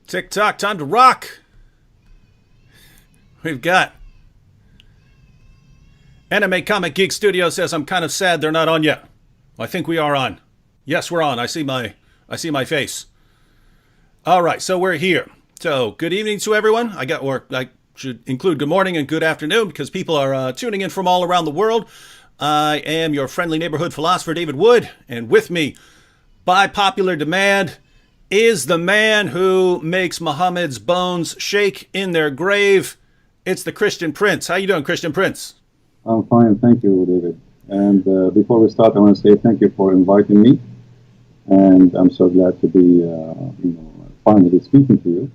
Tick-tock, time to rock. We've got Anime Comic Geek Studio says, I'm kind of sad they're not on yet. Well, I think we are on. Yes, we're on. I see my face. All right, so we're here. So good evening to everyone. I should include good morning and good afternoon because people are tuning in from all around the world. I am your friendly neighborhood philosopher, David Wood, and with me, by popular demand, is the man who makes Muhammad's bones shake in their grave. It's the Christian Prince. How you doing, Christian Prince? I'm fine, thank you, David. And before we start, I want to say thank you for inviting me. And I'm so glad to be, finally speaking to you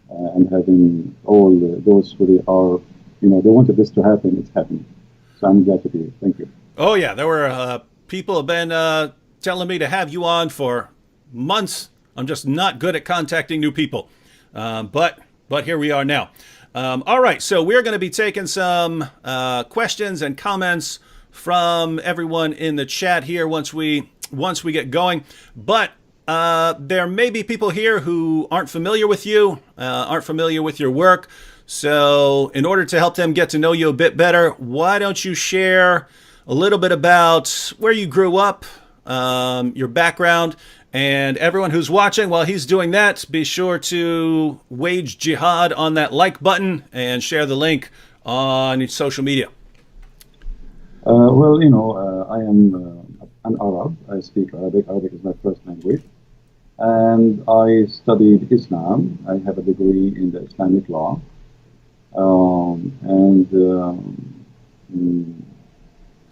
and having all those who are, they wanted this to happen. It's happening. So I'm glad to be here. Thank you. Oh yeah, there were people have been telling me to have you on for months. I'm just not good at contacting new people, but here we are now. All right, so we're going to be taking some questions and comments from everyone in the chat here once we get going. But there may be people here who aren't familiar with you, aren't familiar with your work. So in order to help them get to know you a bit better, why don't you share a little bit about where you grew up, your background, and everyone who's watching, while he's doing that, be sure to wage jihad on that like button and share the link on social media. I am an Arab. I speak Arabic. Arabic is my first language. And I studied Islam. I have a degree in the Islamic law.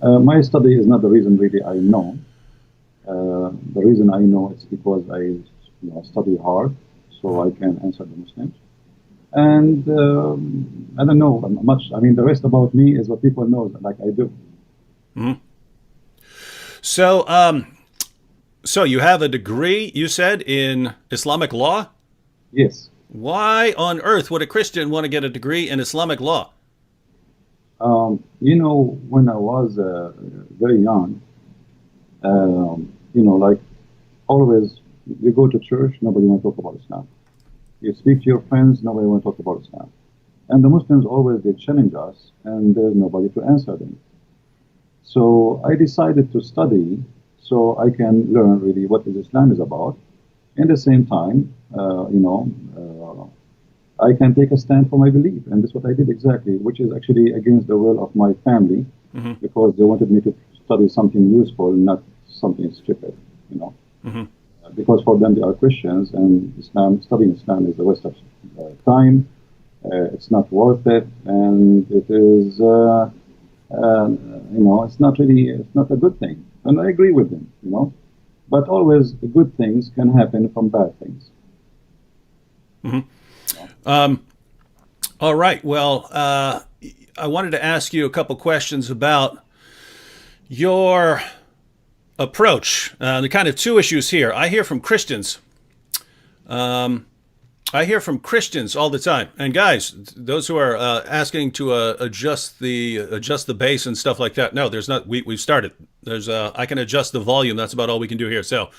My study is not the reason really I know. The reason I know it's because I study hard, so I can answer the Muslims. And I don't know much. I mean, the rest about me is what people know, like I do. Mm-hmm. So you have a degree, you said, in Islamic law? Yes. Why on earth would a Christian want to get a degree in Islamic law? When I was very young, like always, you go to church, nobody want to talk about Islam. You speak to your friends, nobody want to talk about Islam. And the Muslims always, they challenge us, and there's nobody to answer them. So I decided to study so I can learn really what Islam is about. In the same time, I can take a stand for my belief, and that's what I did exactly, which is actually against the will of my family, because they wanted me to study something useful, not something stupid, because for them they are Christians, and studying Islam is the waste of time. It's not worth it, and it is, it's not a good thing. And I agree with them, but always good things can happen from bad things. All right. Well, I wanted to ask you a couple questions about your approach. The kind of two issues here. I hear from Christians. I hear from Christians all the time. And guys, those who are asking to adjust the bass and stuff like that. No, there's not. We've started. I can adjust the volume. That's about all we can do here. So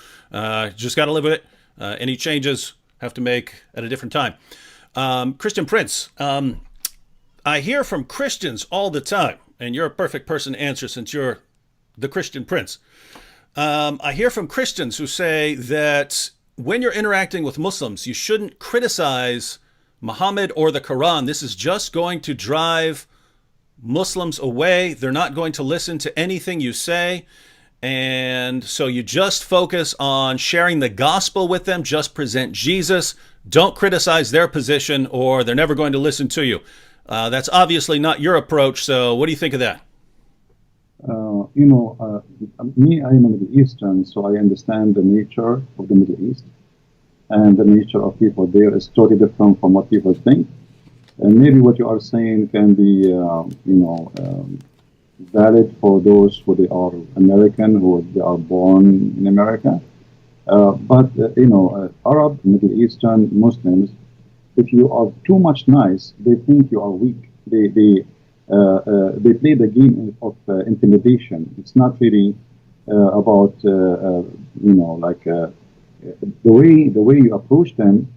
just got to live with it. Any changes have to make at a different time. Christian Prince, I hear from Christians all the time, and you're a perfect person to answer since you're the Christian Prince. I hear from Christians who say that when you're interacting with Muslims, you shouldn't criticize Muhammad or the Quran. This is just going to drive Muslims away. They're not going to listen to anything you say. And so you just focus on sharing the gospel with them, just present Jesus. Don't criticize their position or they're never going to listen to you. That's obviously not your approach. So what do you think of that? Me, I am a Middle Eastern, so I understand the nature of the Middle East. And the nature of people there is totally different from what people think. And maybe what you are saying can be, valid for those who they are American, who they are born in America. Arab, Middle Eastern, Muslims, if you are too much nice, they think you are weak. They play the game of intimidation. It's not really about the way you approach them.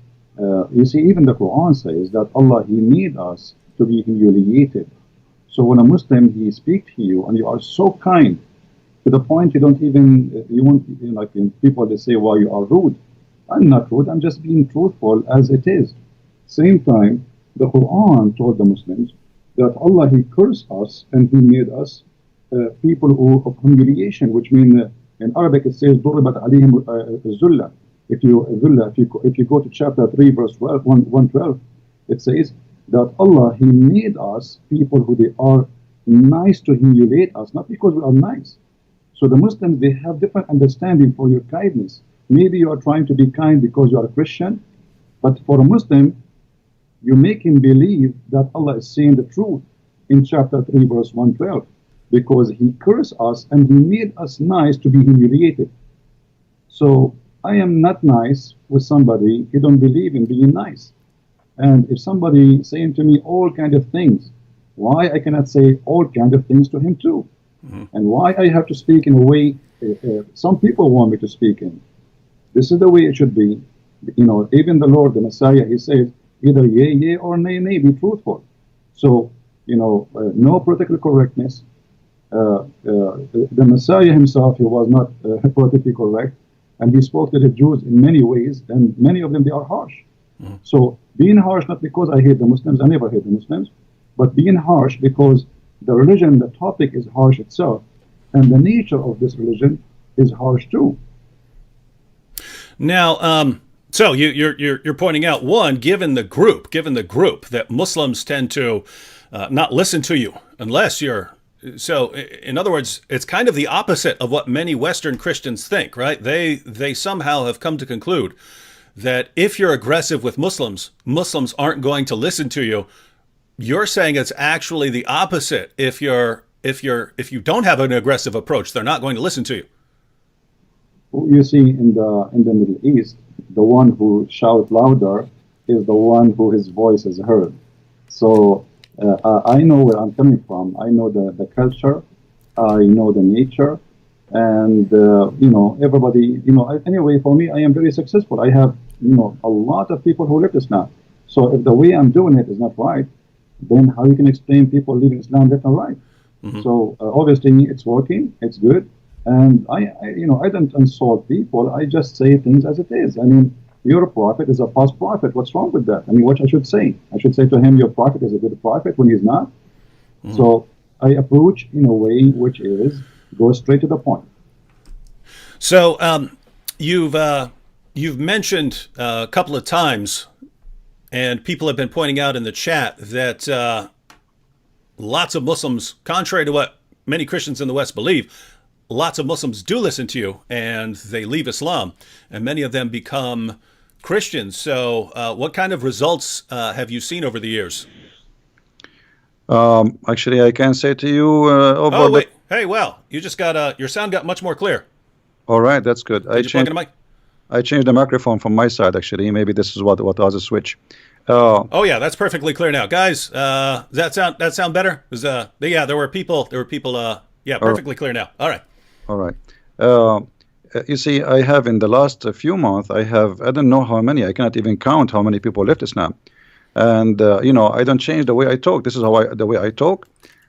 You see, even the Quran says that Allah, He made us to be humiliated. So when a Muslim, he speaks to you and you are so kind to the point you don't even, you won't, like in people, they say, why you are rude. I'm not rude, I'm just being truthful as it is. Same time, the Quran told the Muslims that Allah, He cursed us and He made us people of humiliation, which means in Arabic it says ضربت عليهم الذلة. If you go to chapter 3 verse 112, it says that Allah, He made us people who they are nice to humiliate us, not because we are nice. So the Muslims, they have different understanding for your kindness. Maybe you are trying to be kind because you are a Christian, but for a Muslim, you make him believe that Allah is saying the truth in chapter 3 verse 112, because He cursed us and He made us nice to be humiliated. So I am not nice with somebody who don't believe in being nice. And if somebody saying to me all kind of things, why I cannot say all kind of things to him too? And why I have to speak in a way some people want me to speak in? This is the way it should be. You know, even the Lord, the Messiah, He says either yea, yea, or nay, nay, be truthful. So, you know, no political correctness. The Messiah Himself, He was not politically correct, and He spoke to the Jews in many ways, and many of them, they are harsh. So being harsh, not because I hate the Muslims, I never hate the Muslims, but being harsh because the religion, the topic is harsh itself, and the nature of this religion is harsh too. Now, so you're pointing out, one, given the group that Muslims tend to not listen to you unless you're. So, in other words, it's kind of the opposite of what many Western Christians think, right? They somehow have come to conclude that if you're aggressive with Muslims, Muslims aren't going to listen to you. You're saying it's actually the opposite. If you don't have an aggressive approach, they're not going to listen to you. You see, in the Middle East, the one who shouts louder is the one who his voice is heard. So I know where I'm coming from. I know the culture. I know the nature. And, you know, everybody, you know, anyway, for me, I am very successful. I have, you know, a lot of people who left Islam. So if the way I'm doing it is not right, then how you can explain people leaving Islam left and right? So obviously it's working, it's good. And I, you know, I don't insult people. I just say things as it is. I mean, your prophet is a false prophet. What's wrong with that? I mean, what I should say? I should say to him, your prophet is a good prophet when he's not. So I approach in a way which is go straight to the point. So you've mentioned a couple of times, and people have been pointing out in the chat that lots of Muslims, contrary to what many Christians in the West believe, lots of Muslims do listen to you, and they leave Islam, and many of them become Christians. So what kind of results have you seen over the years? Actually, I can say to you over oh, wait. Hey, well, you just got your sound got much more clear. All right, that's good. Did you plug in a mic? I changed the microphone from my side, actually. Maybe this is what was a switch. Oh yeah, that's perfectly clear now, guys. Does that sound better? Yeah, there were people. Yeah, perfectly clear now. All right. All right. You see, I have in the last few months, I don't know how many. I cannot even count how many people left Islam. And you know, I don't change the way I talk. This is the way I talk.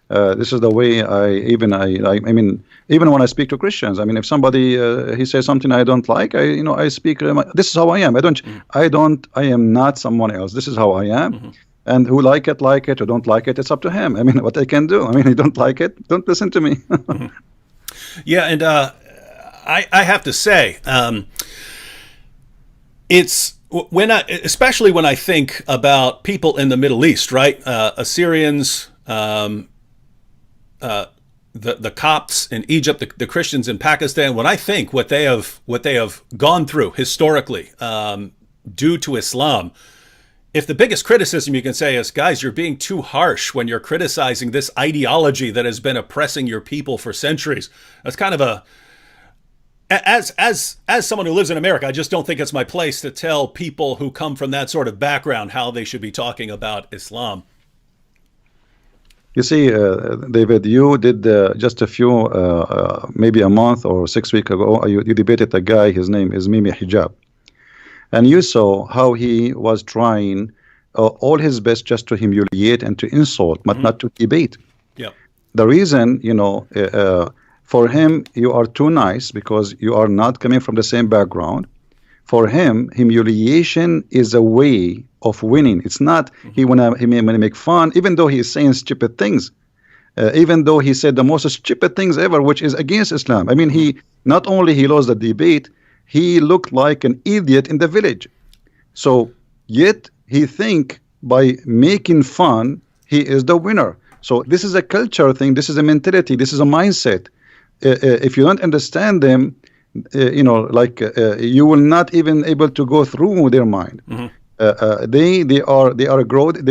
This is the way I mean, even when I speak to Christians, I mean, if somebody he says something I don't like, I speak. This is how I am. I am not someone else. This is how I am. And who like it, who don't like it, it's up to him. I mean, what I can do. I mean, you don't like it, don't listen to me. Yeah, and I have to say, it's especially when I think about people in the Middle East, right? Assyrians. The Copts in Egypt, the Christians in Pakistan. When I think what they have gone through historically due to Islam, if the biggest criticism you can say is, guys, you're being too harsh when you're criticizing this ideology that has been oppressing your people for centuries, that's kind of as someone who lives in America, I just don't think it's my place to tell people who come from that sort of background how they should be talking about Islam. You see, David, you did just a few, maybe a month or 6 weeks ago, you debated a guy, his name is Mimi Hijab. And you saw how he was trying all his best just to humiliate and to insult, but not to debate. Yep. The reason, for him, you are too nice because you are not coming from the same background. For him, humiliation is a way of winning. It's not he may make fun, even though he is saying stupid things, even though he said the most stupid things ever, which is against Islam. I mean, he not only he lost the debate, he looked like an idiot in the village. So yet he think by making fun, he is the winner. So this is a culture thing. This is a mentality. This is a mindset. If you don't understand them, you will not even able to go through their mind. They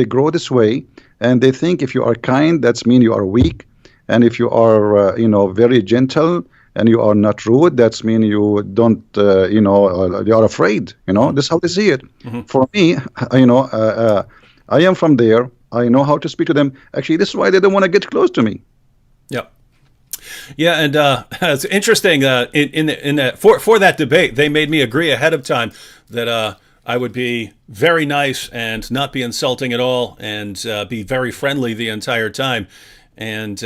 grow this way, and they think if you are kind, that's mean you are weak, and if you are very gentle and you are not rude, that's mean you don't you are afraid. This is how they see it. For me, I am from there. I know how to speak to them. Actually, this is why they don't want to get close to me. Yep. Yeah, and it's interesting. In that for that debate, they made me agree ahead of time that I would be very nice and not be insulting at all, and be very friendly the entire time. And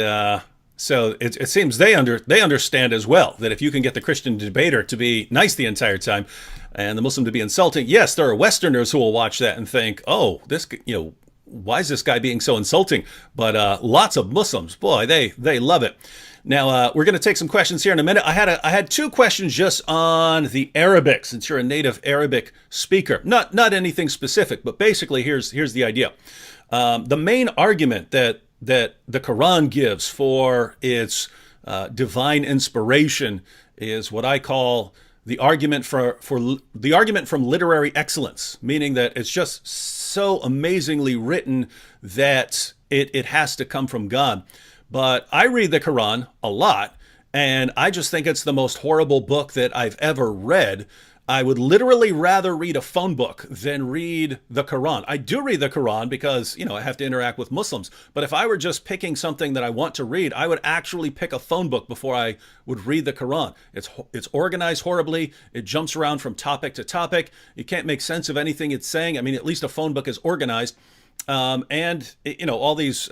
so it seems they understand as well that if you can get the Christian debater to be nice the entire time, and the Muslim to be insulting, yes, there are Westerners who will watch that and think, oh, this why is this guy being so insulting? But lots of Muslims, boy, they love it. Now, we're going to take some questions here in a minute. I had two questions just on the Arabic, since you're a native Arabic speaker. Not anything specific, but basically here's the idea. The main argument that the Quran gives for its divine inspiration is what I call the argument the argument from literary excellence, meaning that it's just so amazingly written that it has to come from God. But I read the Quran a lot, and I just think it's the most horrible book that I've ever read. I would literally rather read a phone book than read the Quran. I do read the Quran because, I have to interact with Muslims. But if I were just picking something that I want to read, I would actually pick a phone book before I would read the Quran. It's organized horribly. It jumps around from topic to topic. You can't make sense of anything it's saying. I mean, at least a phone book is organized. And all these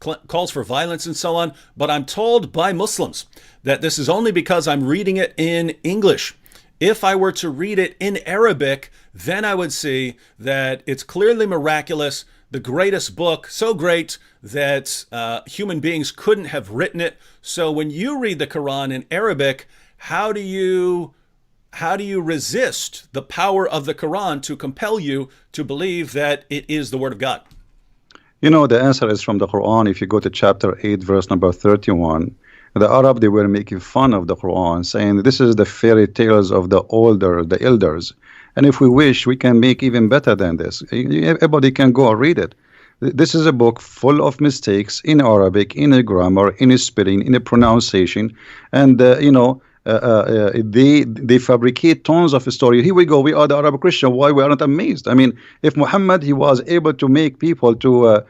calls for violence and so on. But I'm told by Muslims that this is only because I'm reading it in English. If I were to read it in Arabic, then I would see that it's clearly miraculous, the greatest book, so great that human beings couldn't have written it. So when you read the Quran in Arabic, how do you resist the power of the Quran to compel you to believe that it is the Word of God? The answer is from the Quran. If you go to chapter 8, verse number 31, the Arab, they were making fun of the Quran, saying this is the fairy tales of the elders. And if we wish, we can make even better than this. Everybody can go and read it. This is a book full of mistakes in Arabic, in a grammar, in a spelling, in a pronunciation. And, they fabricate tons of story. Here we go. We are the Arab Christian. Why we are not amazed? I mean, if Muhammad, he was able to make people to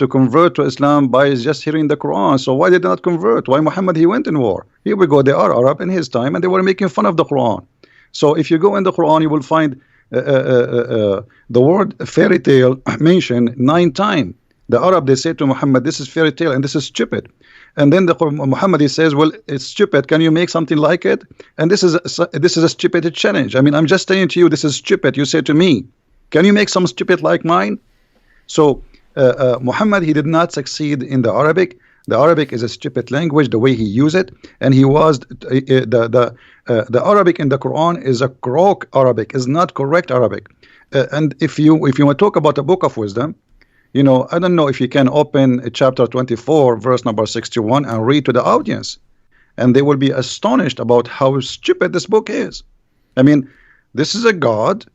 convert to Islam by just hearing the Quran, so why did they not convert? Why Muhammad, he went in war? Here we go. They are Arab in his time, and they were making fun of the Quran. So if you go in the Quran, you will find the word fairy tale mentioned 9 times. The Arab, they say to Muhammad, this is fairy tale and this is stupid. And then Muhammad, he says, well, it's stupid. Can you make something like it? And this is a stupid challenge. I mean, I'm just saying to you, this is stupid. You say to me, can you make some stupid like mine? So Muhammad, he did not succeed in the Arabic. The Arabic is a stupid language, the way he used it, and he was the Arabic in the Quran is a crook Arabic, is not correct Arabic. And if you want to talk about a book of wisdom, I don't know if you can open chapter 24, verse number 61, and read to the audience, and they will be astonished about how stupid this book is. I mean, this is a God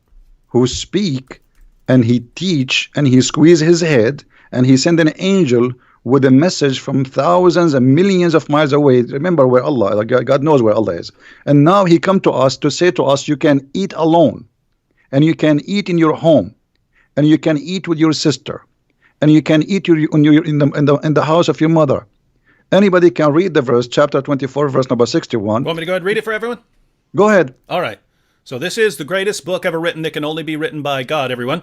who speak, and he teach, and he squeeze his head, and he send an angel with a message from thousands and millions of miles away. Remember where Allah, God knows where Allah is. And now he come to us to say to us, you can eat alone, and you can eat in your home, and you can eat with your sister, and you can eat in the house of your mother. Anybody can read the verse, chapter 24, verse number 61. Want me to go ahead and read it for everyone? Go ahead. All right. So this is the greatest book ever written that can only be written by God, everyone.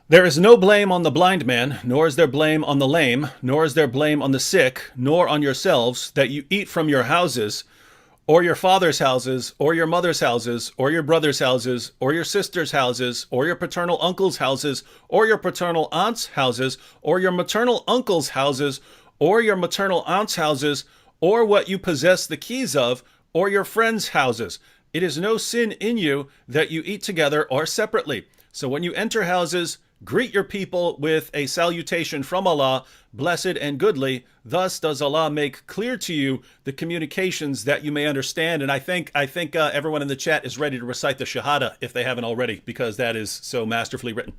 There is no blame on the blind man, nor is there blame on the lame, nor is there blame on the sick, nor on yourselves, that you eat from your houses, or your father's houses, or your mother's houses, or your brother's houses, or your sister's houses, or your paternal uncle's houses, or your paternal aunt's houses, or your maternal uncle's houses, or your maternal aunt's houses, or what you possess the keys of, or your friends' houses. It is no sin in you that you eat together or separately. So when you enter houses, greet your people with a salutation from Allah, blessed and goodly. Thus does Allah make clear to you the communications that you may understand. And I think everyone in the chat is ready to recite the Shahada if they haven't already, because that is so masterfully written.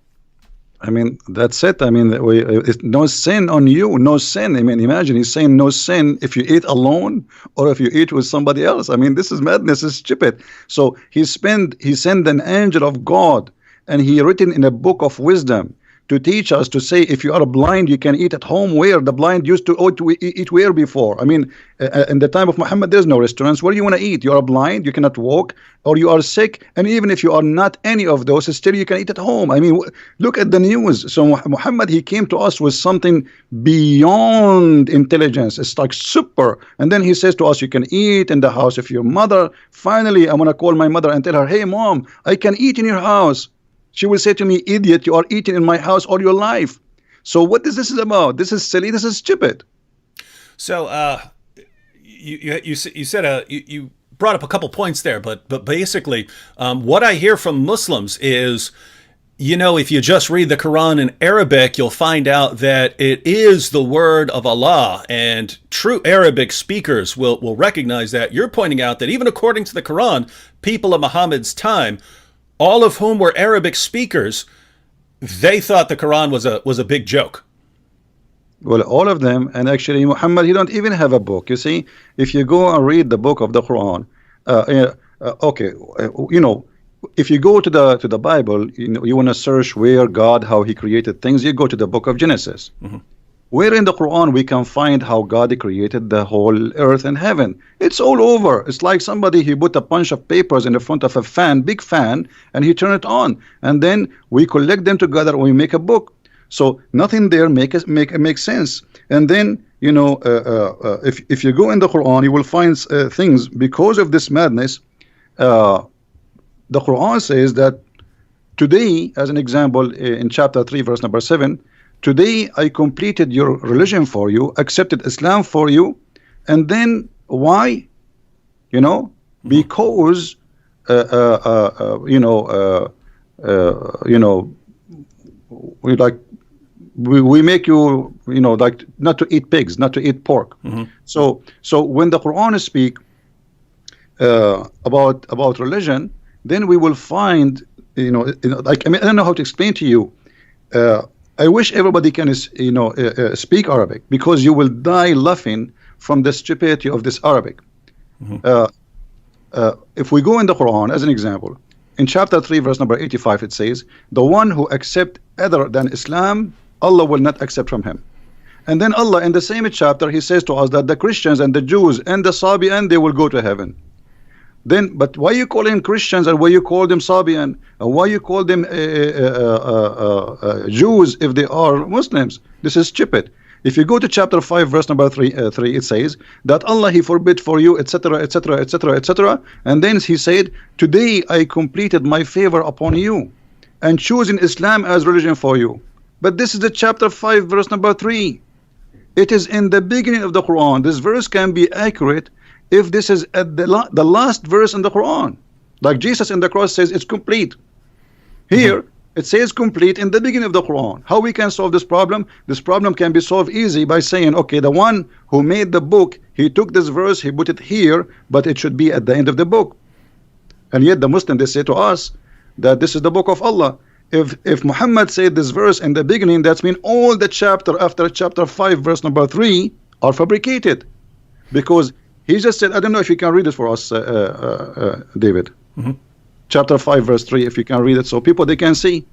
I mean, that's it. I mean, it's no sin on you, no sin. I mean, imagine he's saying no sin if you eat alone or if you eat with somebody else. I mean, this is madness, it's stupid. So he sent an angel of God, and he written in a book of wisdom to teach us to say, if you are blind, you can eat at home. Where the blind used to eat where before? I mean, in the time of Muhammad, there's no restaurants. Where do you want to eat? You are blind, you cannot walk, or you are sick. And even if you are not any of those, still you can eat at home. I mean, look at the news. So Muhammad, he came to us with something beyond intelligence. It's like super. And then he says to us, you can eat in the house of your mother. Finally, I want to call my mother and tell her, hey, mom, I can eat in your house. She will say to me, idiot, you are eating in my house all your life. So what is this about? This is silly. This is stupid. So you brought up a couple points there, but basically what I hear from Muslims is, you know, if you just read the Quran in Arabic, you'll find out that it is the word of Allah, and true Arabic speakers will recognize that. You're pointing out that even according to the Quran, people of Muhammad's time, all of whom were Arabic speakers, they thought the Quran was a big joke. Well, all of them, and actually Muhammad, he don't even have a book. You see, if you go and read the book of the Quran, you know, if you go to the Bible, you know, you want to search where God, how he created things, you go to the book of Genesis. Mm-hmm. Where in the Quran we can find how God created the whole earth and heaven. It's all over. It's like somebody, he put a bunch of papers in the front of a fan, big fan, and he turned it on. And then we collect them together and we make a book. So nothing there makes sense. And then, you know, if you go in the Quran, you will find things because of this madness. The Quran says that today, as an example, in chapter 3, verse number 7, today I completed your religion for you, accepted Islam for you. And then why? You know, because we make you, you know, like not to eat pigs, not to eat pork. Mm-hmm. So when the Quran speak about religion, then we will find, you know, like, I mean, I don't know how to explain to you. I wish everybody can, speak Arabic, because you will die laughing from the stupidity of this Arabic. Mm-hmm. If we go in the Quran, as an example, in chapter 3, verse number 85, it says, the one who accepts other than Islam, Allah will not accept from him. And then Allah, in the same chapter, he says to us that the Christians and the Jews and the Sabian, they will go to heaven. Then, but why you call them Christians and why you call them Sabian? And why you call them Jews if they are Muslims? This is stupid. If you go to chapter 5, verse number 3, it says that Allah, he forbid for you, etc., etc., etc., etc. And then he said, today I completed my favor upon you and choosing Islam as religion for you. But this is the chapter 5, verse number 3. It is in the beginning of the Quran. This verse can be accurate if this is at the last verse in the Quran. Like Jesus in the cross says it's complete. Here, it says complete in the beginning of the Quran. How we can solve this problem? This problem can be solved easy by saying, okay, the one who made the book, he took this verse, he put it here, but it should be at the end of the book. And yet the Muslims, they say to us that this is the book of Allah. If Muhammad said this verse in the beginning, that means all the chapter after chapter 5, verse number 3 are fabricated. Because he just said, I don't know if you can read it for us, David. Mm-hmm. Chapter 5, verse 3, if you can read it, so people, they can see.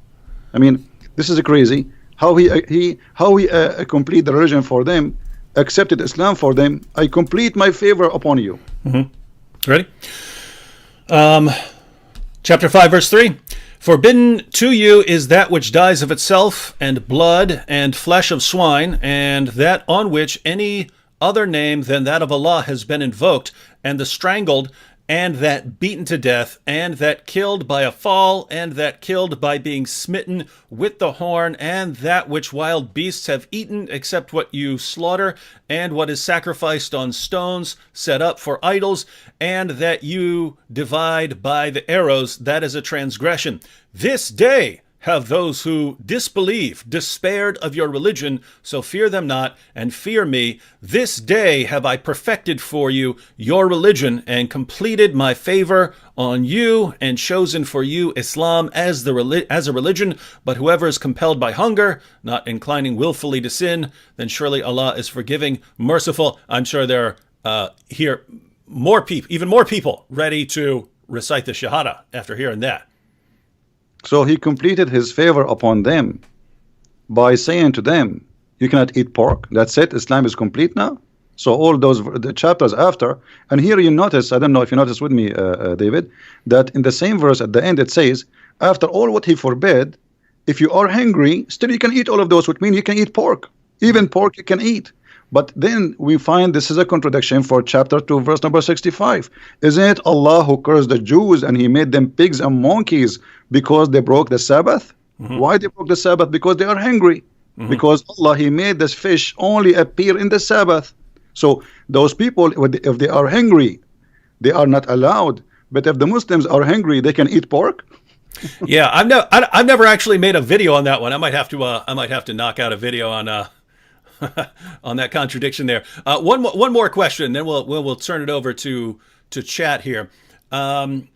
I mean, this is crazy. How he complete the religion for them, accepted Islam for them. I complete my favor upon you. Mm-hmm. Ready? Chapter 5, verse 3. Forbidden to you is that which dies of itself, and blood, and flesh of swine, and that on which any other name than that of Allah has been invoked, and the strangled, and that beaten to death, and that killed by a fall, and that killed by being smitten with the horn, and that which wild beasts have eaten, except what you slaughter, and what is sacrificed on stones set up for idols, and that you divide by the arrows, that is a transgression. This day have those who disbelieve despaired of your religion, so fear them not, and fear me. This day have I perfected for you your religion, and completed my favor on you, and chosen for you Islam as a religion. But whoever is compelled by hunger, not inclining willfully to sin, then surely Allah is forgiving, merciful. I'm sure there are here more people, even more people, ready to recite the Shahada after hearing that. So he completed his favor upon them by saying to them, you cannot eat pork. That's it. Islam is complete now. So all those the chapters after, and here you notice, I don't know if you noticed with me, David, that in the same verse at the end it says, after all what he forbade, if you are hungry, still you can eat all of those, which means you can eat pork. Even pork you can eat. But then we find this is a contradiction for chapter 2, verse number 65. Isn't it Allah who cursed the Jews and he made them pigs and monkeys because they broke the Sabbath? Why they broke the Sabbath? Because they are hungry. Because Allah, he made this fish only appear in the Sabbath. So those people, if they are hungry, they are not allowed. But if the Muslims are hungry, they can eat pork. Yeah, I've never actually made a video on that one. I might have to knock out a video on on that contradiction there. One more question, then we'll turn it over to chat here. Along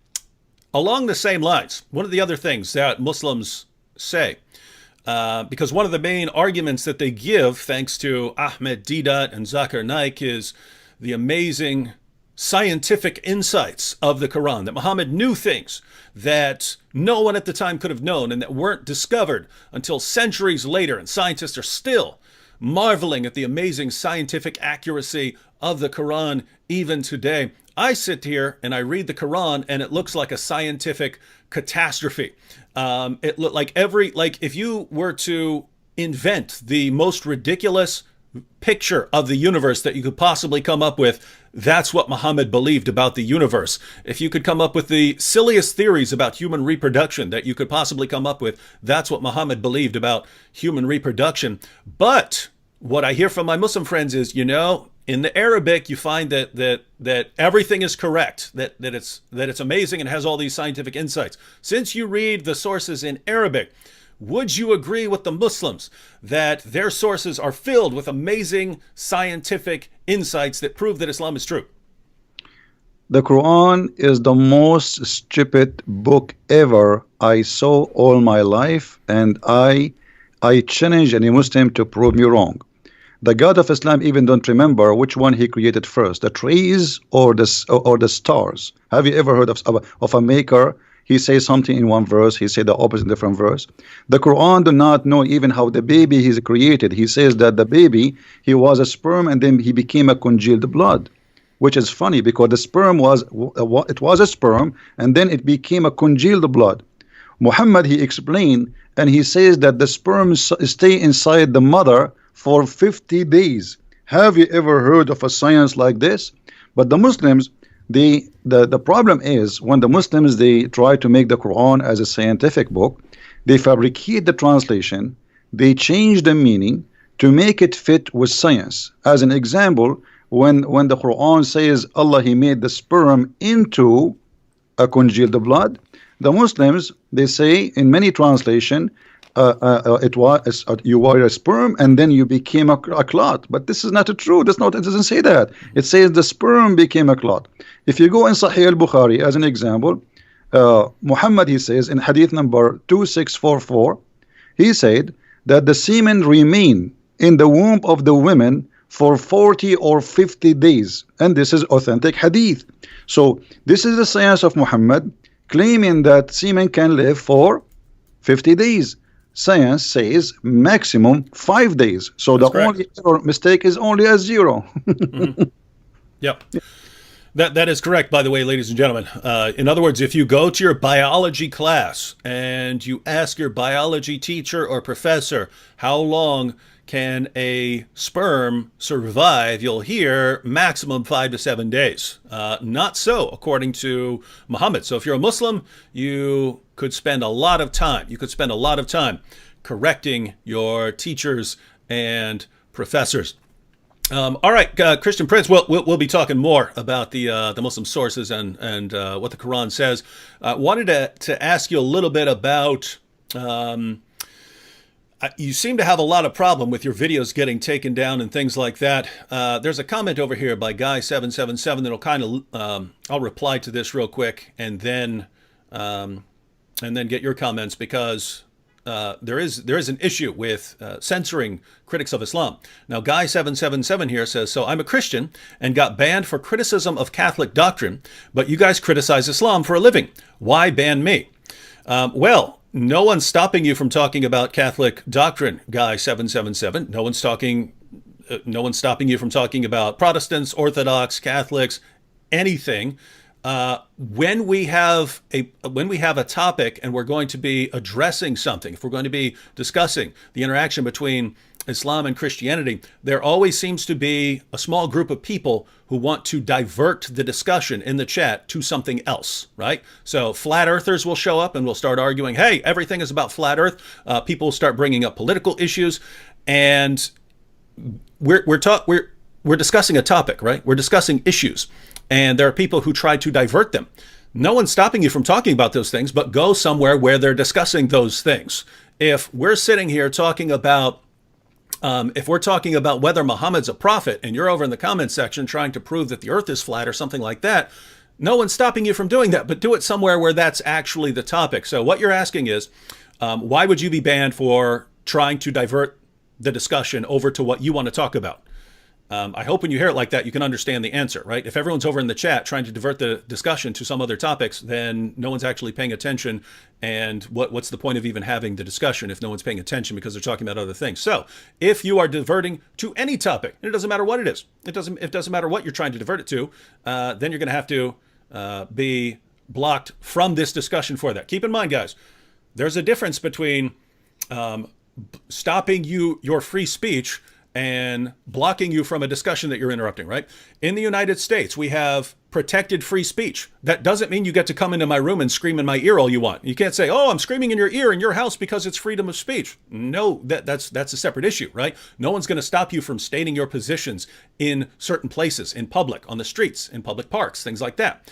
the same lines, one of the other things that Muslims say, because one of the main arguments that they give, thanks to Ahmed Deedat and Zakir Naik, is the amazing scientific insights of the Quran, that Muhammad knew things that no one at the time could have known and that weren't discovered until centuries later, and scientists are still marveling at the amazing scientific accuracy of the Quran even today. I sit here and I read the Quran and it looks like a scientific catastrophe. It looked like if you were to invent the most ridiculous picture of the universe that you could possibly come up with, that's what Muhammad believed about the universe. If you could come up with the silliest theories about human reproduction that you could possibly come up with, that's what Muhammad believed about human reproduction. But what I hear from my Muslim friends is, in the Arabic, you find that everything is correct, that it's amazing and has all these scientific insights. Since you read the sources in Arabic, would you agree with the Muslims that their sources are filled with amazing scientific insights that prove that Islam is true? The Quran is the most stupid book ever I saw all my life, and I challenge any Muslim to prove me wrong. The God of Islam even don't remember which one he created first, the trees or the stars. Have you ever heard of a maker? He says something in one verse, he said the opposite in different verse. The Quran do not know even how the baby is created. He says that the baby, he was a sperm and then he became a congealed blood, which is funny because the sperm was a sperm and then it became a congealed blood. Muhammad, he explained, and he says that the sperm stay inside the mother for 50 days. Have you ever heard of a science like this? But the Muslims, the problem is when the Muslims, they try to make the Quran as a scientific book, they fabricate the translation, they change the meaning to make it fit with science. As an example, when the Quran says Allah, he made the sperm into a congealed blood, the Muslims, they say in many translation, it was you were a sperm and then you became a clot. But this is not true. It doesn't say that. It says the sperm became a clot. If you go in Sahih al-Bukhari as an example, Muhammad, he says in hadith number 2644, he said that the semen remain in the womb of the women for 40 or 50 days, and this is authentic hadith. So this is the science of Muhammad, claiming that semen can live for 50 days. Science says maximum 5 days. So that's the correct. Only error mistake is only a 0. Yep. That is correct, by the way, ladies and gentlemen. In other words, if you go to your biology class and you ask your biology teacher or professor how long can a sperm survive, you'll hear maximum 5 to 7 days. Not so, according to Muhammad. So if you're a Muslim, you could spend a lot of time. You could spend a lot of time correcting your teachers and professors. All right, Christian Prince. We'll be talking more about the Muslim sources and what the Quran says. Wanted to ask you a little bit about. You seem to have a lot of problem with your videos getting taken down and things like that. There's a comment over here by Guy777 that'll kind of. I'll reply to this real quick and then get your comments because. There is an issue with censoring critics of Islam. Now, Guy777 here says, so I'm a Christian and got banned for criticism of Catholic doctrine, but you guys criticize Islam for a living. Why ban me? Well, no one's stopping you from talking about Catholic doctrine, Guy777. No one's stopping you from talking about Protestants, Orthodox, Catholics, anything. When we have a topic and we're going to be addressing something, if we're going to be discussing the interaction between Islam and Christianity, there always seems to be a small group of people who want to divert the discussion in the chat to something else, right? So flat earthers will show up and we'll start arguing, hey, everything is about flat earth. People will start bringing up political issues, and we're discussing a topic, right? We're discussing issues. And there are people who try to divert them. No one's stopping you from talking about those things, but go somewhere where they're discussing those things. If we're sitting here talking about, if we're talking about whether Muhammad's a prophet, and you're over in the comments section trying to prove that the earth is flat or something like that, no one's stopping you from doing that, but do it somewhere where that's actually the topic. So what you're asking is, why would you be banned for trying to divert the discussion over to what you want to talk about? I hope when you hear it like that, you can understand the answer, right? If everyone's over in the chat trying to divert the discussion to some other topics, then no one's actually paying attention. And what's the point of even having the discussion if no one's paying attention because they're talking about other things? So if you are diverting to any topic, and it doesn't matter what it is, it doesn't matter what you're trying to divert it to, then you're going to have to be blocked from this discussion for that. Keep in mind, guys, there's a difference between stopping your free speech and blocking you from a discussion that you're interrupting, right? In the United States, we have protected free speech. That doesn't mean you get to come into my room and scream in my ear all you want. You can't say, oh, I'm screaming in your ear in your house because it's freedom of speech. No, that's a separate issue, right? No one's going to stop you from stating your positions in certain places, in public, on the streets, in public parks, things like that.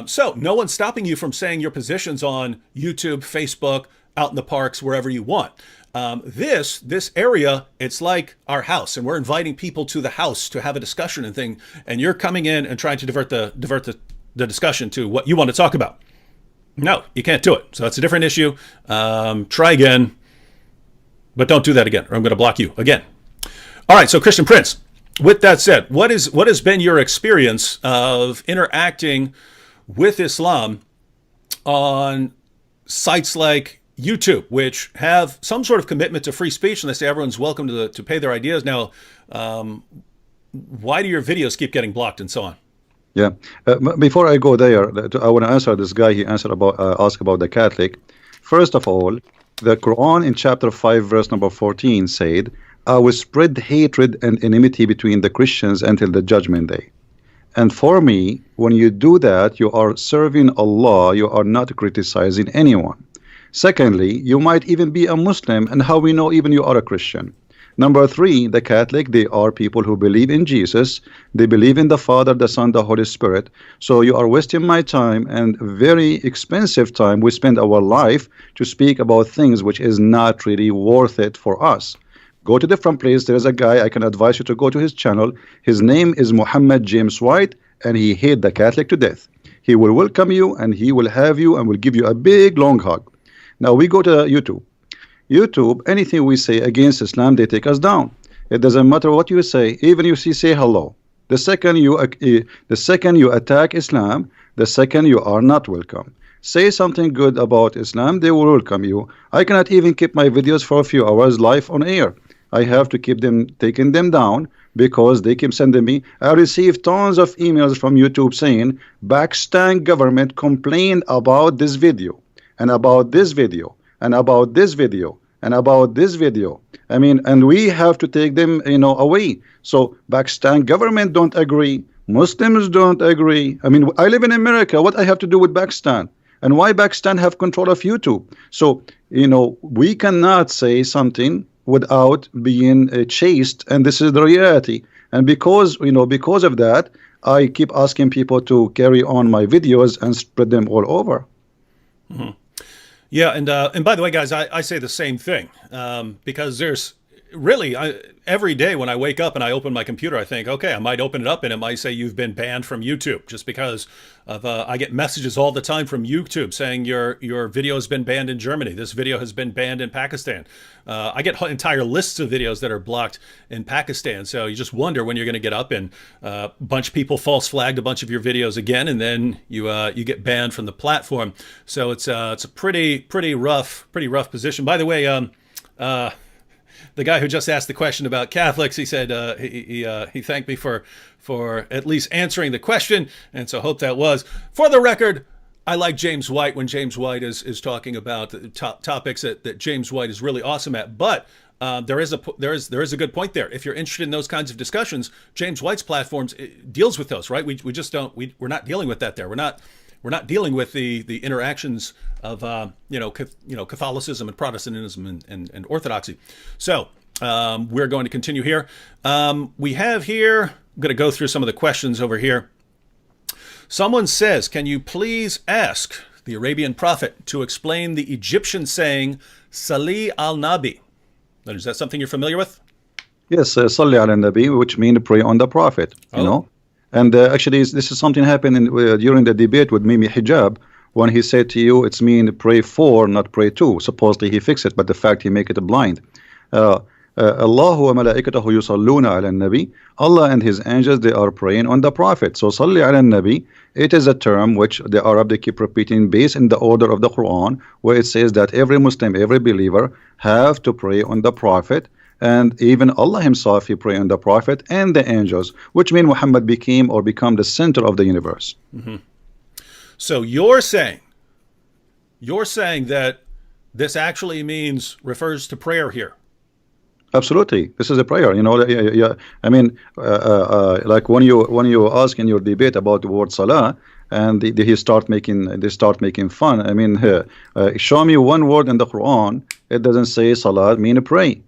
So no one's stopping you from saying your positions on YouTube, Facebook, out in the parks, wherever you want. This area, it's like our house, and we're inviting people to the house to have a discussion and thing, and you're coming in and trying to divert the discussion to what you want to talk about. No, you can't do it. So that's a different issue. Try again, but don't do that again, or I'm going to block you again. All right. So Christian Prince, with that said, what has been your experience of interacting with Islam on sites like YouTube, which have some sort of commitment to free speech, and they say everyone's welcome to pay their ideas. Now, why do your videos keep getting blocked and so on? Yeah. Before I go there, I want to answer this guy. He asked about the Catholic. First of all, the Quran in chapter 5, verse number 14 said, I will spread hatred and enmity between the Christians until the judgment day. And for me, when you do that, you are serving Allah. You are not criticizing anyone. Secondly, you might even be a Muslim, and how we know even you are a Christian. Number 3, the Catholic, they are people who believe in Jesus. They believe in the Father, the Son, the Holy Spirit. So you are wasting my time and very expensive time. We spend our life to speak about things which is not really worth it for us. Go to different place. There's a guy, I can advise you to go to his channel. His name is Muhammad James White, and he hates the Catholic to death. He will welcome you, and he will have you and will give you a big long hug. Now we go to YouTube. YouTube, anything we say against Islam, they take us down. It doesn't matter what you say, even you say hello. The second you attack Islam, the second you are not welcome. Say something good about Islam, they will welcome you. I cannot even keep my videos for a few hours live on air. I have to keep them, taking them down because they keep sending me. I received tons of emails from YouTube saying Pakistan government complained about this video and about this video and about this video and about this video. I mean, and we have to take them, away. So Pakistan government don't agree. Muslims don't agree. I mean, I live in America. What I have to do with Pakistan? And why Pakistan have control of YouTube? So, we cannot say something without being chased, and this is the reality. And because of that, I keep asking people to carry on my videos and spread them all over. Mm-hmm. Yeah, and by the way, guys, I say the same thing, because there's really, every day when I wake up and I open my computer, I think, okay, I might open it up and it might say you've been banned from YouTube, just because of I get messages all the time from YouTube saying your video has been banned in Germany. This video has been banned in Pakistan. I get entire lists of videos that are blocked in Pakistan. So you just wonder when you're going to get up and a bunch of people false flagged a bunch of your videos again, and then you get banned from the platform. So it's a pretty rough position. By the way, the guy who just asked the question about Catholics, he said he thanked me for at least answering the question, and so hope that was. For the record, I like James White when James White is talking about the topics that James White is really awesome at. But there is a good point there. If you're interested in those kinds of discussions, James White's platforms deals with those, right? We just don't. We're not dealing with that there. We're not dealing with the interactions of Catholicism and Protestantism and Orthodoxy. So we're going to continue here. We have here. I'm going to go through some of the questions over here. Someone says, "Can you please ask the Arabian prophet to explain the Egyptian saying Salli al Nabi?" Is that something you're familiar with? Yes, Salli al Nabi, which means pray on the prophet. You know. And actually, this is something happened during the debate with Mimi Hijab, when he said to you, it's mean pray for, not pray to. Supposedly he fixed it, but the fact he make it blind. Allahu wa malaikatahu yusalluna ala nabi. Allah and his angels, they are praying on the prophet. So salli ala nabi, it is a term which the Arab, they keep repeating based in the order of the Quran, where it says that every Muslim, every believer have to pray on the prophet. And even Allah himself, he prayed on the prophet and the angels, which means Muhammad became the center of the universe. Mm-hmm. So you're saying that this actually refers to prayer here. Absolutely, this is a prayer. Yeah. I mean, like when you ask in your debate about the word salah, and they start making fun. I mean, show me one word in the Quran it doesn't say salah mean pray.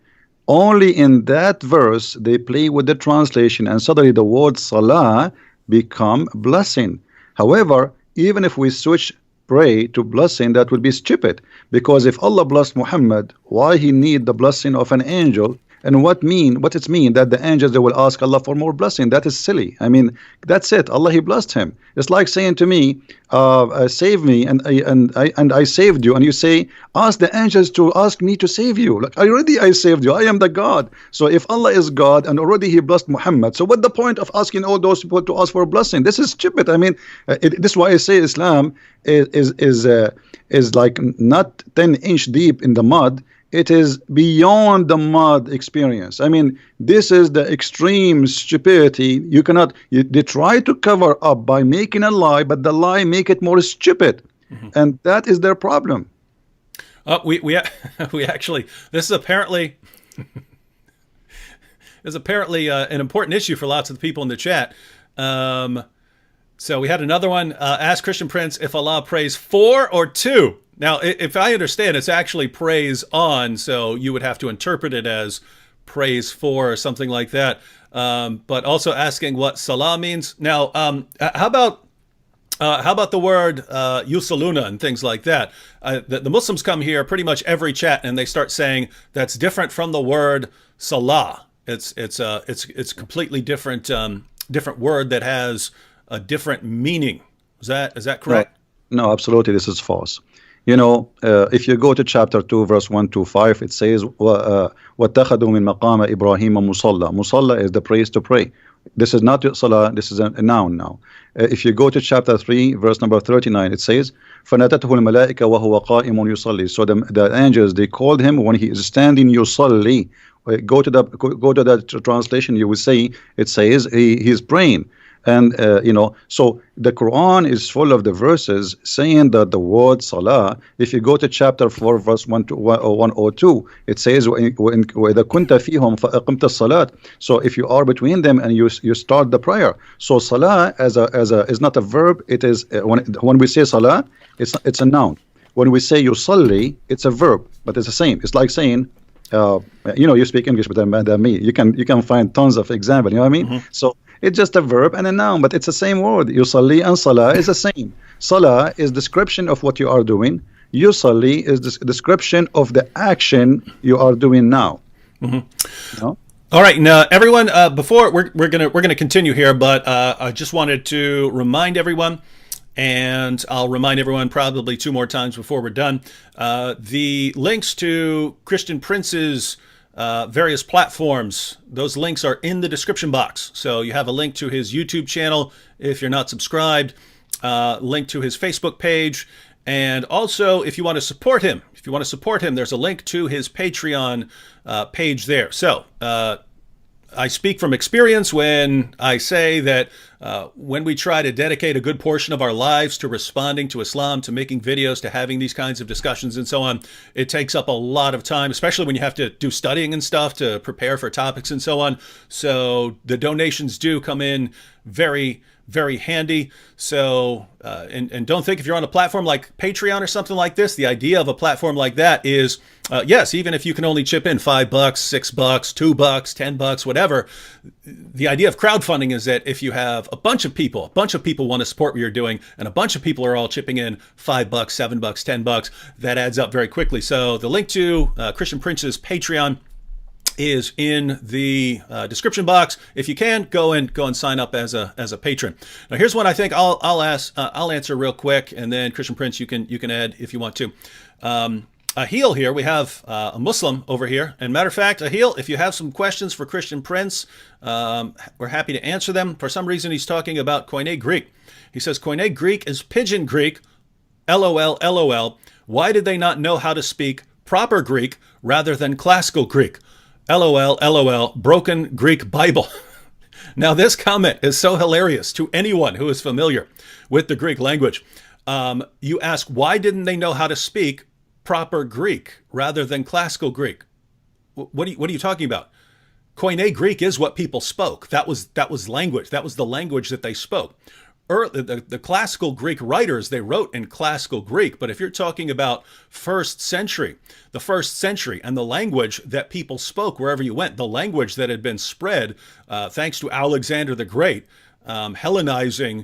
Only in that verse they play with the translation, and suddenly the word salah become blessing. However, even if we switch pray to blessing, that would be stupid, because if Allah blessed Muhammad, why he need the blessing of an angel? And what it mean that the angels, they will ask Allah for more blessing? That is silly. I mean, that's it. Allah, he blessed him. It's like saying to me, save me, and I saved you, and you say, ask the angels to ask me to save you. Like, I saved you. I am the God. So if Allah is God and already he blessed Muhammad, so what the point of asking all those people to ask for a blessing? This is stupid. I mean, this is why I say Islam is like not 10-inch deep in the mud. It is beyond the mud experience. I mean, this is the extreme stupidity. They try to cover up by making a lie, but the lie make it more stupid. Mm-hmm. And that is their problem. We actually, this is apparently an important issue for lots of the people in the chat. So we had another one. Ask Christian Prince if Allah prays for or to. Now, if I understand, it's actually praise on, so you would have to interpret it as praise for or something like that. But also asking what salah means. Now, how about the word yusaluna and things like that? The Muslims come here pretty much every chat and they start saying that's different from the word salah. It's completely different word that has a different meaning. Is that correct? No, absolutely. This is false. If you go to chapter 2, verse 1 to 5, it says, وَاتَّخَذُوا مِن مَقَامَ إِبْرَاهِيمَ مُصَلَّى. Musalla is the place to pray. This is not salah, this is a noun now. If you go to chapter 3, verse number 39, it says, فَنَتَتْهُ الْمَلَائِكَ وَهُوَ قَائِمٌ يُصَلِّي. So the angels, they called him when he is standing, yusalli. go to that translation. You will see it says he's praying. And so the Quran is full of the verses saying that the word salah, if you go to chapter 4 verse 1 to 102, it says وَإِذَا كُنْتَ فِيهُمْ فَأَقِمْتَ الصَّلَاةِ. So if you are between them and you start the prayer. So salah is not a verb. It is when we say salah, it's a noun. When we say yusalli, it's a verb, but it's the same. It's like saying you speak English better than me. You can find tons of examples. You know what I mean? So it's just a verb and a noun, but it's the same word. Yusalli and salah is the same. Salah is description of what you are doing. Yusalli is the description of the action you are doing now. You know? All right, now everyone. Before we're gonna continue here, but I just wanted to remind everyone, and I'll remind everyone probably 2 more times before we're done. The links to Christian Prince's various platforms, those links are in the description box. So you have a link to his YouTube channel if you're not subscribed, link to his Facebook page, and also if you want to support him, there's a link to his Patreon page there. So I speak from experience when I say that when we try to dedicate a good portion of our lives to responding to Islam, to making videos, to having these kinds of discussions and so on, it takes up a lot of time, especially when you have to do studying and stuff to prepare for topics and so on. So the donations do come in very, very handy. So, and don't think if you're on a platform like Patreon or something like this, the idea of a platform like that is, yes, even if you can only chip in $5, $6, $2, $10, whatever, the idea of crowdfunding is that if you have a bunch of people want to support what you're doing, and a bunch of people are all chipping in $5, $7, $10, that adds up very quickly. So the link to Christian Prince's Patreon is in the description box. If you can, go and sign up as a patron. Now, here's one I think I'll answer real quick, and then Christian Prince, you can add if you want to. Ahil here, we have a Muslim over here, and matter of fact, Ahil, if you have some questions for Christian Prince, we're happy to answer them. For some reason, he's talking about Koine Greek. He says Koine Greek is Pidgin Greek. LOL, LOL. Why did they not know how to speak proper Greek rather than classical Greek? LOL, LOL, broken Greek Bible. Now, this comment is so hilarious to anyone who is familiar with the Greek language. You ask, why didn't they know how to speak proper Greek rather than classical Greek? What are you talking about? Koine Greek is what people spoke. That was language. That was the language that they spoke. The classical Greek writers, they wrote in classical Greek, but if you're talking about the first century and the language that people spoke wherever you went, the language that had been spread thanks to Alexander the Great, Hellenizing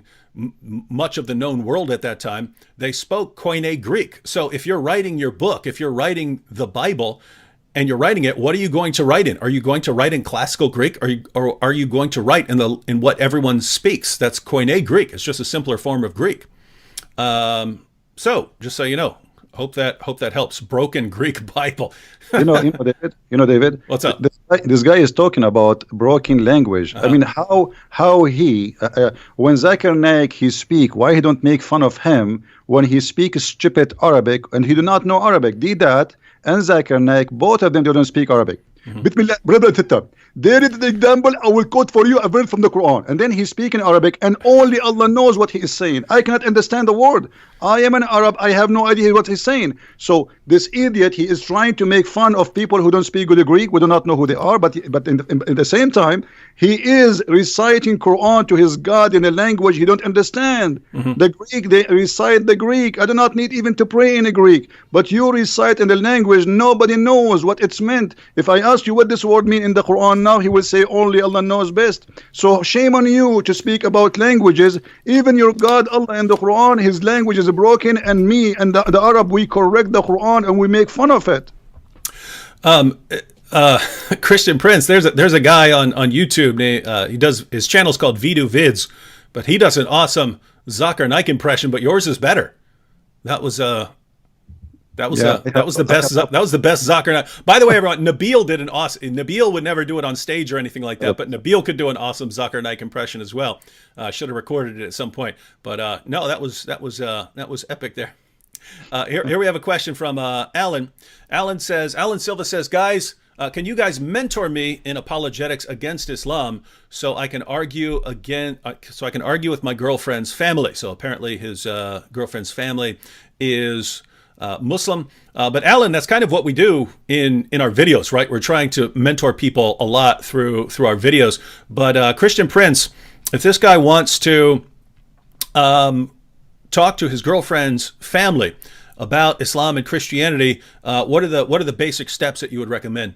much of the known world at that time, they spoke Koine Greek. So if you're writing your book, if you're writing the Bible, and you're writing it, what are you going to write in? Are you going to write in classical Greek, or are you going to write in what everyone speaks? That's Koine Greek. It's just a simpler form of Greek. So just so you know, hope that helps. Broken Greek Bible. David. What's up? This guy is talking about broken language. I mean, how he when Zakir Naik he speak, why he don't make fun of him when he speaks stupid Arabic and he do not know Arabic? Did that? And Zakir Naik, both of them, they don't speak Arabic. There is the example. I will quote for you a verse from the Quran, and then he's speaking Arabic, and only Allah knows what he is saying. I cannot understand the word. I am an Arab. I have no idea what he's saying. So this idiot, he is trying to make fun of people who don't speak good Greek. We do not know who they are, but in the same time, he is reciting Quran to his God in a language he don't understand. The Greek, they recite the Greek. I do not need even to pray in a Greek, but you recite in the language nobody knows what it's meant. If I ask you what this word mean in the Quran now, he will say only Allah knows best. So shame on you to speak about languages. Even your God Allah in the Quran, his language is broken, and me and the Arab, we correct the Quran and we make fun of it. Christian Prince, there's a guy on YouTube. He does, his channel's called Vidu Vids, but he does an awesome Zakir Naik impression. But yours is better. That was the best Zakir Naik. By the way, everyone, Nabil did an awesome. Nabil would never do it on stage or anything like that, but Nabil could do an awesome Zakir Naik impression as well. Should have recorded it at some point, but no, that was epic there. Here we have a question from Alan. Alan Silva says, guys, can you guys mentor me in apologetics against Islam so I can argue with my girlfriend's family? So apparently his girlfriend's family is Muslim. But Alan, that's kind of what we do in our videos, right? We're trying to mentor people a lot through our videos. But Christian Prince, if this guy wants to talk to his girlfriend's family about Islam and Christianity, what are the basic steps that you would recommend?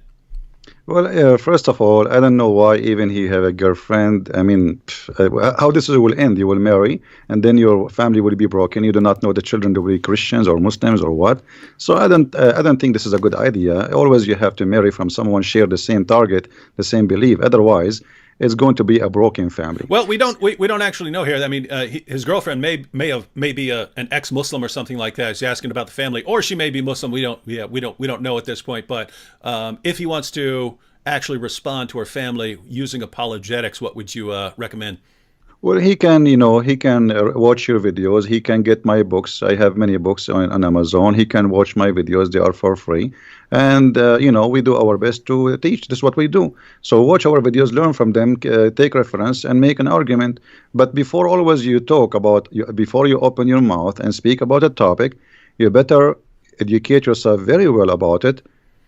Well, first of all, I don't know why even he have a girlfriend. I mean, how this will end? You will marry, and then your family will be broken. You do not know the children will be Christians or Muslims or what. So I don't think this is a good idea. Always you have to marry from someone share the same target, the same belief. Otherwise, it's going to be a broken family. Well, we don't actually know here. I mean, his girlfriend may be an ex-Muslim or something like that. He's asking about the family, or she may be Muslim. We don't know at this point. But if he wants to actually respond to her family using apologetics, what would you recommend? Well, he can watch your videos. He can get my books. I have many books on Amazon. He can watch my videos. They are for free. And, we do our best to teach. This is what we do. So watch our videos, learn from them, take reference, and make an argument. But before always you talk about, before you open your mouth and speak about a topic, you better educate yourself very well about it.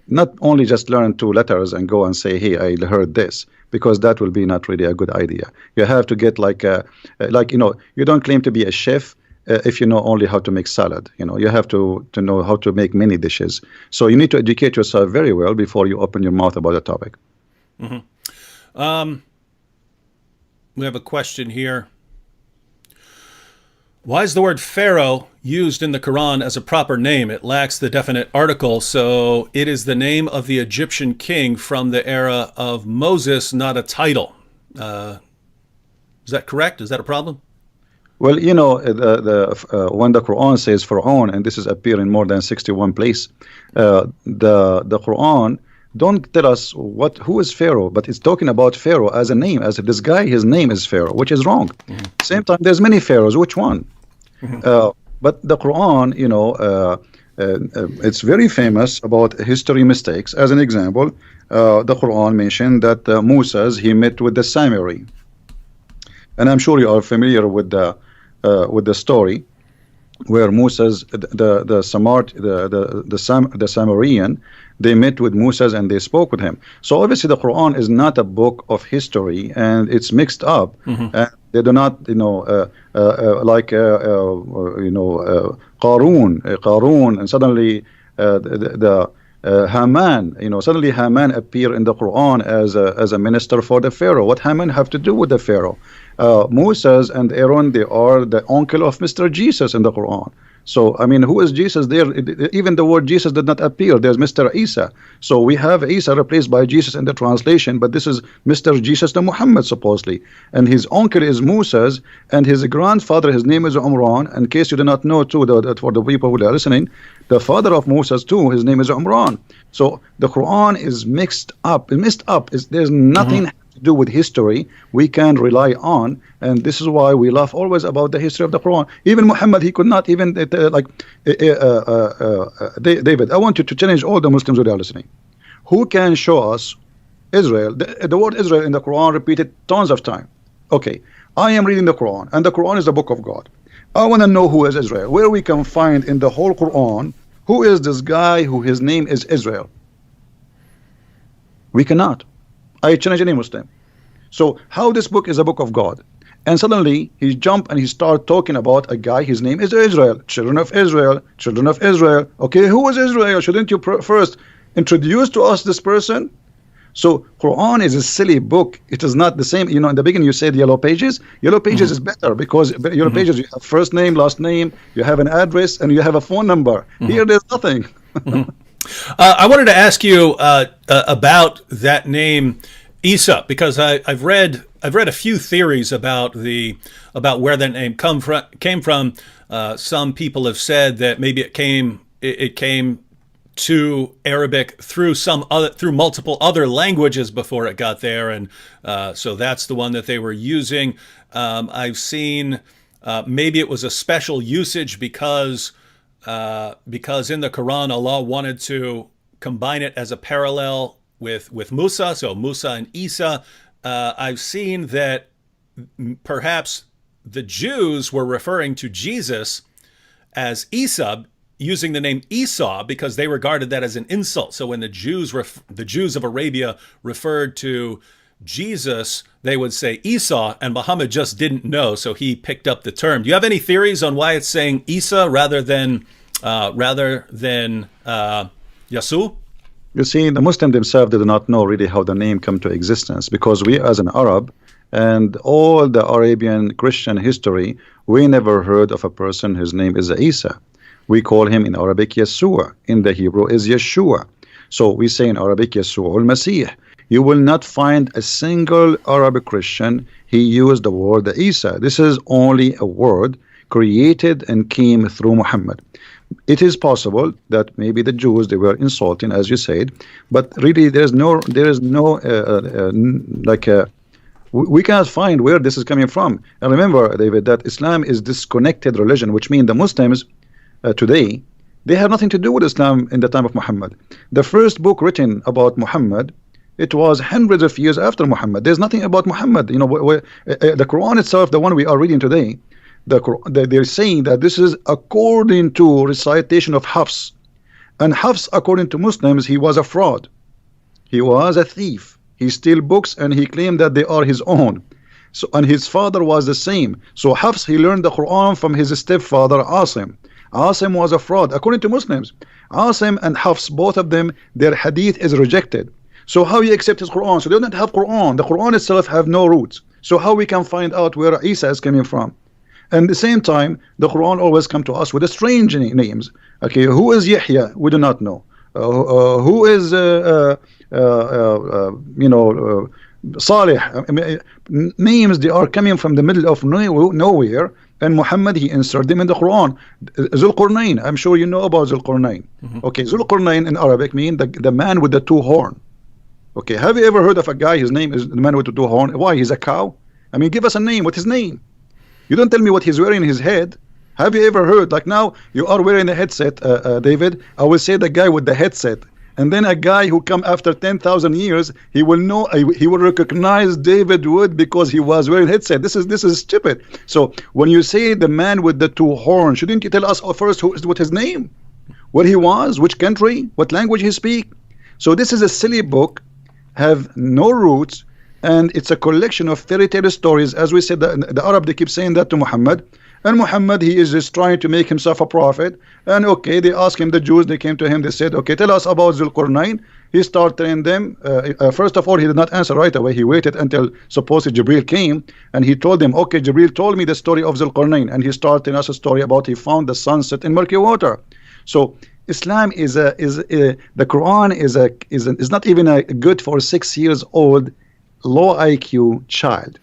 Not only just learn 2 letters and go and say, hey, I heard this, because that will be not really a good idea. You have to get you don't claim to be a chef if you know only how to make salad. You have to know how to make many dishes. So you need to educate yourself very well before you open your mouth about a topic. Mm-hmm. We have a question here. Why is the word Pharaoh used in the Quran as a proper name? It lacks the definite article, so it is the name of the Egyptian king from the era of Moses, not a title. Is that correct? Is that a problem? Well, when the Quran says Pharaoh, and this is appear in more than 61 places, the Quran don't tell us who is Pharaoh, but it's talking about Pharaoh as a name, as if this guy, his name is Pharaoh, which is wrong. Mm-hmm. Same time, there's many pharaohs. Which one? Mm-hmm. But the Quran, it's very famous about history mistakes. As an example, the Quran mentioned that Moses, he met with the Samurai, and I'm sure you are familiar with the story where Moses, the Samarian, they met with Moses and they spoke with him. So obviously the Quran is not a book of history, and it's mixed up. Mm-hmm. And they do not, Qarun, and suddenly Haman, suddenly Haman appear in the Quran as a minister for the Pharaoh. What Haman have to do with the Pharaoh? Moses and Aaron, they are the uncle of Mr. Jesus in the Quran. So, I mean, who is Jesus there? Even the word Jesus did not appear. There's Mr. Isa. So we have Isa replaced by Jesus in the translation, but this is Mr. Jesus the Muhammad, supposedly. And his uncle is Moses, and his grandfather, his name is Umran. In case you do not know, too, that for the people who are listening, the father of Moses, too, his name is Umran. So the Quran is mixed up. There's nothing to do with history we can rely on, and this is why we laugh always about the history of the Quran. Even Muhammad, he could not even David, I want you to challenge all the Muslims who are listening. Who can show us Israel? The word Israel in the Quran repeated tons of time. Okay, I am reading the Quran, and the Quran is the book of God. I want to know who is Israel, where we can find in the whole Quran who is this guy who his name is Israel. We cannot. I challenge any Muslim. So how this book is a book of God, and suddenly he jump and he start talking about a guy, his name is Israel, children of Israel, children of Israel. Okay, who is Israel? Shouldn't you first introduce to us this person? So Quran is a silly book. It is not the same. In the beginning you said yellow pages. Yellow pages is better because yellow pages, you have first name, last name, you have an address, and you have a phone number. Here there's nothing. I wanted to ask you about that name, Isa, because I've read a few theories about where that name came from. Some people have said that maybe it came to Arabic through multiple other languages before it got there, and so that's the one that they were using. I've seen maybe it was a special usage because in the Quran Allah wanted to combine it as a parallel with Musa, so Musa and Isa. I've seen that perhaps the Jews were referring to Jesus as Isa, using the name Esau because they regarded that as an insult. So when the Jews of Arabia referred to Jesus, they would say Esau, and Muhammad just didn't know, so he picked up the term. Do you have any theories on why it's saying Isa rather than Yasu? You see, the Muslim themselves did not know really how the name came to existence, because we as an Arab and all the Arabian Christian history, we never heard of a person whose name is Isa. We call him in Arabic Yeshua. In the Hebrew is Yeshua. So we say in Arabic Yeshua al-Masih. You will not find a single Arab Christian he used the word Isa. This is only a word created and came through Muhammad. It is possible that maybe the Jews, they were insulting, as you said, but really there is no we cannot find where this is coming from. And remember, David, that Islam is disconnected religion, which means the Muslims today, they have nothing to do with Islam in the time of Muhammad. The first book written about Muhammad, it was hundreds of years after Muhammad. There's nothing about Muhammad. You know, the Quran itself, the one we are reading today, they're saying that this is according to recitation of Hafs. And Hafs, according to Muslims, he was a fraud. He was a thief. He stole books and he claimed that they are his own. So, and his father was the same. So Hafs, he learned the Quran from his stepfather Asim. Asim was a fraud, according to Muslims. Asim and Hafs, both of them, their hadith is rejected. So how you accept his Quran? So they don't have Quran. The Quran itself have no roots. So how we can find out where Isa is coming from? And at the same time, the Quran always come to us with strange names. Okay, who is Yahya? We do not know. Who is Salih? I mean, names, they are coming from the middle of nowhere. And Muhammad, he inserted them in the Quran. Zulqarnain, I'm sure you know about Zulqarnain. Okay, Zulqarnain in Arabic means the man with the two horn. Okay, have you ever heard of a guy, his name is the man with the two horn? Why, he's a cow? I mean, give us a name. What's his name? You don't tell me what he's wearing in his head. Have you ever heard, like now, you are wearing a headset, David, I will say the guy with the headset. And then a guy who come after 10,000 years, he will know, he will recognize David Wood because he was wearing headset. This is stupid. So when you say the man with the two horns, shouldn't you tell us first what his name, where he was, which country, what language he speak? So this is a silly book, have no roots, and it's a collection of fairy tale stories. As we said, the Arab, they keep saying that to Muhammad. And Muhammad, he is just trying to make himself a prophet. And okay, they asked him, the Jews, they came to him, they said, okay, tell us about Zulqarnain. He started telling them, first of all, he did not answer right away. He waited until supposedly Jibril came, and he told them, okay, Jibril told me the story of Zulqarnain, and he started telling us a story about he found the sunset in murky water. So Islam is the Quran is not even a good for 6 years old low IQ child.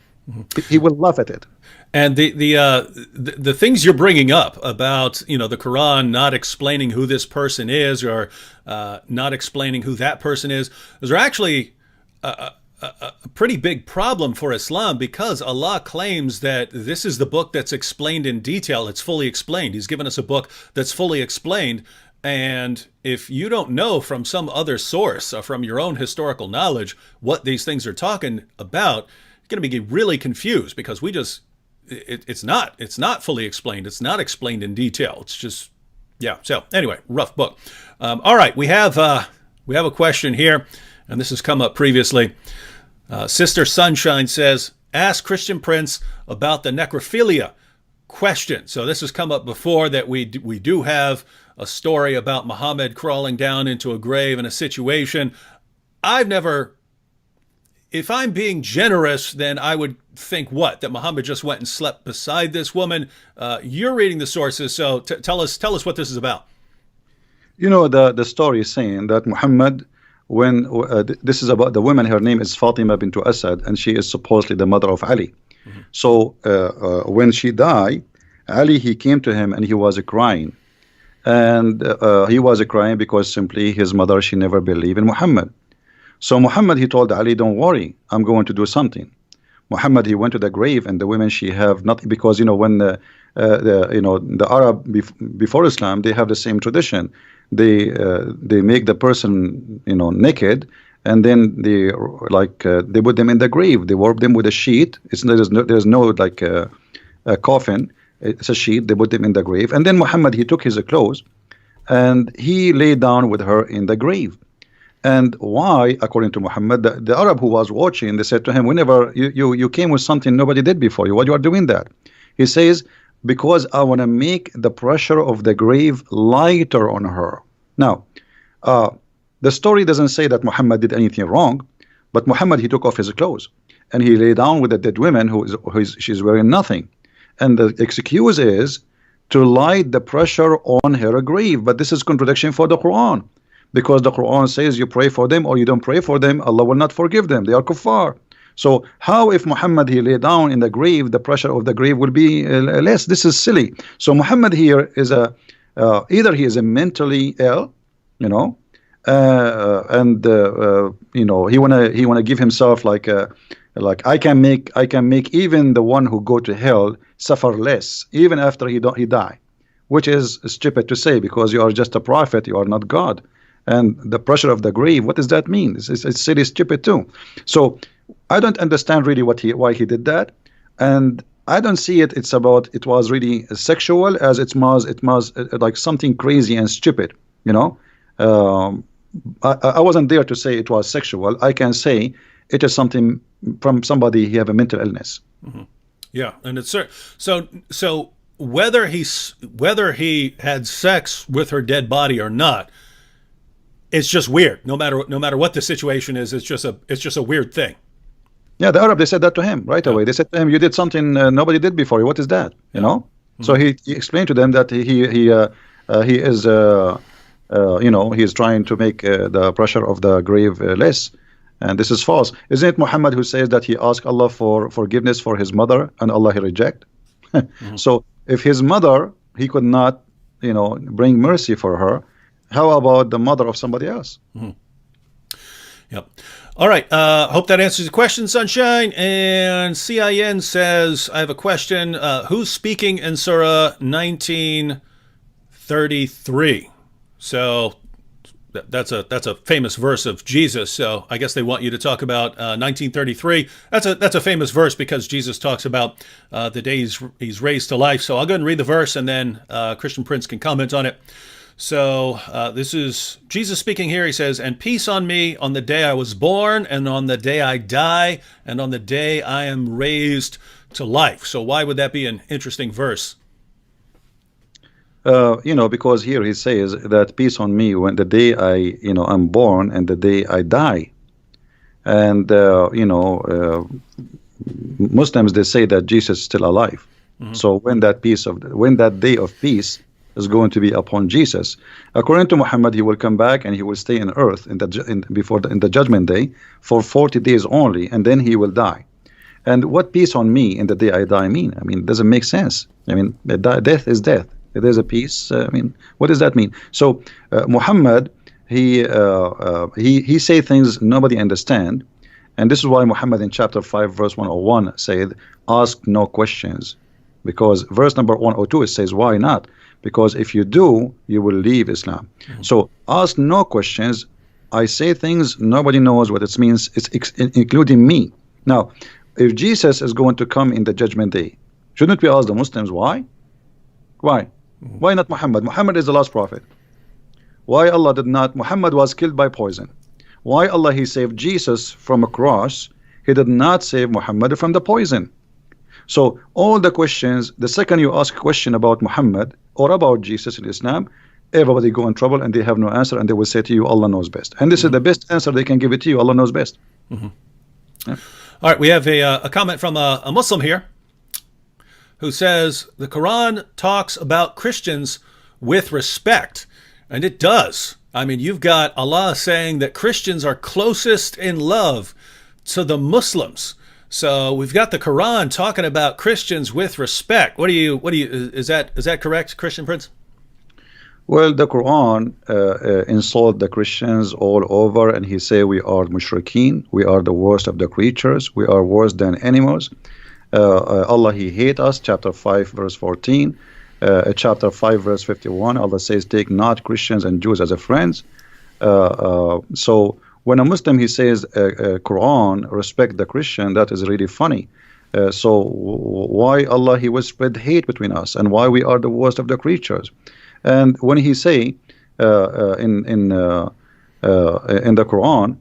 He will laugh at it. And the things you're bringing up about, you know, the Quran not explaining who this person is, or not explaining who that person is, those are actually a pretty big problem for Islam, because Allah claims that this is the book that's explained in detail. It's fully explained. He's given us a book that's fully explained. And if you don't know from some other source or from your own historical knowledge what these things are talking about, you're going to be really confused, because it's not fully explained. It's not explained in detail. It's just, yeah. So anyway, rough book. All right, we have a question here, and this has come up previously. Sister Sunshine says, ask Christian Prince about the necrophilia question. So this has come up before, that we do have a story about Muhammad crawling down into a grave in a situation. If I'm being generous, then I would think that Muhammad just went and slept beside this woman. You're reading the sources, so tell us what this is about. You know, the story is saying that Muhammad, when this is about the woman, her name is Fatima bint Asad, and she is supposedly the mother of Ali. So when she died, Ali, he came to him and he was crying. And he was crying because simply his mother, she never believed in Muhammad. So Muhammad, he told Ali, don't worry, I'm going to do something. Muhammad, he went to the grave, and the women, she have nothing, because you know, when the Arab before Islam, they have the same tradition. They make the person, you know, naked, and then they put them in the grave. They warp them with a sheet. There's no like a coffin. It's a sheet. They put them in the grave, and then Muhammad, he took his clothes and he lay down with her in the grave. And why, according to Muhammad, the Arab who was watching, they said to him, whenever you came with something nobody did before you, why you are doing that? He says, because I want to make the pressure of the grave lighter on her. Now, the story doesn't say that Muhammad did anything wrong, but Muhammad, he took off his clothes and he lay down with a dead woman she's wearing nothing. And the excuse is to light the pressure on her grave. But this is contradiction for the Quran, because the Quran says you pray for them or you don't pray for them, Allah will not forgive them. They are kuffar. So how, if Muhammad, he lay down in the grave, the pressure of the grave will be less? This is silly. So Muhammad here is either he is a mentally ill, you know, and you know, he wanna give himself like I can make even the one who go to hell suffer less even after he die, which is stupid to say, because you are just a prophet, you are not God. And the pressure of the grave, what does that mean? It's silly, stupid too. So I don't understand really why he did that, and I don't see it. It was really sexual as it was like something crazy and stupid. You know, I wasn't there to say it was sexual. I can say it is something from somebody who have a mental illness. Mm-hmm. Yeah, and it's so whether he had sex with her dead body or not, it's just weird. No matter what the situation is, it's just a weird thing. Yeah, the Arab, they said that to him right away. They said to him, "You did something nobody did before you. What is that?" You know. Mm-hmm. So he explained to them that he is you know, he is trying to make the pressure of the grave less, and this is false. Isn't it Muhammad who says that he asked Allah for forgiveness for his mother and Allah he reject? Mm-hmm. So if his mother, he could not, you know, bring mercy for her, how about the mother of somebody else? Mm-hmm. Yep. All right. Hope that answers the question, Sunshine. And CIN says, I have a question. Who's speaking in Surah 1933? So that's a famous verse of Jesus. So I guess they want you to talk about 1933. That's a famous verse because Jesus talks about the day he's raised to life. So I'll go ahead and read the verse, and then Christian Prince can comment on it. So this is Jesus speaking here. He says, "And peace on me on the day I was born, and on the day I die, and on the day I am raised to life." So why would that be an interesting verse? You know, because here he says that peace on me when the day I'm born and the day I die. And, you know, Muslims, they say that Jesus is still alive. Mm-hmm. So when that day of peace is going to be upon Jesus, according to Muhammad, he will come back and he will stay on earth in the judgment day for 40 days only, and then he will die. And what peace on me in the day I die mean? I mean, it doesn't make sense. I mean, death is death. If there's a peace, I mean, what does that mean? So Muhammad, he say things nobody understand, and this is why Muhammad in chapter 5 verse 101 said, "Ask no questions," because verse number 102 it says, "Why not? Because if you do, you will leave Islam." Mm-hmm. So ask no questions. I say things nobody knows what it means. It's including me. Now, if Jesus is going to come in the judgment day, shouldn't we ask the Muslims why? Why? Why not Muhammad? Muhammad is the last prophet. Why Allah did not? Muhammad was killed by poison. Why Allah, he saved Jesus from a cross? He did not save Muhammad from the poison. So all the questions, the second you ask a question about Muhammad or about Jesus in Islam, everybody go in trouble and they have no answer, and they will say to you, Allah knows best. And this is the best answer they can give it to you. Allah knows best. Mm-hmm. Yeah. All right, we have a comment from a Muslim here who says the Quran talks about Christians with respect, and it does. I mean, you've got Allah saying that Christians are closest in love to the Muslims. So we've got the Quran talking about Christians with respect. Is that correct, Christian Prince? Well, the Quran insult the Christians all over, and he say we are mushrikeen, we are the worst of the creatures, we are worse than animals. Allah, he hate us, chapter 5 verse 14, chapter 5 verse 51, Allah says, take not Christians and Jews as a friends. So when a Muslim he says Quran respect the Christian, that is really funny. So why Allah he will spread hate between us, and why we are the worst of the creatures? And when he say in the Quran,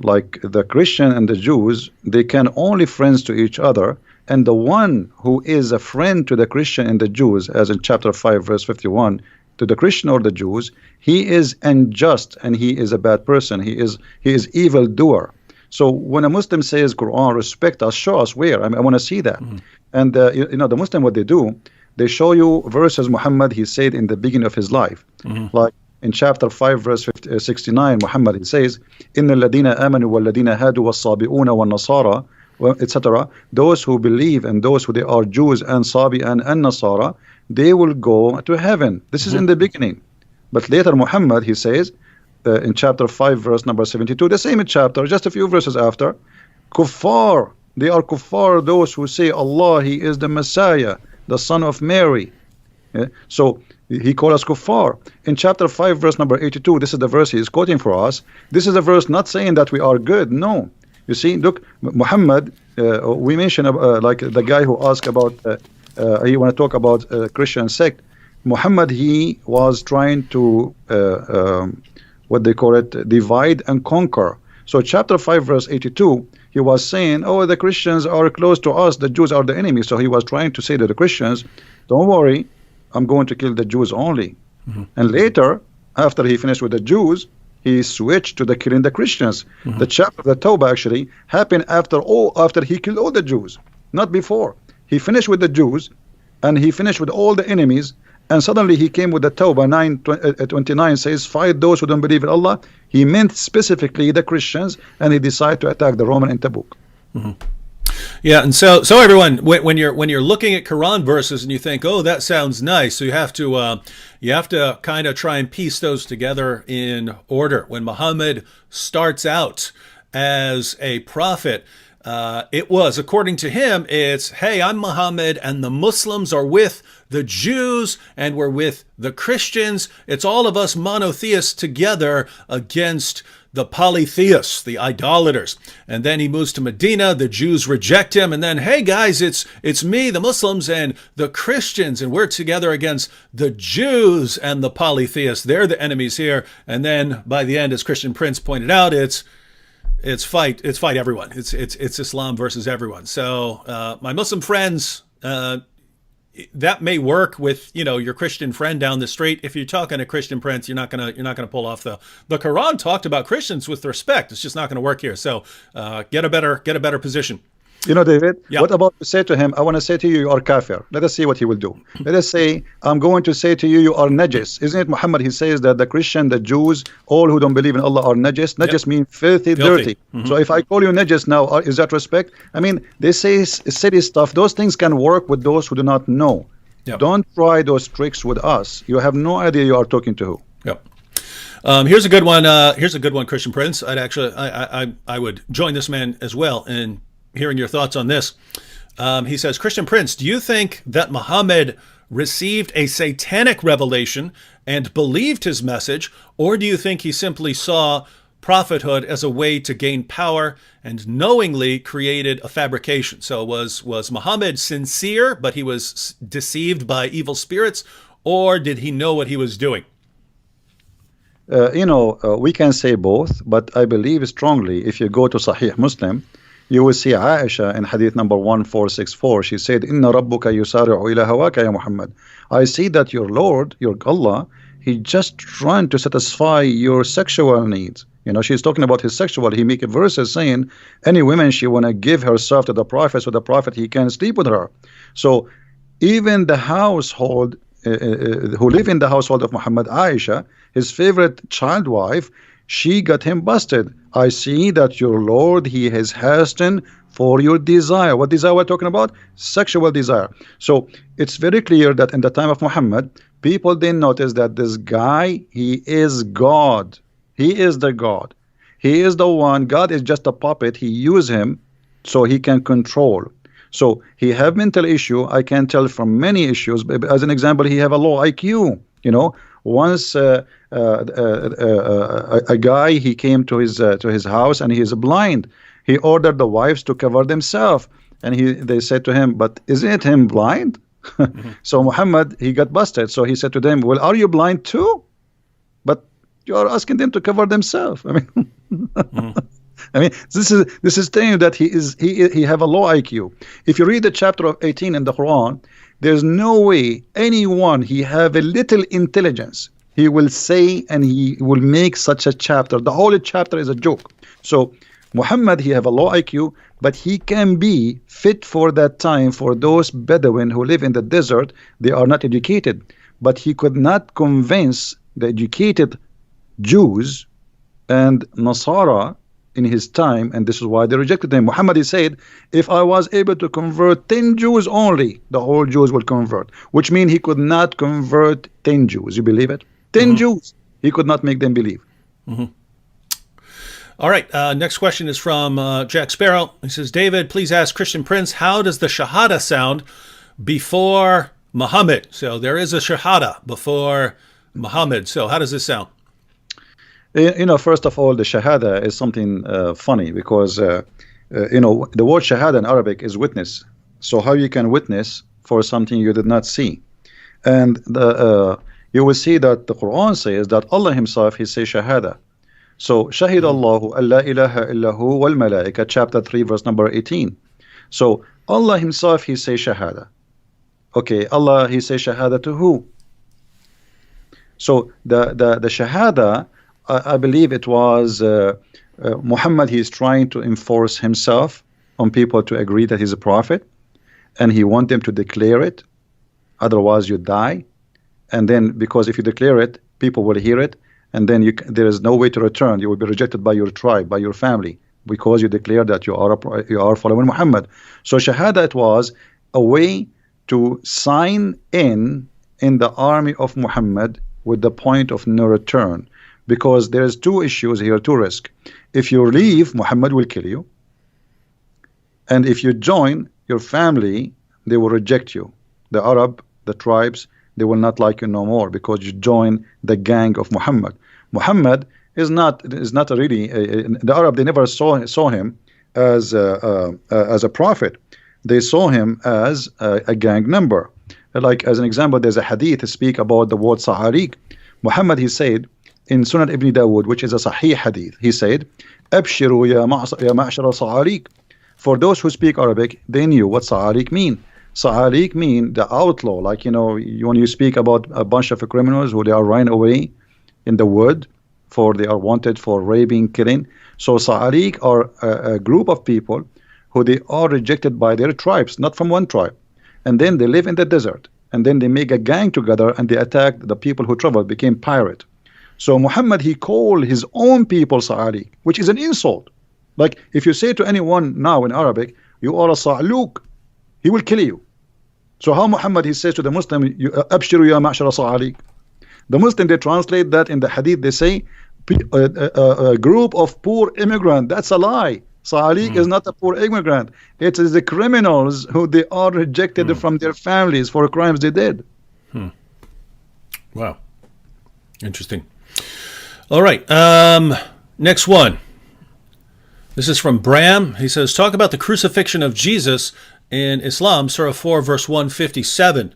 like the Christian and the Jews, they can only friends to each other, and the one who is a friend to the Christian and the Jews, as in chapter 5 verse 51, to the Christian or the Jews, he is unjust and he is a bad person. He is evil doer. So when a Muslim says Quran respect us, show us where. I mean, I want to see that. And you know, the Muslim, what they do, they show you verses Muhammad he said in the beginning of his life, like in chapter 5 verse 69, Muhammad he says, inna alladhina amanu walladhina hadu was-sabi'una wan-nasara, etc. Those who believe and those who they are Jews and Sabi and Nasara, they will go to heaven. This is in the beginning. But later Muhammad he says in chapter 5 verse number 72, the same chapter, just a few verses after, kuffar, they are kuffar, those who say Allah he is the Messiah, the son of Mary. So he called us kuffar. In chapter 5 verse number 82, this is the verse he is quoting for us. This is a verse not saying that we are good. No, you see, look, Muhammad, we mentioned like the guy who asked about he want to talk about Christian sect. Muhammad he was trying to what they call it, divide and conquer. So chapter 5 verse 82, he was saying, oh, the Christians are close to us, the Jews are the enemy. So he was trying to say to the Christians, don't worry, I'm going to kill the Jews only. And later, after he finished with the Jews, he switched to the killing the Christians. The chapter of the Tawbah actually happened after he killed all the Jews, not before. He finished with the Jews and he finished with all the enemies, and suddenly he came with the Tawbah 9:29 says, fight those who don't believe in Allah. He meant specifically the Christians, and he decided to attack the Roman in Tabuk. Yeah, and so everyone, when you're looking at Quran verses and you think, oh, that sounds nice, so you have to kind of try and piece those together in order. When Muhammad starts out as a prophet, it was, according to him, it's, hey, I'm Muhammad and the Muslims are with the Jews and we're with the Christians. It's all of us monotheists together against the polytheists, the idolaters. And then he moves to Medina, the Jews reject him, and then, hey guys, it's me, the Muslims, and the Christians, and we're together against the Jews and the polytheists. They're the enemies here. And then by the end, as Christian Prince pointed out, it's fight everyone. It's Islam versus everyone. So my Muslim friends, that may work with, you know, your Christian friend down the street. If you're talking to Christian Prince, you're not gonna pull off the Quran talked about Christians with respect. It's just not gonna work here. So get a better position. You know, David, Yeah. what about to say to him, I want to say to you, you are kafir. Let us see what he will do. Let us say, I'm going to say to you, you are najis. Isn't it Muhammad? He says that the Christian, the Jews, all who don't believe in Allah are najis. Najis means filthy, dirty. So if I call you najis now, is that respect? I mean, they say silly stuff. Those things can work with those who do not know. Yep. Don't try those tricks with us. You have no idea you are talking to who. Yep. Here's a good one. Christian Prince. I would join this man as well in hearing your thoughts on this. He says, Christian Prince, do you think that Muhammad received a satanic revelation and believed his message, or do you think he simply saw prophethood as a way to gain power and knowingly created a fabrication? So was Muhammad sincere, but he was deceived by evil spirits, or did he know what he was doing? We can say both, but I believe strongly if you go to Sahih Muslim, you will see Aisha in hadith number 1464. She said, Inna rabbuka yusari'u ila hawaka ya Muhammad. I see that your Lord, your Allah, he just trying to satisfy your sexual needs. You know, she's talking about his sexual. He make verses saying, any woman she want to give herself to the prophet, so the prophet he can sleep with her. So even the household, who live in the household of Muhammad, Aisha, his favorite child wife, she got him busted. I see that your Lord, he has hastened for your desire. What desire we're talking about? Sexual desire. So it's very clear that in the time of Muhammad, people didn't notice that this guy, he is God. He is the God. He is the one. God is just a puppet. He use him so he can control. So he have mental issue. I can tell from many issues. As an example, he have a low IQ. You know, Once a guy, he came to his house and he is blind. He ordered the wives to cover themselves, and they said to him, "But isn't him blind?" So Muhammad, he got busted. So he said to them, "Well, are you blind too? But you are asking them to cover themselves." I mean, I mean, this is telling you that he have a low IQ. If you read the chapter of 18 in the Quran, there's no way anyone he have a little intelligence he will say and he will make such a chapter. The whole chapter is a joke. So Muhammad, he have a low IQ, but he can be fit for that time for those Bedouin who live in the desert. They are not educated, but he could not convince the educated Jews and Nasara in his time, and this is why they rejected him. Muhammad, he said, if I was able to convert 10 Jews only, the whole Jews will convert, which means he could not convert 10 Jews. You believe it? 10 Jews, he could not make them believe. All right, next question is from Jack Sparrow. He says, David, please ask Christian Prince, how does the Shahada sound before Muhammad? So there is a Shahada before Muhammad. So how does this sound? You know, first of all, the Shahada is something funny because, you know, the word Shahada in Arabic is witness. So how you can witness for something you did not see? And you will see that the Quran says that Allah himself, he says Shahada. So Shahid Allahu an la ilaha illahu wal malaika, chapter 3, verse number 18. So Allah himself, he says Shahada. Okay, Allah, he says Shahada to who? So the Shahada, I believe it was Muhammad, he is trying to enforce himself on people to agree that he's a prophet, and he wants them to declare it, otherwise you die. And then because if you declare it, people will hear it, and then there is no way to return. You will be rejected by your tribe, by your family, because you declare that you are following Muhammad. So Shahada, it was a way to sign in the army of Muhammad with the point of no return. Because there's two issues here, two risks. If you leave, Muhammad will kill you. And if you join your family, they will reject you. The Arab, the tribes, they will not like you no more because you join the gang of Muhammad. Muhammad is not really the Arab. They never saw him as a prophet. They saw him as a gang member. Like as an example, there's a hadith to speak about the word Sahariq. Muhammad, he said in Sunan Ibn Dawood, which is a Sahih hadith, he said, "Abshiru ya ma'shara Sahariq." For those who speak Arabic, they knew what Sahariq mean. Sahariq mean the outlaw, like, you know, when you speak about a bunch of criminals who they are running away in the wood, for they are wanted for raping, killing. So Sahariq are a group of people who they are rejected by their tribes, not from one tribe. And then they live in the desert. And then they make a gang together and they attack the people who traveled, became pirate. So Muhammad, he called his own people Sahariq, which is an insult. Like if you say to anyone now in Arabic, you are a Sa'luk, he will kill you. So how Muhammad, he says to the Muslim, Abshiru ya ma'shara Sa'aliq. The Muslim, they translate that in the hadith, they say a group of poor immigrant. That's a lie. Sa'aliq is not a poor immigrant. It is the criminals who they are rejected from their families for crimes they did. Wow. Interesting. All right. Next one. This is from Bram. He says, talk about the crucifixion of Jesus in Islam, Surah 4, verse 157.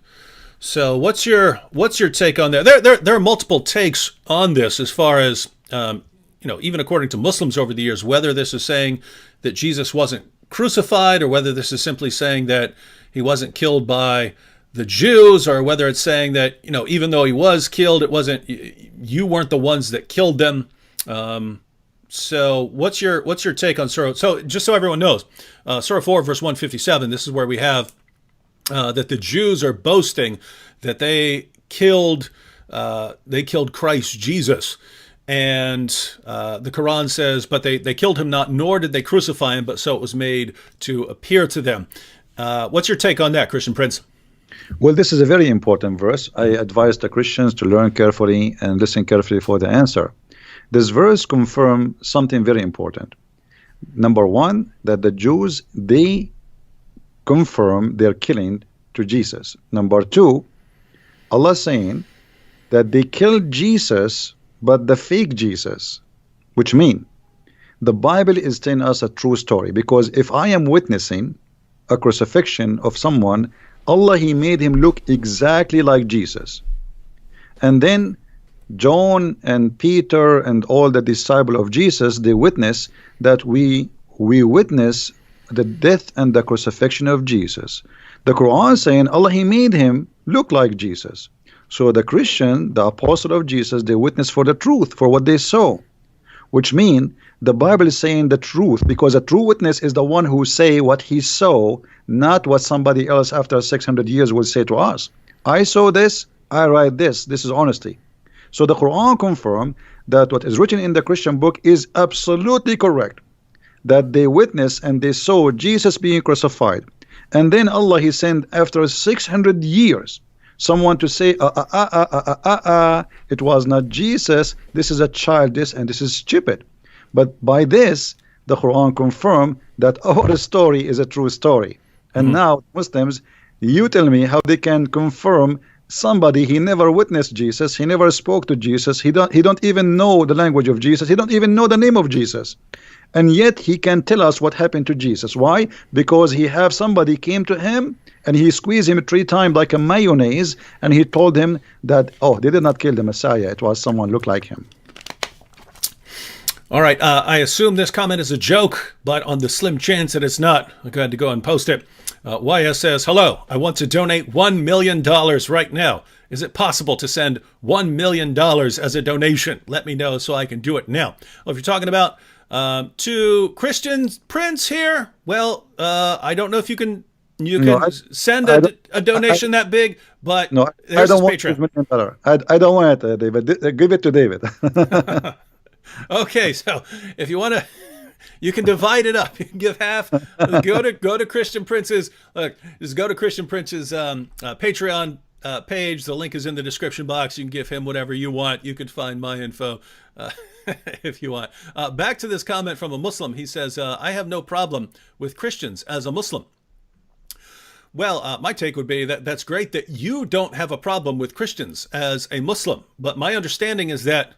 So what's your take on that? There are multiple takes on this as far as, you know, even according to Muslims over the years, whether this is saying that Jesus wasn't crucified or whether this is simply saying that he wasn't killed by the Jews, or whether it's saying that, you know, even though he was killed, it wasn't, you weren't the ones that killed them. So what's your take on Surah? So just so everyone knows, Surah 4, verse 157, this is where we have that the Jews are boasting that they killed Christ Jesus. And the Quran says, but they killed him not, nor did they crucify him, but so it was made to appear to them. What's your take on that, Christian Prince? Well, this is a very important verse. I advise the Christians to learn carefully and listen carefully for the answer. This verse confirms something very important. Number one, that the Jews, they confirm their killing to Jesus. Number two, Allah saying that they killed Jesus, but the fake Jesus, which mean the Bible is telling us a true story. Because if I am witnessing a crucifixion of someone, Allah, He made him look exactly like Jesus. And then John and Peter and all the disciples of Jesus, they witness that we witness the death and the crucifixion of Jesus. The Quran saying Allah, He made him look like Jesus. So the Christian, the apostle of Jesus, they witness for the truth, for what they saw, which mean the Bible is saying the truth, because a true witness is the one who say what he saw, not what somebody else after 600 years will say to us. I saw this, I write this. This is honesty. So the Quran confirmed that what is written in the Christian book is absolutely correct, that they witnessed and they saw Jesus being crucified. And then Allah, He sent after 600 years someone to say, it was not Jesus, this is a child, and this is stupid. But by this, the Quran confirmed that our story is a true story. And now Muslims, you tell me how they can confirm somebody, he never witnessed Jesus, he never spoke to Jesus, he don't even know the language of Jesus, he don't even know the name of Jesus, and yet he can tell us what happened to Jesus. Why? Because he have somebody came to him and he squeezed him 3 times like a mayonnaise, and he told him that, oh, they did not kill the Messiah, it was someone looked like him. All right, I assume this comment is a joke, but on the slim chance that it's not, I'm going to go and post it. YS says, hello, I want to donate $1 million right now. Is it possible to send $1 million as a donation? Let me know so I can do it now. Well, if you're talking about to Christian Prince here, well, I don't know if you can send a donation that big, but no, there's I don't want Patreon. $1 million. I don't want it, David. Give it to David. Okay, so if you want to, you can divide it up. You can give half. Go to Christian Prince's. Look, just go to Christian Prince's Patreon page. The link is in the description box. You can give him whatever you want. You can find my info if you want. Back to this comment from a Muslim. He says, "I have no problem with Christians as a Muslim." Well, my take would be that that's great that you don't have a problem with Christians as a Muslim. But my understanding is that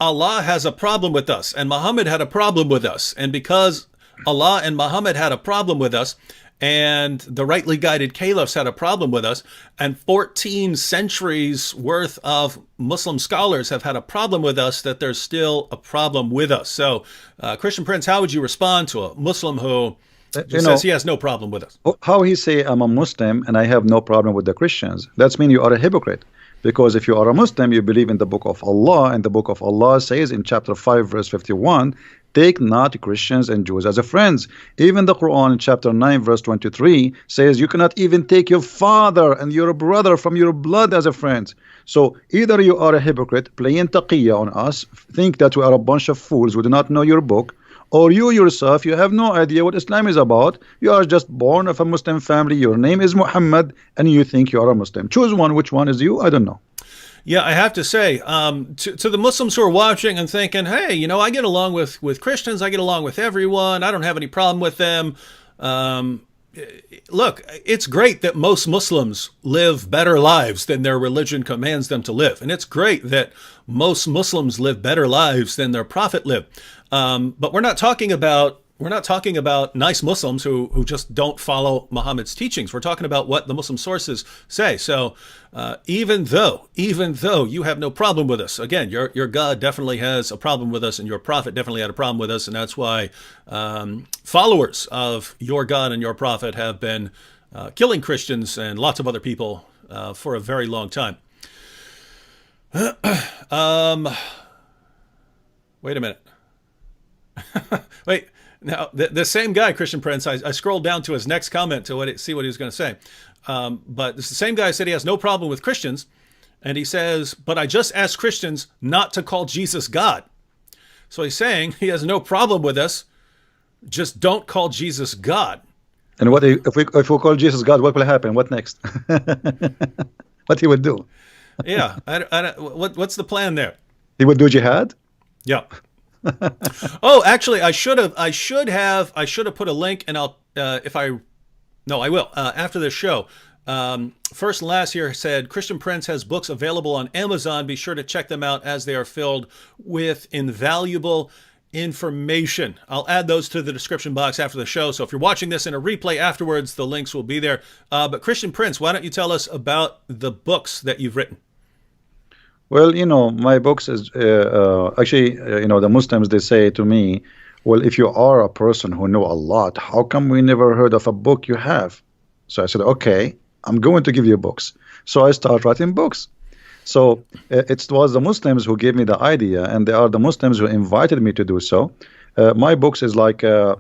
Allah has a problem with us, and Muhammad had a problem with us. And because Allah and Muhammad had a problem with us, and the rightly guided caliphs had a problem with us, and 14 centuries worth of Muslim scholars have had a problem with us, that there's still a problem with us. So, Christian Prince, how would you respond to a Muslim who says he has no problem with us? How he say, I'm a Muslim and I have no problem with the Christians? That's mean you are a hypocrite. Because if you are a Muslim, you believe in the book of Allah, and the book of Allah says in chapter 5, verse 51, take not Christians and Jews as friends. Even the Quran in chapter 9, verse 23 says you cannot even take your father and your brother from your blood as a friend. So either you are a hypocrite, playing taqiyya on us, think that we are a bunch of fools who do not know your book, or you yourself, you have no idea what Islam is about. You are just born of a Muslim family. Your name is Muhammad, and you think you are a Muslim. Choose one. Which one is you? I don't know. Yeah, I have to say, to the Muslims who are watching and thinking, hey, I get along with Christians. I get along with everyone. I don't have any problem with them. Look, it's great that most Muslims live better lives than their religion commands them to live. And it's great that most Muslims live better lives than their prophet lived. But we're not talking about nice Muslims who just don't follow Muhammad's teachings. We're talking about what the Muslim sources say. So even though you have no problem with us, again, your God definitely has a problem with us, and your prophet definitely had a problem with us, and that's why followers of your God and your prophet have been killing Christians and lots of other people for a very long time. Wait a minute. Wait, now the same guy, Christian Prince, I scrolled down to his next comment to see what he was going to say. But it's the same guy said he has no problem with Christians. And he says, but I just asked Christians not to call Jesus God. So he's saying he has no problem with us. Just don't call Jesus God. And what if we call Jesus God, what will happen? What next? What he would do? Yeah. What's the plan there? He would do jihad? Yeah. Oh, actually, I should have put a link, and I will after this show. First and last here said, Christian Prince has books available on Amazon. Be sure to check them out as they are filled with invaluable information. I'll add those to the description box after the show. So if you're watching this in a replay afterwards, the links will be there. But Christian Prince, why don't you tell us about the books that you've written? Well, my books is actually, the Muslims, they say to me, well, if you are a person who know a lot, how come we never heard of a book you have? So I said, okay, I'm going to give you books. So I start writing books. So it was the Muslims who gave me the idea, and they are the Muslims who invited me to do so. My books is like a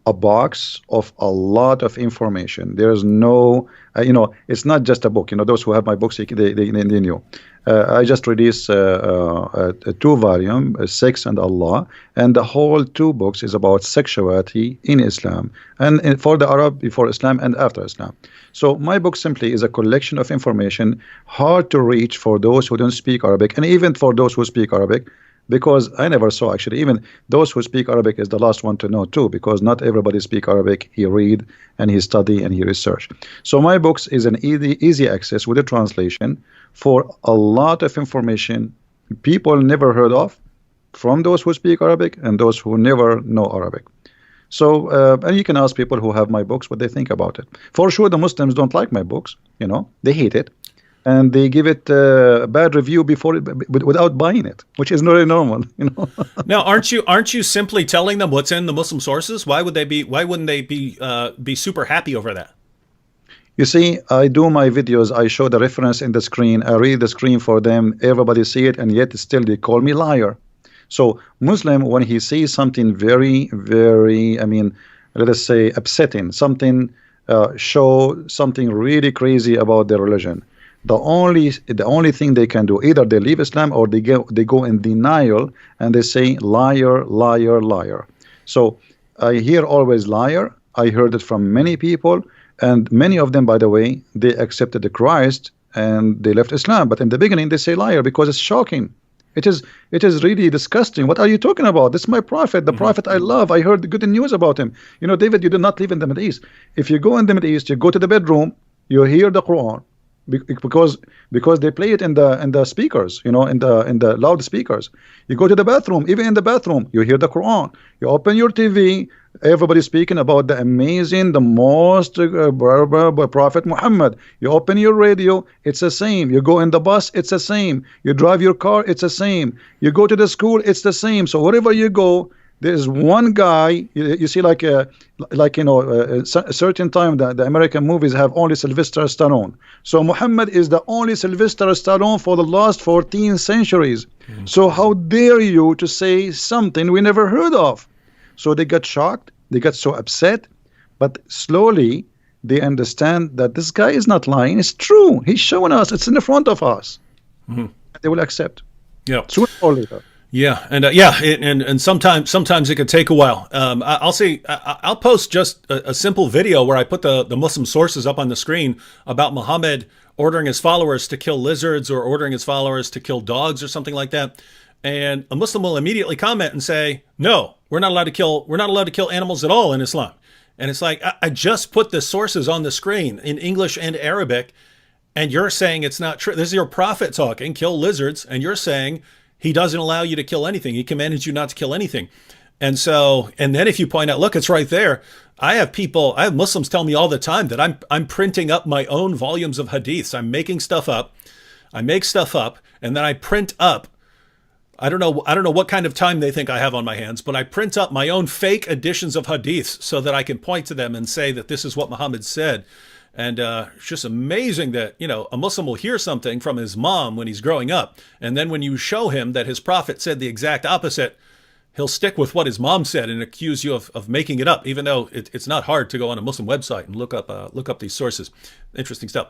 box of a lot of information. There's no, it's not just a book. Those who have my books, they knew. I just released a 2-volume, Sex and Allah, and the whole 2 books is about sexuality in Islam, and for the Arab, before Islam and after Islam. So my book simply is a collection of information, hard to reach for those who don't speak Arabic, and even for those who speak Arabic, because I never saw, actually, even those who speak Arabic is the last one to know too, because not everybody speak Arabic. He read and he study and he research. So my books is an easy access with a translation for a lot of information people never heard of, from those who speak Arabic and those who never know Arabic. So and you can ask people who have my books what they think about it. For sure, the Muslims don't like my books. They hate it. And they give it a bad review without buying it, which is not really normal, Now, aren't you simply telling them what's in the Muslim sources? Why wouldn't they be super happy over that? You see, I do my videos. I show the reference in the screen. I read the screen for them. Everybody see it, and yet still they call me liar. So Muslim, when he sees something very, very, let us say upsetting, something show something really crazy about their religion, the only thing they can do, either they leave Islam or they go in denial and they say liar, liar, liar. So I hear always liar. I heard it from many people, and many of them, by the way, they accepted the Christ and they left Islam. But in the beginning they say liar because it's shocking. It is really disgusting. What are you talking about? This is my prophet, the prophet I love. I heard good news about him. David, you do not live in the Middle East. If you go in the Middle East, you go to the bedroom, you hear the Quran. Because they play it in the speakers, in the loudspeakers. You go to the bathroom, even in the bathroom, you hear the Quran. You open your TV, everybody speaking about the amazing, the most Prophet Muhammad. You open your radio, it's the same. You go in the bus, it's the same. You drive your car, it's the same. You go to the school, it's the same. So wherever you go, there's one guy. You see, a certain time the American movies have only Sylvester Stallone. So Muhammad is the only Sylvester Stallone for the last 14 centuries. So how dare you to say something we never heard of? So they got shocked, they got so upset, but slowly they understand that this guy is not lying. It's true. He's showing us. It's in the front of us. And they will accept. Yeah. Sooner or later. Yeah, and sometimes it could take a while. I'll post just a simple video where I put the Muslim sources up on the screen about Muhammad ordering his followers to kill lizards or ordering his followers to kill dogs or something like that. And a Muslim will immediately comment and say, "No, we're not allowed to kill animals at all in Islam." And it's like, I just put the sources on the screen in English and Arabic, and you're saying it's not true. This is your prophet talking, kill lizards, and you're saying he doesn't allow you to kill anything. He commanded you not to kill anything. And then if you point out, look, it's right there. I have Muslims tell me all the time that I'm printing up my own volumes of hadiths. I'm making stuff up. I make stuff up, and then I print up. I don't know what kind of time they think I have on my hands, but I print up my own fake editions of hadiths so that I can point to them and say that this is what Muhammad said. And it's just amazing that, a Muslim will hear something from his mom when he's growing up. And then when you show him that his prophet said the exact opposite, he'll stick with what his mom said and accuse you of making it up, even though it's not hard to go on a Muslim website and look up these sources. Interesting stuff.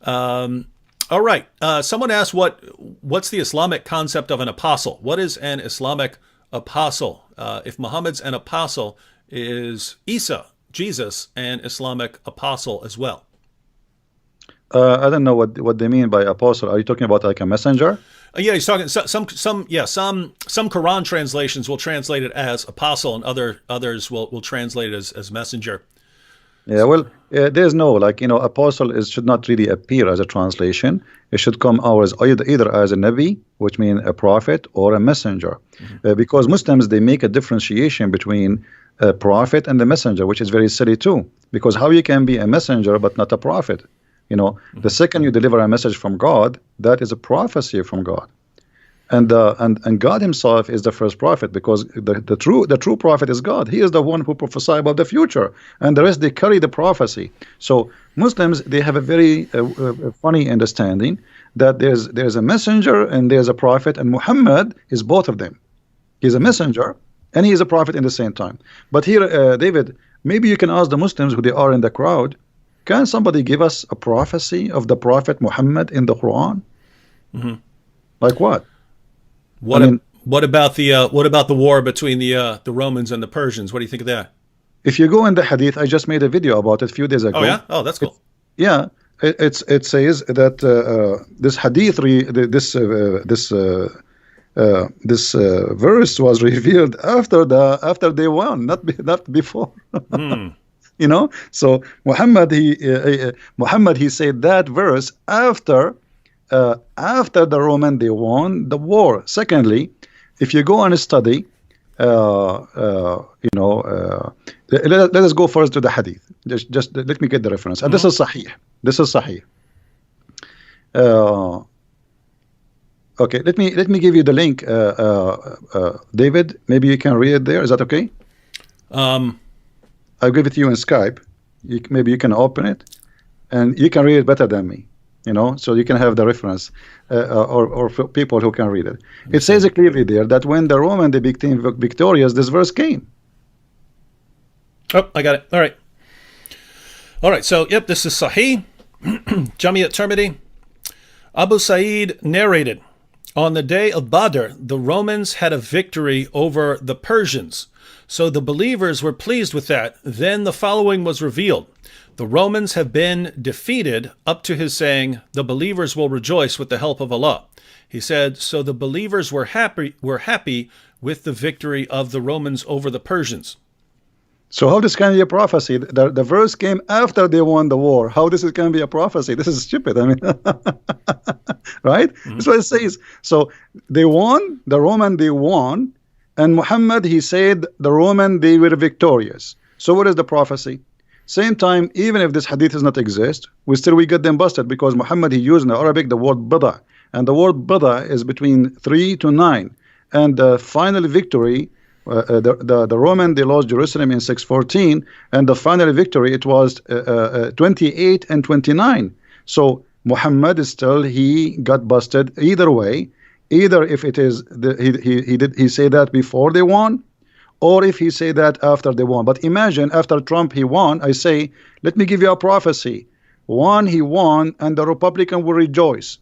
All right. Someone asked what's the Islamic concept of an apostle? What is an Islamic apostle? If Muhammad's an apostle, is Isa, Jesus, an Islamic apostle as well? I don't know what they mean by apostle. Are you talking about like a messenger? Yeah, he's talking some Quran translations will translate it as apostle, and others will translate it as messenger. Yeah, well, There's no, like, apostle should not really appear as a translation. It should come out as either as a nabi, which means a prophet, or a messenger. Because Muslims, they make a differentiation between a prophet and the messenger, which is very silly too. Because how you can be a messenger but not a prophet? The second you deliver a message from God, that is a prophecy from God. And God Himself is the first prophet, because the true prophet is God. He is the one who prophesies about the future, and the rest, they carry the prophecy. So Muslims, they have a very funny understanding that there's a messenger and there's a prophet, and Muhammad is both of them. He's a messenger and he is a prophet in the same time. But here, David, maybe you can ask the Muslims who they are in the crowd, can somebody give us a prophecy of the prophet Muhammad in the Quran? Like what? What about the war between the Romans and the Persians? What do you think of that? If you go in the hadith, I just made a video about it a few days ago. Oh yeah, oh that's cool. It says that this hadith, this verse was revealed after they won, not before. So Muhammad he said that verse after the Roman, they won the war. Secondly, if you go and study, let us go first to the hadith. Just let me get the reference. And this is sahih. Okay, let me give you the link. David, maybe you can read it there. Is that okay? I'll give it to you in Skype. Maybe you can open it, and you can read it better than me. So you can have the reference, or for people who can read it. It says it clearly there that when the Roman, they became victorious, this verse came. Oh, I got it. All right. So, yep, this is Sahih, Jami at-Tirmidhi. Abu Sa'id narrated, on the day of Badr, the Romans had a victory over the Persians. So the believers were pleased with that. Then the following was revealed. The Romans have been defeated, up to his saying, the believers will rejoice with the help of Allah. He said, so the believers were happy with the victory of the Romans over the Persians. So how this can be a prophecy? The verse came after they won the war. How this can be a prophecy? This is stupid. I mean, right? That's what it says. So they won, the Roman, they won, and Muhammad, he said, the Roman, they were victorious. So what is the prophecy? Same time, even if this hadith does not exist, we get them busted, because Muhammad, he used in Arabic the word bada, and the word bada is between 3 to 9, and the final victory, the Roman, they lost Jerusalem in 614, and the final victory, it was 28 and 29. So Muhammad is still, he got busted either way, either if it is he say that before they won, or if he say that after they won. But imagine after Trump he won, I say, let me give you a prophecy. He won, and the Republican will rejoice.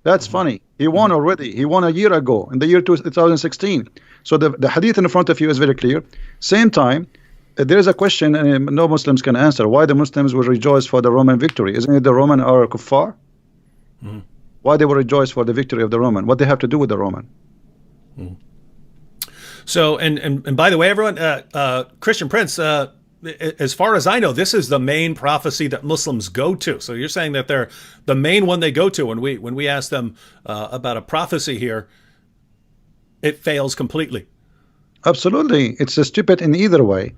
That's funny. He won already. He won a year ago, in the year 2016. So the hadith in front of you is very clear. Same time, there is a question, and no Muslims can answer, why the Muslims will rejoice for the Roman victory. Isn't it the Roman are kuffar? Why they will rejoice for the victory of the Roman? What they have to do with the Roman? So, and by the way, everyone, Christian Prince, as far as I know, this is the main prophecy that Muslims go to. So you're saying that they're the main one they go to when we ask them about a prophecy here, it fails completely. Absolutely, it's stupid in either way,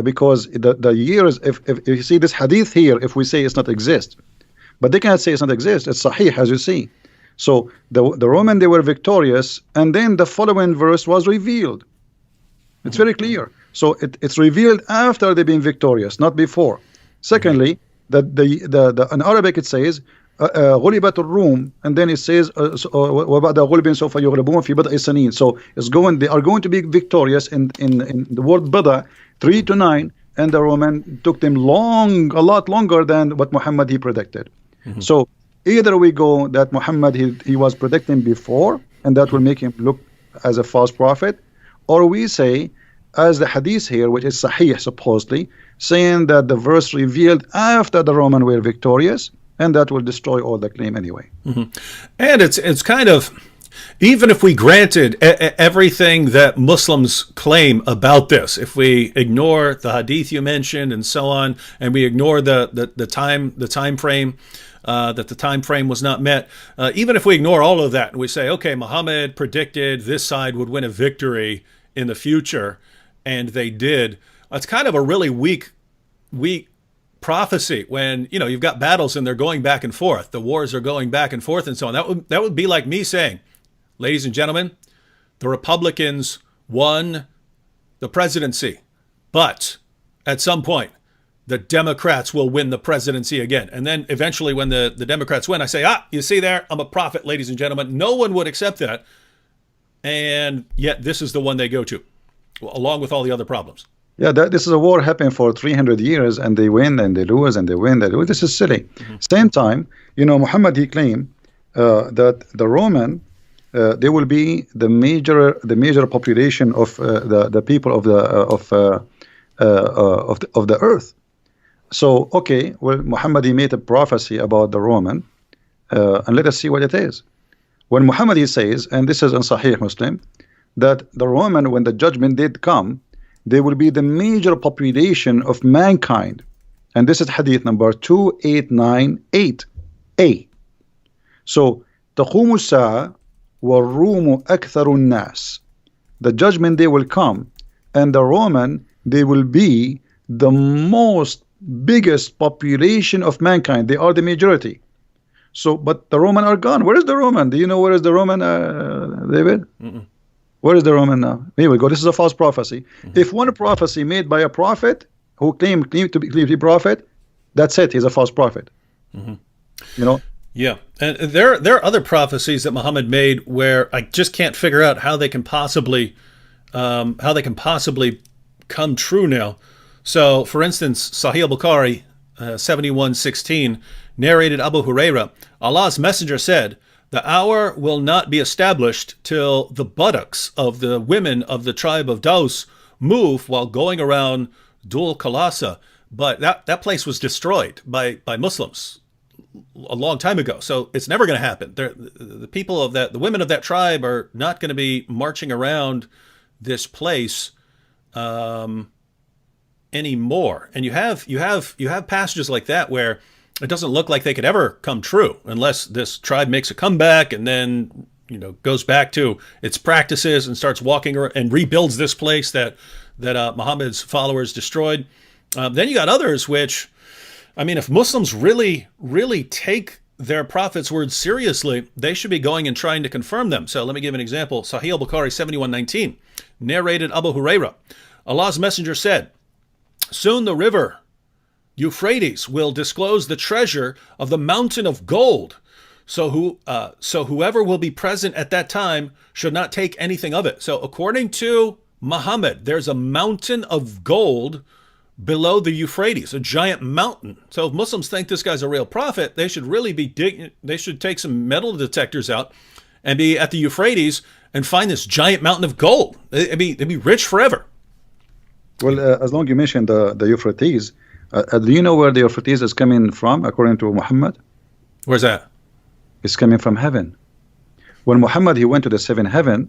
because the years, if you see this hadith here, if we say it's not exist, but they cannot say it's not exist. It's sahih, as you see. So the Roman, they were victorious, and then the following verse was revealed. It's very clear. So it's revealed after they've been victorious, not before. Secondly, in Arabic it says غُلِبَتُ الروم, and then it says وَبَعْدَ غُلْبٍ سَوْفَ يُغْلَبُونَ فِي بَضْعِ سَنِينَ. So they are going to be victorious in the word bada 3 to 9, and the Roman took them a lot longer than what Muhammad he predicted. So either we go that Muhammad he was predicting before, and that will make him look as a false prophet, or we say, as the hadith here, which is sahih supposedly, saying that the verse revealed after the Roman were victorious, and that will destroy all the claim anyway. And it's kind of, Even if we granted everything that Muslims claim about this, if we ignore the hadith you mentioned and so on, and we ignore the time frame, that the time frame was not met, even if we ignore all of that and we say, okay, Muhammad predicted this side would win a victory in the future, and they did. It's kind of a really weak prophecy when you've got battles and they're going back and forth. The wars are going back and forth and so on. That would be like me saying, ladies and gentlemen, the Republicans won the presidency, but at some point, the Democrats will win the presidency again. And then eventually when the Democrats win, I say, you see there, I'm a prophet, ladies and gentlemen. No one would accept that. And yet this is the one they go to, along with all the other problems. Yeah, this is a war happening for 300 years, and they win and they lose and they win, they lose. This is silly. Same time, Muhammad, he claimed that the Roman, they will be the major population of the people of the earth. So, okay, well, Muhammad, he made a prophecy about the Roman, and let us see what it is. When Muhammad, he says, and this is in Sahih Muslim, that the Roman, when the judgment did come, they will be the major population of mankind. And this is hadith number 2898a. So, تقوم الساعة والروم أكثر الناس. The judgment day will come, and the Roman, they will be the most biggest population of mankind. They are the majority. So, but the Roman are gone. Where is the Roman? Do you know where is the Roman, David? Where is the Roman now? Here we go. This is a false prophecy. If one prophecy made by a prophet who claimed to be prophet, that's it. He's a false prophet. Yeah, and there are other prophecies that Muhammad made where I just can't figure out how they can possibly come true now. So, for instance, Sahih Bukhari 71:16 narrated Abu Huraira, Allah's messenger said, "The hour will not be established till the buttocks of the women of the tribe of Daus move while going around Dhul Khalasa." But that place was destroyed by Muslims a long time ago, so it's never going to happen. The people of the women of that tribe are not going to be marching around this place anymore. And you have passages like that where it doesn't look like they could ever come true unless this tribe makes a comeback and then goes back to its practices and starts walking and rebuilds this place that Muhammad's followers destroyed. Then you got others which, I mean, if Muslims really take their prophet's words seriously, they should be going and trying to confirm them. So let me give an example. Sahih al-Bukhari 71:19 narrated Abu Huraira, Allah's messenger said, "Soon the river Euphrates will disclose the treasure of the mountain of gold. So whoever will be present at that time should not take anything of it." So according to Muhammad, there's a mountain of gold below the Euphrates, a giant mountain. So if Muslims think this guy's a real prophet, they should really they should take some metal detectors out and be at the Euphrates and find this giant mountain of gold. They'd be rich forever. Well, as long as you mentioned the Euphrates, do you know where the Euphrates is coming from, according to Muhammad? Where's that? It's coming from heaven. When Muhammad, he went to the seventh heaven,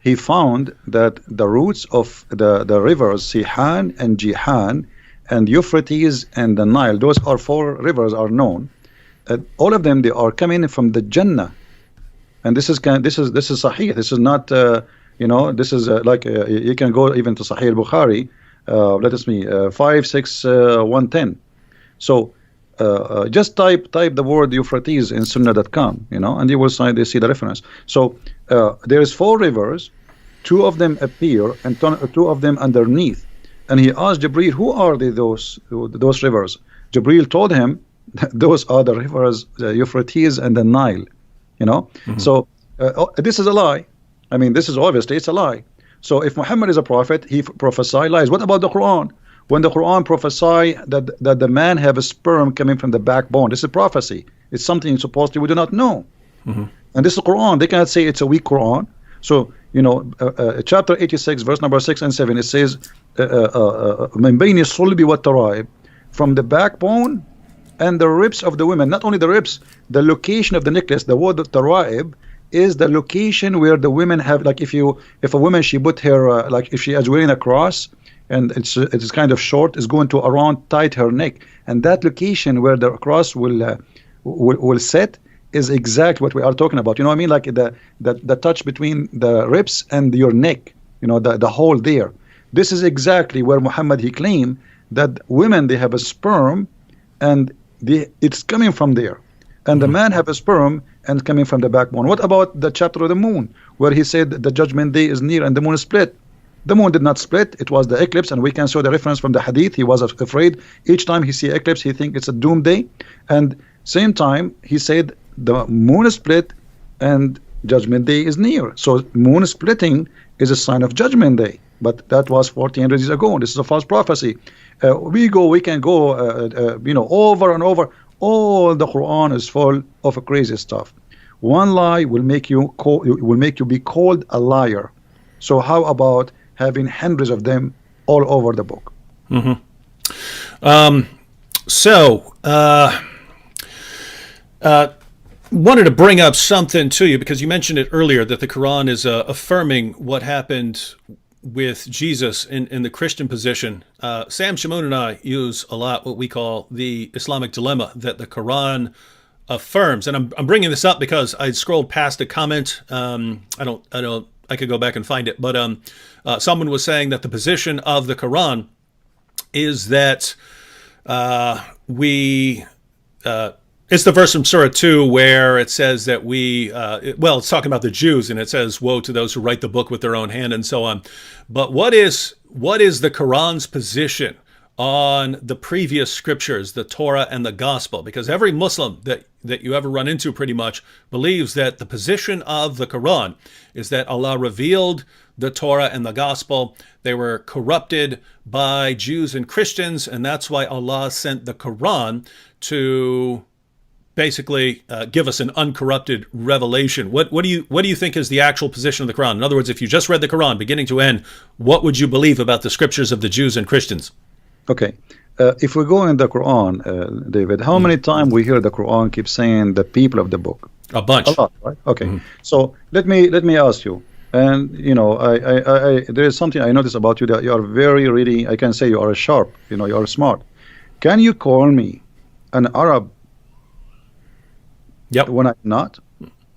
he found that the roots of the rivers Sihan and Jihan and Euphrates and the Nile, those are 4 rivers are known. All of them, they are coming from the Jannah. And this is Sahih. This is not this is like you can go even to Sahih al-Bukhari. Let us see, 56110. So just type the word Euphrates in Sunnah.com, and you will see the reference. So there is 4 rivers, 2 of them appear and 2 of them underneath. And he asked Jibreel, who are those rivers? Jibreel told him, those are the rivers, Euphrates and the Nile. So this is a lie. I mean, this is obviously, it's a lie. So if Muhammad is a prophet, he prophesy lies. What about the Quran? When the Quran prophesy that the man have a sperm coming from the backbone, this is prophecy. It's something supposedly we do not know. And this is the Quran. They cannot say it's a weak Quran. So, chapter 86, verse number 6 and 7, it says, من بين الصلب والترائب, from the backbone and the ribs of the women. Not only the ribs, the location of the necklace, the word of taraib is the location where the women have, like, if a woman, she put her like if she is wearing a cross and it's kind of short, is going to around tight her neck, and that location where the cross will set is exact what we are talking about. You know what I mean? Like the touch between the ribs and your neck, you know, the hole there. This is exactly where Muhammad, he claimed that women, they have a sperm and it's coming from there, and the man have a sperm and coming from the backbone. What about the chapter of the moon where he said the judgment day is near and the moon is split? The moon did not split, it was the eclipse, and we can show the reference from the hadith. He was afraid each time he see eclipse, he think it's a doomsday, and same time he said the moon is split and judgment day is near. So moon splitting is a sign of judgment day, but that was 1400 years ago. This is a false prophecy. We can go you know, over and over. All the Quran is full of crazy stuff. One lie will make you be called a liar. So how about having hundreds of them all over the book? Wanted to bring up something to you because you mentioned it earlier that the Quran is affirming what happened with Jesus in the Christian position. Sam Shamoun and I use a lot what we call the Islamic dilemma that the Quran affirms, and I'm bringing this up because I scrolled past a comment. I could go back and find it, but someone was saying that the position of the Quran is that it's the verse from Surah 2 where it says that it's talking about the Jews, and it says, woe to those who write the book with their own hand, and so on. But what is the Quran's position on the previous scriptures, the Torah and the Gospel? Because every Muslim that you ever run into pretty much believes that the position of the Quran is that Allah revealed the Torah and the Gospel. They were corrupted by Jews and Christians, and that's why Allah sent the Quran to basically give us an uncorrupted revelation. What do you think is the actual position of the Quran? In other words, if you just read the Quran beginning to end, what would you believe about the scriptures of the Jews and Christians? Okay, if we go in the Quran, David, how many times we hear the Quran keep saying the people of the book? A bunch. A lot, right? Okay. So let me ask you, and you know, I there is something I notice about you, that you are very really, I can say you are sharp. You know, you are smart. Can you call me an Arab? Yep. When I'm not?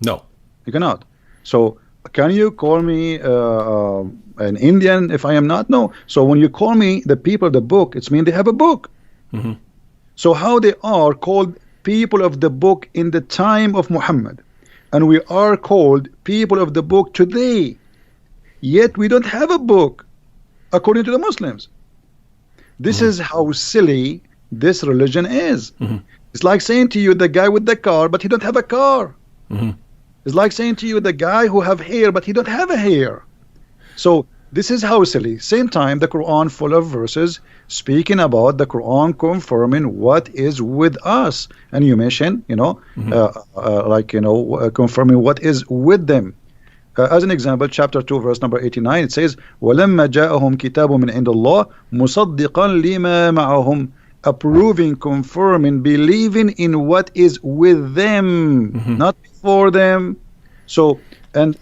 No. You cannot. So can you call me an Indian if I am not? No. So when you call me the people of the book, it's mean they have a book. So how they are called people of the book in the time of Muhammad, and we are called people of the book today, yet we don't have a book according to the Muslims. This is how silly this religion is. It's like saying to you the guy with the car, but he don't have a car. It's like saying to you the guy who have hair, but he don't have a hair. So this is how silly. Same time, the Quran full of verses speaking about the Quran confirming what is with us, and you mentioned, you know, confirming what is with them. As an example, chapter 2, verse number 89, it says, وَلَمَّا جَاءَهُمْ كِتَابٌ مِنْ عِنْدِ اللَّهِ مُصَدِّقًا لِمَا مَعَهُمْ, approving, confirming, believing in what is with them, not before them. So, and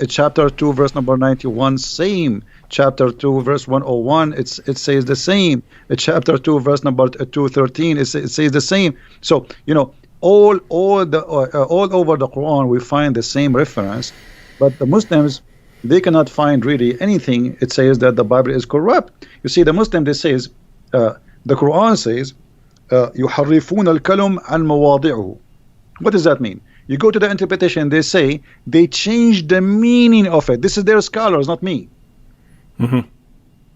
chapter 2, verse number 91, same. Chapter 2, verse 101, it says the same. Chapter 2, verse number 213, it says the same. So, you know, all over the Quran, we find the same reference. But the Muslims, they cannot find really anything. It says that the Bible is corrupt. You see, the Muslim, they says, the Quran says, يُحَرِّفُونَ الْكَلُمْ عَنْ مَوَاضِعُهُ. What does that mean? You go to the interpretation, they say they change the meaning of it. This is their scholars, not me.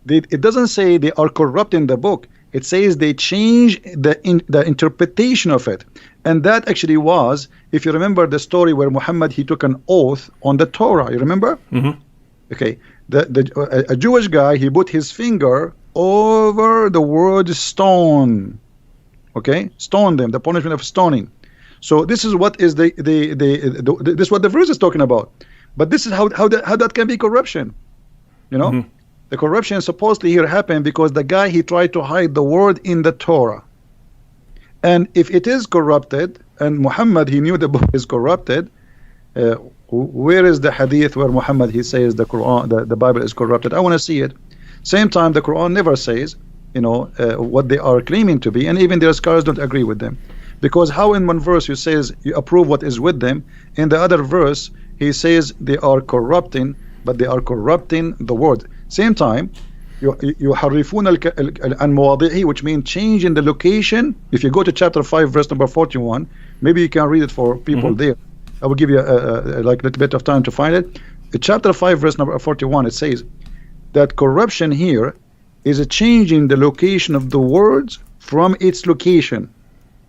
It doesn't say they are corrupting the book. It says they change the interpretation of it. And that actually was, if you remember the story where Muhammad, he took an oath on the Torah. You remember? Okay. A Jewish guy, he put his finger over the word stone. Okay, stone them, the punishment of stoning. So this is what is this is what the verse is talking about. But this is how that can be corruption. You know, the corruption supposedly here happened because the guy, he tried to hide the word in the Torah. And if it is corrupted, and Muhammad, he knew the book is corrupted, Where is the hadith where Muhammad he says the Quran, the Bible is corrupted? I want to see it. Same time, the Quran never says, what they are claiming to be, and even their scholars don't agree with them. Because how in one verse you says you approve what is with them, in the other verse he says they are corrupting, but they are corrupting the word. Same time, يحرفون عن مواضعه, which means changing the location. If you go to chapter 5 verse number 41, maybe you can read it for people there. I will give you like a little bit of time to find it. In chapter 5 verse number 41, it says that corruption here is a change in the location of the words from its location.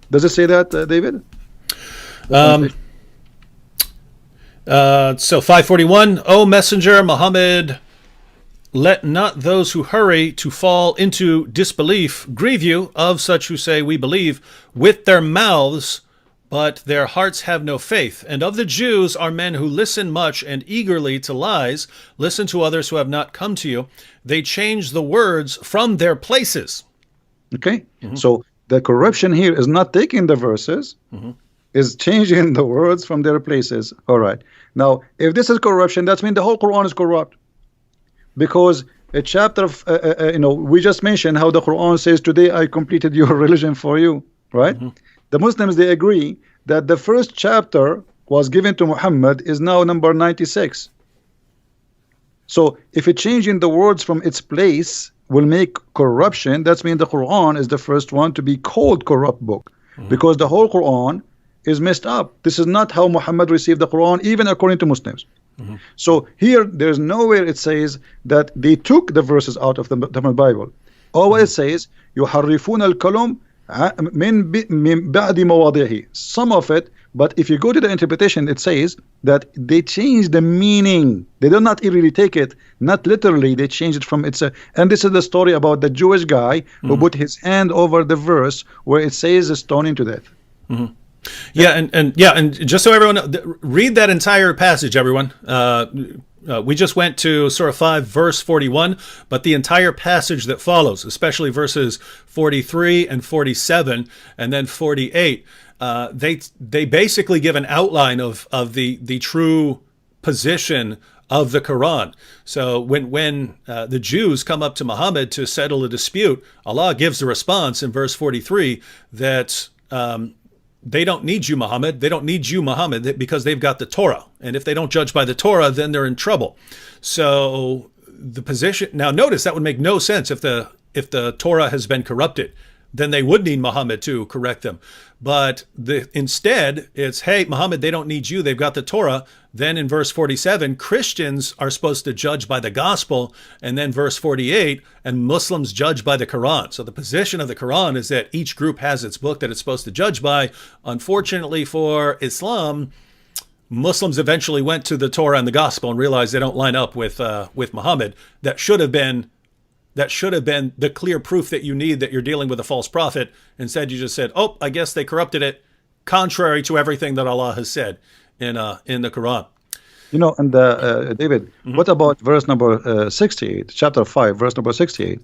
Does it say that, David? So 541, O Messenger Muhammad, let not those who hurry to fall into disbelief grieve you of such who say we believe with their mouths, but their hearts have no faith. And of the Jews are men who listen much and eagerly to lies, listen to others who have not come to you. They change the words from their places. Okay, so the corruption here is not taking the verses, is changing the words from their places. All right. Now, if this is corruption, that means the whole Quran is corrupt. Because a chapter of, we just mentioned how the Quran says, today I completed your religion for you, right? The Muslims, they agree that the first chapter was given to Muhammad is now number 96. So if it changing the words from its place will make corruption, that means the Quran is the first one to be called corrupt book, because the whole Quran is messed up. This is not how Muhammad received the Quran, even according to Muslims. So here, there's nowhere it says that they took the verses out of the Bible. All it says, يُحَرِّفُونَ الْكَلُمْ مِنْ بَعْدِ مَوَاضِعِهِ. Some of it, but if you go to the interpretation, it says that they change the meaning. They do not really take it, not literally, they change it from its... and this is the story about the Jewish guy who put his hand over the verse where it says stoning to death. Yeah, and just so everyone read that entire passage, everyone. We just went to Surah 5, verse 41, but the entire passage that follows, especially verses 43 and 47, and then 48, they basically give an outline of the true position of the Quran. So when the Jews come up to Muhammad to settle a dispute, Allah gives the response in verse 43 that they don't need you, Muhammad. They don't need you, Muhammad, because they've got the Torah. And if they don't judge by the Torah, then they're in trouble. So the position... Now notice that would make no sense if the Torah has been corrupted. Then they would need Muhammad to correct them. But instead, it's, hey, Muhammad, they don't need you. They've got the Torah. Then in verse 47, Christians are supposed to judge by the gospel. And then verse 48, and Muslims judge by the Quran. So the position of the Quran is that each group has its book that it's supposed to judge by. Unfortunately for Islam, Muslims eventually went to the Torah and the gospel and realized they don't line up with Muhammad. That should have been the clear proof that you need that you're dealing with a false prophet. Instead, you just said, oh, I guess they corrupted it, contrary to everything that Allah has said in the Quran. And David, what about verse number 68, chapter 5, verse number 68?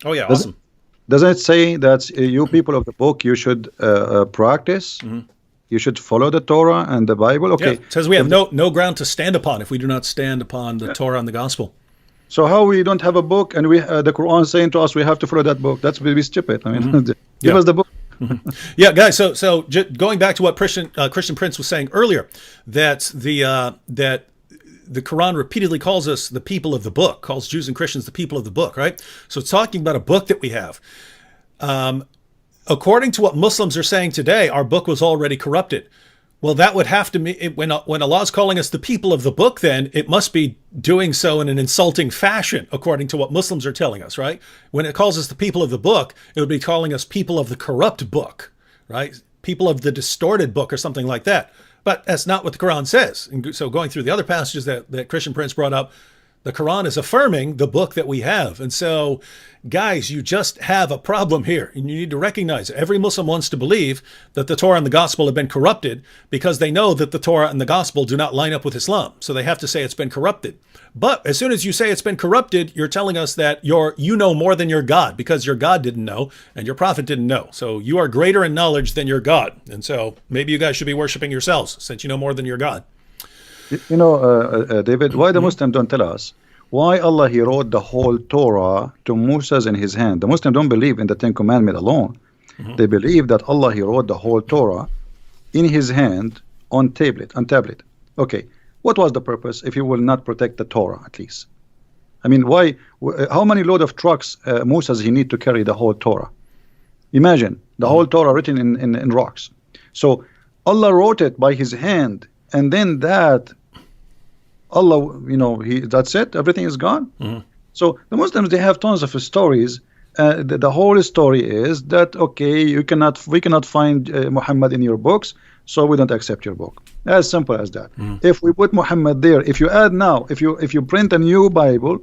Oh, yeah, awesome. Doesn't it say that you people of the book, you should practice, you should follow the Torah and the Bible? Okay. Yeah, it says we have no ground to stand upon if we do not stand upon the Torah and the gospel. So how we don't have a book and we the Quran saying to us we have to follow that book? That's really stupid. I mean, give us the book. Yeah, guys. So going back to what Christian Prince was saying earlier, that the Quran repeatedly calls us the people of the book, calls Jews and Christians the people of the book, right? So it's talking about a book that we have. According to what Muslims are saying today, our book was already corrupted. Well, that would have to mean, when Allah's calling us the people of the book, then it must be doing so in an insulting fashion, according to what Muslims are telling us, right? When it calls us the people of the book, it would be calling us people of the corrupt book, right? People of the distorted book or something like that. But that's not what the Quran says. And so going through the other passages that Christian Prince brought up, the Quran is affirming the book that we have. And so, guys, you just have a problem here. And you need to recognize every Muslim wants to believe that the Torah and the gospel have been corrupted because they know that the Torah and the gospel do not line up with Islam. So they have to say it's been corrupted. But as soon as you say it's been corrupted, you're telling us that you know more than your God because your God didn't know and your prophet didn't know. So you are greater in knowledge than your God. And so maybe you guys should be worshiping yourselves since you know more than your God. You know, David, why the Muslim don't tell us why Allah he wrote the whole Torah to Moses in his hand? The Muslim don't believe in the Ten Commandments alone. They believe that Allah he wrote the whole Torah in his hand on tablet. Okay, what was the purpose if he will not protect the Torah at least? I mean, why? How many load of trucks Moses he need to carry the whole Torah? Imagine the whole Torah written in rocks. So Allah wrote it by his hand, and then that Allah, you know, that's it. Everything is gone. So the Muslims, they have tons of stories. The whole story is that okay, we cannot find Muhammad in your books, so we don't accept your book. As simple as that. If we put Muhammad there, if you add now, if you print a new Bible,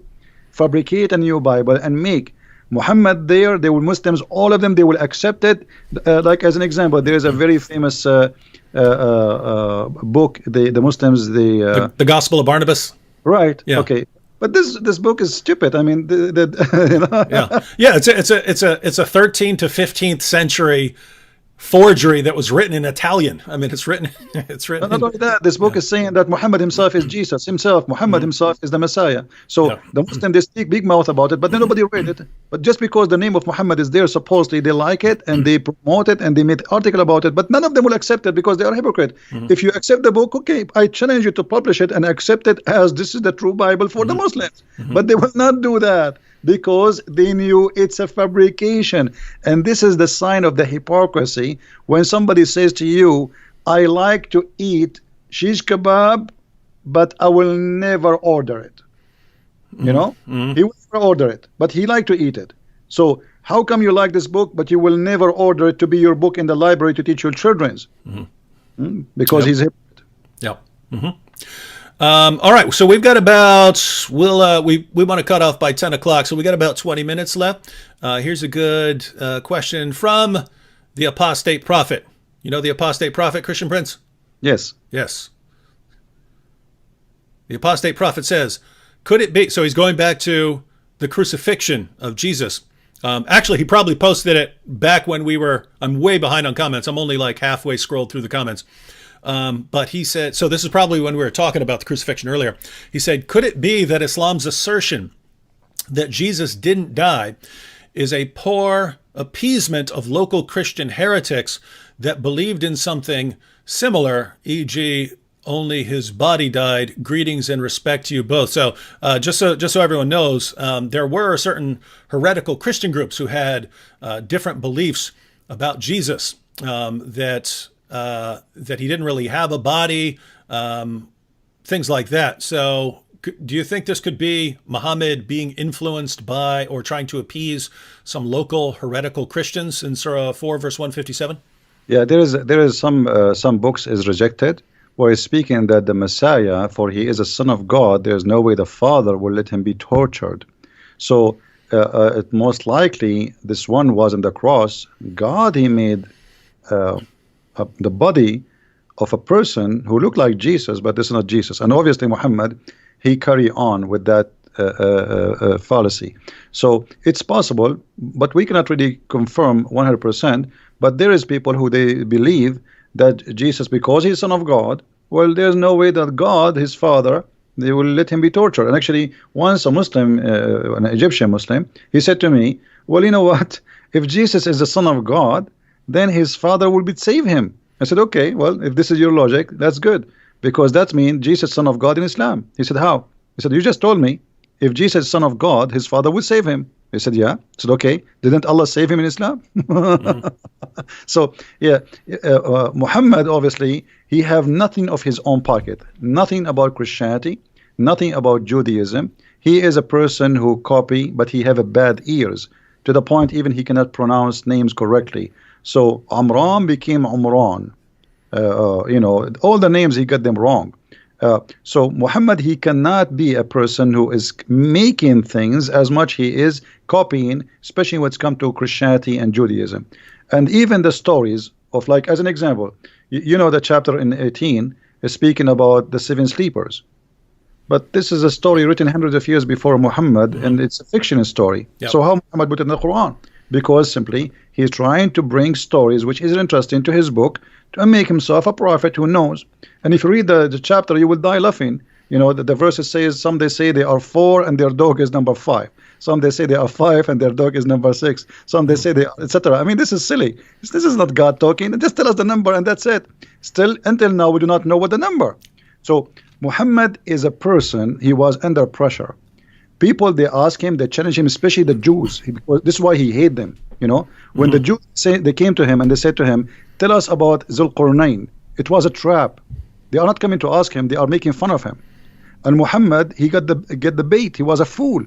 fabricate a new Bible and make Muhammad there, they will, Muslims, all of them, they will accept it. Like as an example, there is a very famous book. The Muslims, the Gospel of Barnabas. Right. Yeah. Okay. But this book is stupid. I mean, you know? Yeah. It's a 13th to 15th century forgery that was written in Italian. I mean, it's written. Not only that, this book is saying that Muhammad himself is Jesus himself. Muhammad himself is the Messiah. So the Muslims, they speak big mouth about it, but then nobody read it. But just because the name of Muhammad is there, supposedly they like it and they promote it and they made article about it. But none of them will accept it because they are hypocrite. If you accept the book, okay, I challenge you to publish it and accept it as this is the true Bible for the Muslims. But they will not do that, because they knew it's a fabrication. And this is the sign of the hypocrisy when somebody says to you, I like to eat shish kebab, but I will never order it. You know, he will never order it, but he like to eat it. So how come you like this book, but you will never order it to be your book in the library to teach your children? Because he's a hypocrite. Yeah. All right, so we've got about we want to cut off by 10 o'clock, so we got about 20 minutes left. Here's a good question from the apostate prophet. You know the apostate prophet, Christian Prince? Yes. Yes. The apostate prophet says, could it be, so he's going back to the crucifixion of Jesus. Actually, he probably posted it back when I'm way behind on comments. I'm only like halfway scrolled through the comments. But he said, so this is probably when we were talking about the crucifixion earlier. He said, could it be that Islam's assertion that Jesus didn't die is a poor appeasement of local Christian heretics that believed in something similar, e.g., only his body died? Greetings and respect to you both. So just so everyone knows, there were certain heretical Christian groups who had different beliefs about Jesus, that he didn't really have a body, things like that. So do you think this could be Muhammad being influenced by or trying to appease some local heretical Christians in Surah 4, verse 157? Yeah, there is some books is rejected where he's speaking that the Messiah, for he is a son of God, there's no way the Father will let him be tortured. So it most likely this one was on the cross. God, he made the body of a person who looked like Jesus, but this is not Jesus. And obviously Muhammad, he carry on with that fallacy. So it's possible, but we cannot really confirm 100%. But there is people who they believe that Jesus, because he's son of God, well, there's no way that God, his father, they will let him be tortured. And actually, once a Muslim, an Egyptian Muslim, he said to me, well, you know what? If Jesus is the son of God, then his father will save him. I said, okay, well, if this is your logic, that's good, because that means Jesus, son of God in Islam. He said, how? He said, you just told me if Jesus is son of God, his father will save him. I said, yeah. I said, okay, didn't Allah save him in Islam? So, yeah, Muhammad, obviously, he have nothing of his own pocket, nothing about Christianity, nothing about Judaism. He is a person who copy, but he have a bad ears, to the point even he cannot pronounce names correctly. So Amran became Umran. You know, all the names he got them wrong. So Muhammad, he cannot be a person who is making things as much he is copying, especially when it's come to Christianity and Judaism. And even the stories of, like, as an example, you know, the chapter in 18 is speaking about the 7 sleepers. But this is a story written hundreds of years before Muhammad, and it's a fictional story. Yep. So how Muhammad put it in the Quran? Because simply he's trying to bring stories which is interesting to his book and make himself a prophet who knows. And if you read the chapter, you will die laughing. You know, the verses says, some they say they are 4 and their dog is number 5. Some they say they are 5 and their dog is number 6. Some they say they are, etc. I mean, this is silly. This is not God talking. Just tell us the number and that's it. Still, until now, we do not know what the number. So Muhammad is a person, he was under pressure. People, they ask him, they challenge him, especially the Jews. Because this is why he hate them. You know, when the Jews they came to him and they said to him, tell us about Zulqarnain. It was a trap. They are not coming to ask him, they are making fun of him. And Muhammad, he get the bait. He was a fool.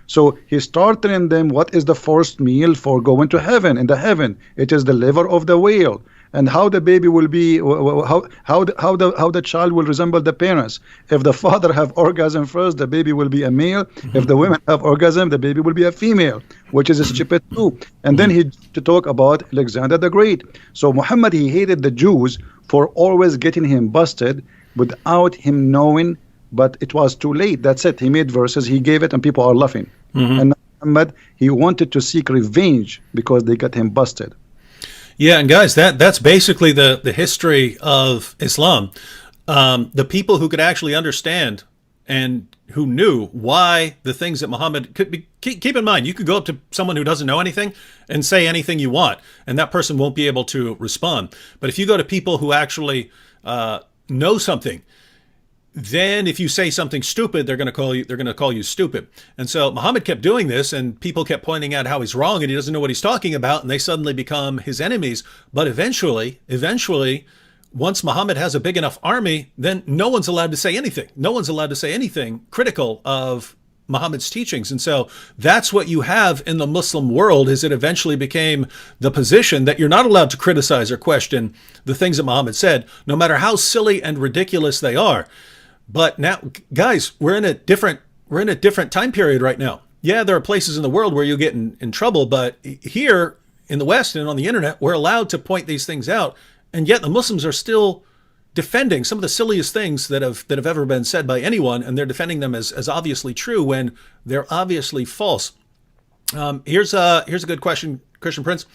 So he started telling them what is the first meal for going to heaven. In the heaven, it is the liver of the whale, and how the baby will be, how the child will resemble the parents. If the father have orgasm first, the baby will be a male. If the women have orgasm, the baby will be a female, which is stupid too. And then he to talk about Alexander the Great. So Muhammad, he hated the Jews for always getting him busted without him knowing. But it was too late. That's it. He made verses, he gave it, and people are laughing. And Muhammad, he wanted to seek revenge because they got him busted. Yeah, and guys, that's basically the history of Islam. The people who could actually understand and who knew why the things that Muhammad could be. Keep in mind, you could go up to someone who doesn't know anything and say anything you want, and that person won't be able to respond. But if you go to people who actually know something, then if you say something stupid, they're going to call you stupid. And so Muhammad kept doing this, and people kept pointing out how he's wrong and he doesn't know what he's talking about, and they suddenly become his enemies. But eventually, once Muhammad has a big enough army, then no one's allowed to say anything. No one's allowed to say anything critical of Muhammad's teachings. And so that's what you have in the Muslim world, is it eventually became the position that you're not allowed to criticize or question the things that Muhammad said, no matter how silly and ridiculous they are. But now, guys, we're in a different time period right now. Yeah, there are places in the world where you get in trouble, but here in the West and on the internet, we're allowed to point these things out, and yet the Muslims are still defending some of the silliest things that have ever been said by anyone, and they're defending them as obviously true when they're obviously false. Here's a good question, Christian Prince.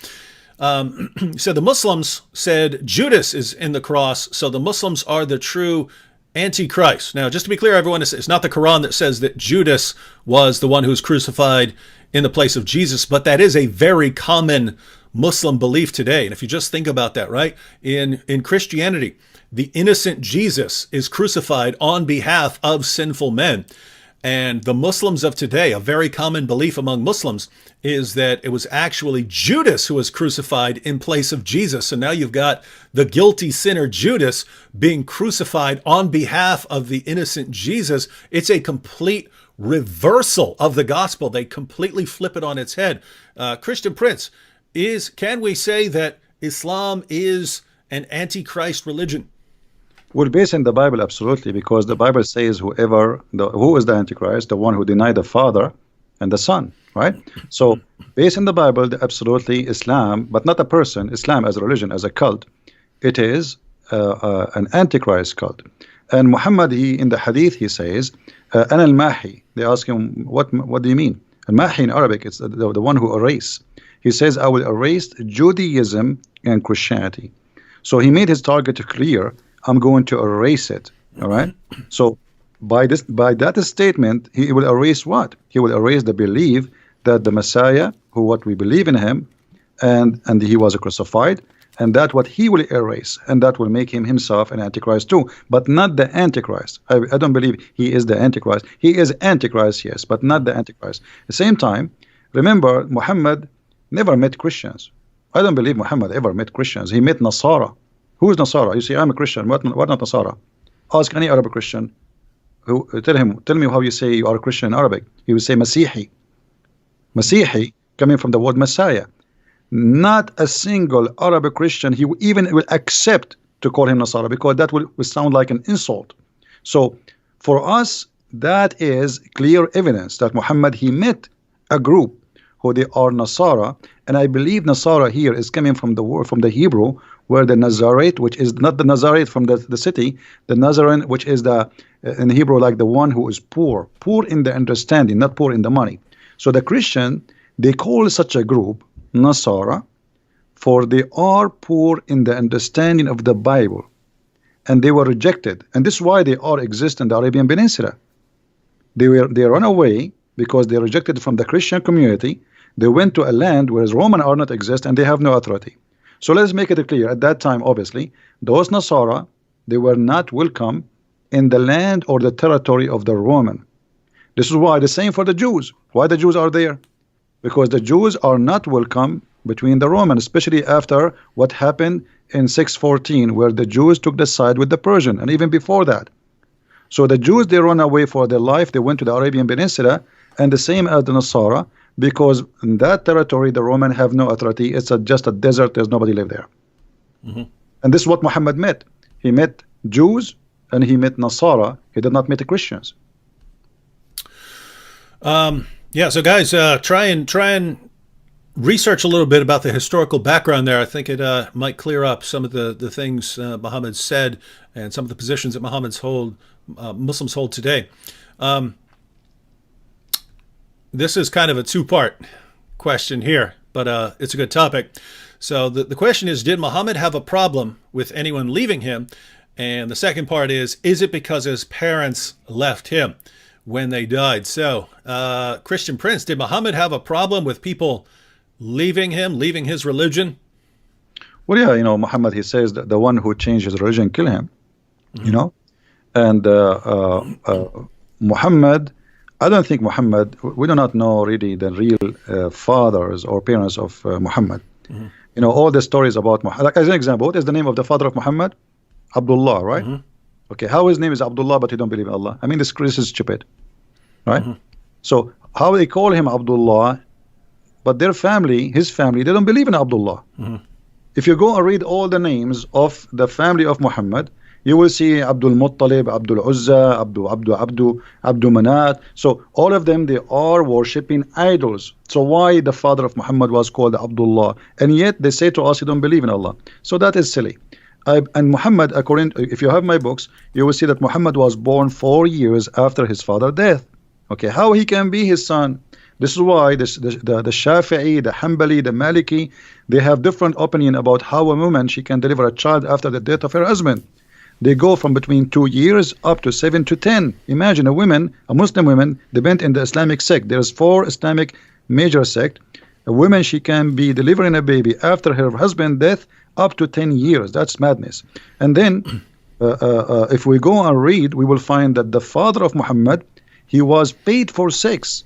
So the Muslims said Judas is in the cross, so the Muslims are the true Antichrist. Now, just to be clear, everyone, it's not the Quran that says that Judas was the one who was crucified in the place of Jesus, but that is a very common Muslim belief today. And if you just think about that, right? In Christianity, the innocent Jesus is crucified on behalf of sinful men. And the Muslims of today, a very common belief among Muslims, is that it was actually Judas who was crucified in place of Jesus. So now you've got the guilty sinner Judas being crucified on behalf of the innocent Jesus. It's a complete reversal of the gospel. They completely flip it on its head. Christian Prince, can we say that Islam is an antichrist religion? Well, based in the Bible, absolutely, because the Bible says who is the Antichrist? The one who denied the Father and the Son, right? So, based in the Bible, absolutely Islam, but not a person, Islam as a religion, as a cult, it is an Antichrist cult. And Muhammad, in the Hadith, he says, "Ana al-Mahi." They ask him, what do you mean? Al-Mahi in Arabic, it's the one who erase. He says, I will erase Judaism and Christianity. So he made his target clear. I'm going to erase it. All right. So by that statement, he will erase what? He will erase the belief that the Messiah, what we believe in him, and he was crucified, and that what he will erase, and that will make him himself an Antichrist too, but not the Antichrist. I don't believe he is the Antichrist. He is Antichrist, yes, but not the Antichrist. At the same time, remember, Muhammad never met Christians. I don't believe Muhammad ever met Christians. He met Nasara. Who is Nasara? You say, I'm a Christian. What not Nasara? Ask any Arab Christian. Tell me how you say you are a Christian in Arabic. He will say Masihi. Masihi, coming from the word Messiah. Not a single Arab Christian he even will accept to call him Nasara, because that will sound like an insult. So for us, that is clear evidence that Muhammad, he met a group who they are Nasara, and I believe Nasara here is coming from the word, from the Hebrew, where the Nazarite, which is not the Nazarite from the city, the Nazarene, which is in Hebrew like the one who is poor in the understanding, not poor in the money. So the Christian, they call such a group Nasara for they are poor in the understanding of the Bible, and they were rejected. And this is why they are exist in the Arabian Peninsula. They run away because they rejected from the Christian community. They went to a land where Roman are not exist and they have no authority. So let's make it clear. At that time, obviously, those Nasara, they were not welcome in the land or the territory of the Roman. This is why the same for the Jews. Why the Jews are there? Because the Jews are not welcome between the Romans, especially after what happened in 614, where the Jews took the side with the Persian, and even before that. So the Jews, they run away for their life. They went to the Arabian Peninsula, and the same as the Nasara, because in that territory the Roman have no authority. It's just a desert. There's nobody live there. And this is what Muhammad met. He met Jews and he met Nasara. He did not meet the Christians. Yeah, so guys, try and research a little bit about the historical background there. I think it might clear up some of the things Muhammad said and some of the positions that Muslims hold today. This is kind of a two-part question here, but it's a good topic. So the question is, did Muhammad have a problem with anyone leaving him? And the second part is it because his parents left him when they died? So, Christian Prince, did Muhammad have a problem with people leaving him, leaving his religion? Well, yeah, Muhammad, he says that the one who changed his religion, kill him, and Muhammad, I don't think Muhammad, we do not know really the real fathers or parents of Muhammad. All the stories about Muhammad, like as an example, what is the name of the father of Muhammad? Abdullah, right? Okay, how his name is Abdullah, but he don't believe in Allah? I mean, this is stupid, right? So how they call him Abdullah, but their family, his family, they don't believe in Abdullah. If you go and read all the names of the family of Muhammad, you will see Abdul Muttalib, Abdul Uzza, Abdul Manat. So all of them, they are worshipping idols. So why the father of Muhammad was called Abdullah? And yet they say to us, you don't believe in Allah. So that is silly. And Muhammad, if you have my books, you will see that Muhammad was born 4 years after his father's death. Okay, how he can be his son? This is why the Shafi'i, the Hanbali, the Maliki, they have different opinion about how a woman, she can deliver a child after the death of her husband. They go from between 2 years up to 7 to 10. Imagine a Muslim woman, depend in the Islamic sect. There's 4 Islamic major sect. A woman, she can be delivering a baby after her husband's death up to 10 years. That's madness. And then if we go and read, we will find that the father of Muhammad, he was paid for sex.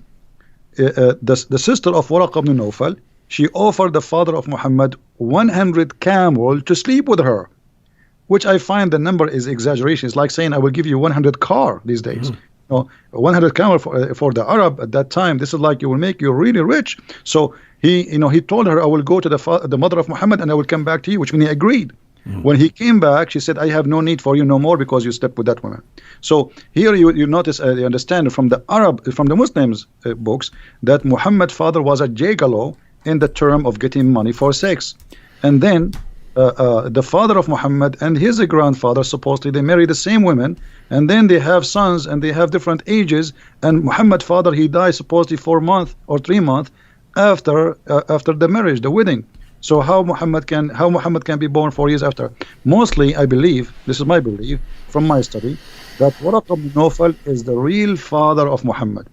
The sister of Waraq ibn Nawfal, she offered the father of Muhammad 100 camel to sleep with her, which I find the number is exaggeration. It's like saying I will give you 100 car these days. 100 camel for the Arab at that time, this is like you will make you really rich. So he told her, I will go to the mother of Muhammad and I will come back to you, which means he agreed. When he came back, she said, I have no need for you no more because you slept with that woman. So here you notice, you understand from the Muslims books that Muhammad's father was a gigolo in the term of getting money for sex. And then the father of Muhammad and his grandfather, supposedly they marry the same women, and then they have sons and they have different ages, and Muhammad's father, he died supposedly 4 months or 3 months after the marriage, the wedding. So how Muhammad can be born 4 years after? Mostly, I believe, this is my belief from my study, that Waraq ibn Nawfal is the real father of Muhammad,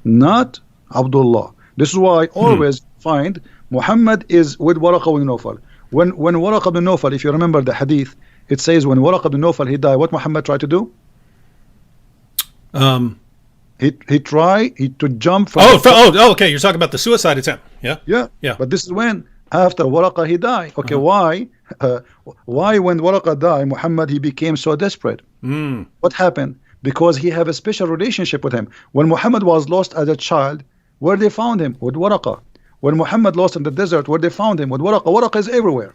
not Abdullah. This is why I always find Muhammad is with Waraq ibn Nawfal. When Waraq ibn Nawfal, if you remember the hadith, it says when Waraq ibn Nawfal he died, what Muhammad tried to do? He tried to jump from. Okay. You're talking about the suicide attempt. Yeah. But this is when after Waraqah he died. Okay, why? Why when Waraqah died, Muhammad he became so desperate? What happened? Because he have a special relationship with him. When Muhammad was lost as a child, where they found him? With Waraqah. When Muhammad lost in the desert, where they found him? With Waraqah. Waraqah is everywhere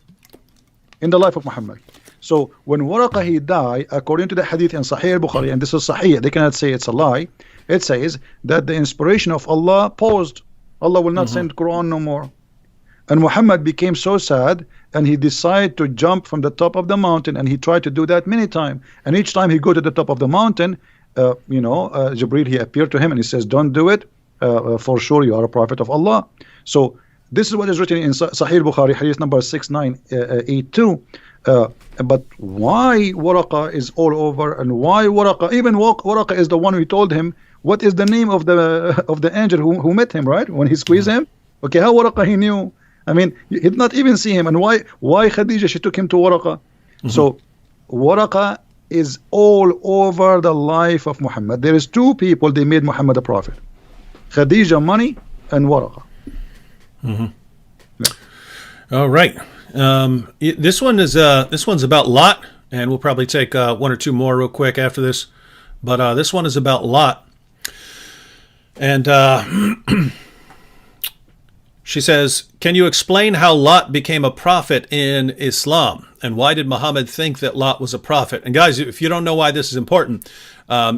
in the life of Muhammad. So when Waraqah he died, according to the hadith in Sahih al-Bukhari, and this is Sahih, they cannot say it's a lie, it says that the inspiration of Allah paused. Allah will not send Quran no more. And Muhammad became so sad, and he decided to jump from the top of the mountain, and he tried to do that many times. And each time he go to the top of the mountain, Jibreel, he appeared to him and he says, don't do it, for sure you are a prophet of Allah. So this is what is written in Sahih Bukhari, hadith number 6982. But why Waraqa is all over, and why Waraqa, even Waraqa is the one who told him what is the name of the angel who met him, right? When he squeezed him. Okay, how Waraqa he knew? I mean, he did not even see him. And why Khadija, she took him to Waraqa? So Waraqa is all over the life of Muhammad. There is two people, they made Muhammad a prophet. Khadija money and Waraqa. All right. This one's about Lot, and we'll probably take one or two more real quick after this. But this one is about Lot, and she says, "Can you explain how Lot became a prophet in Islam, and why did Muhammad think that Lot was a prophet?" And guys, if you don't know why this is important,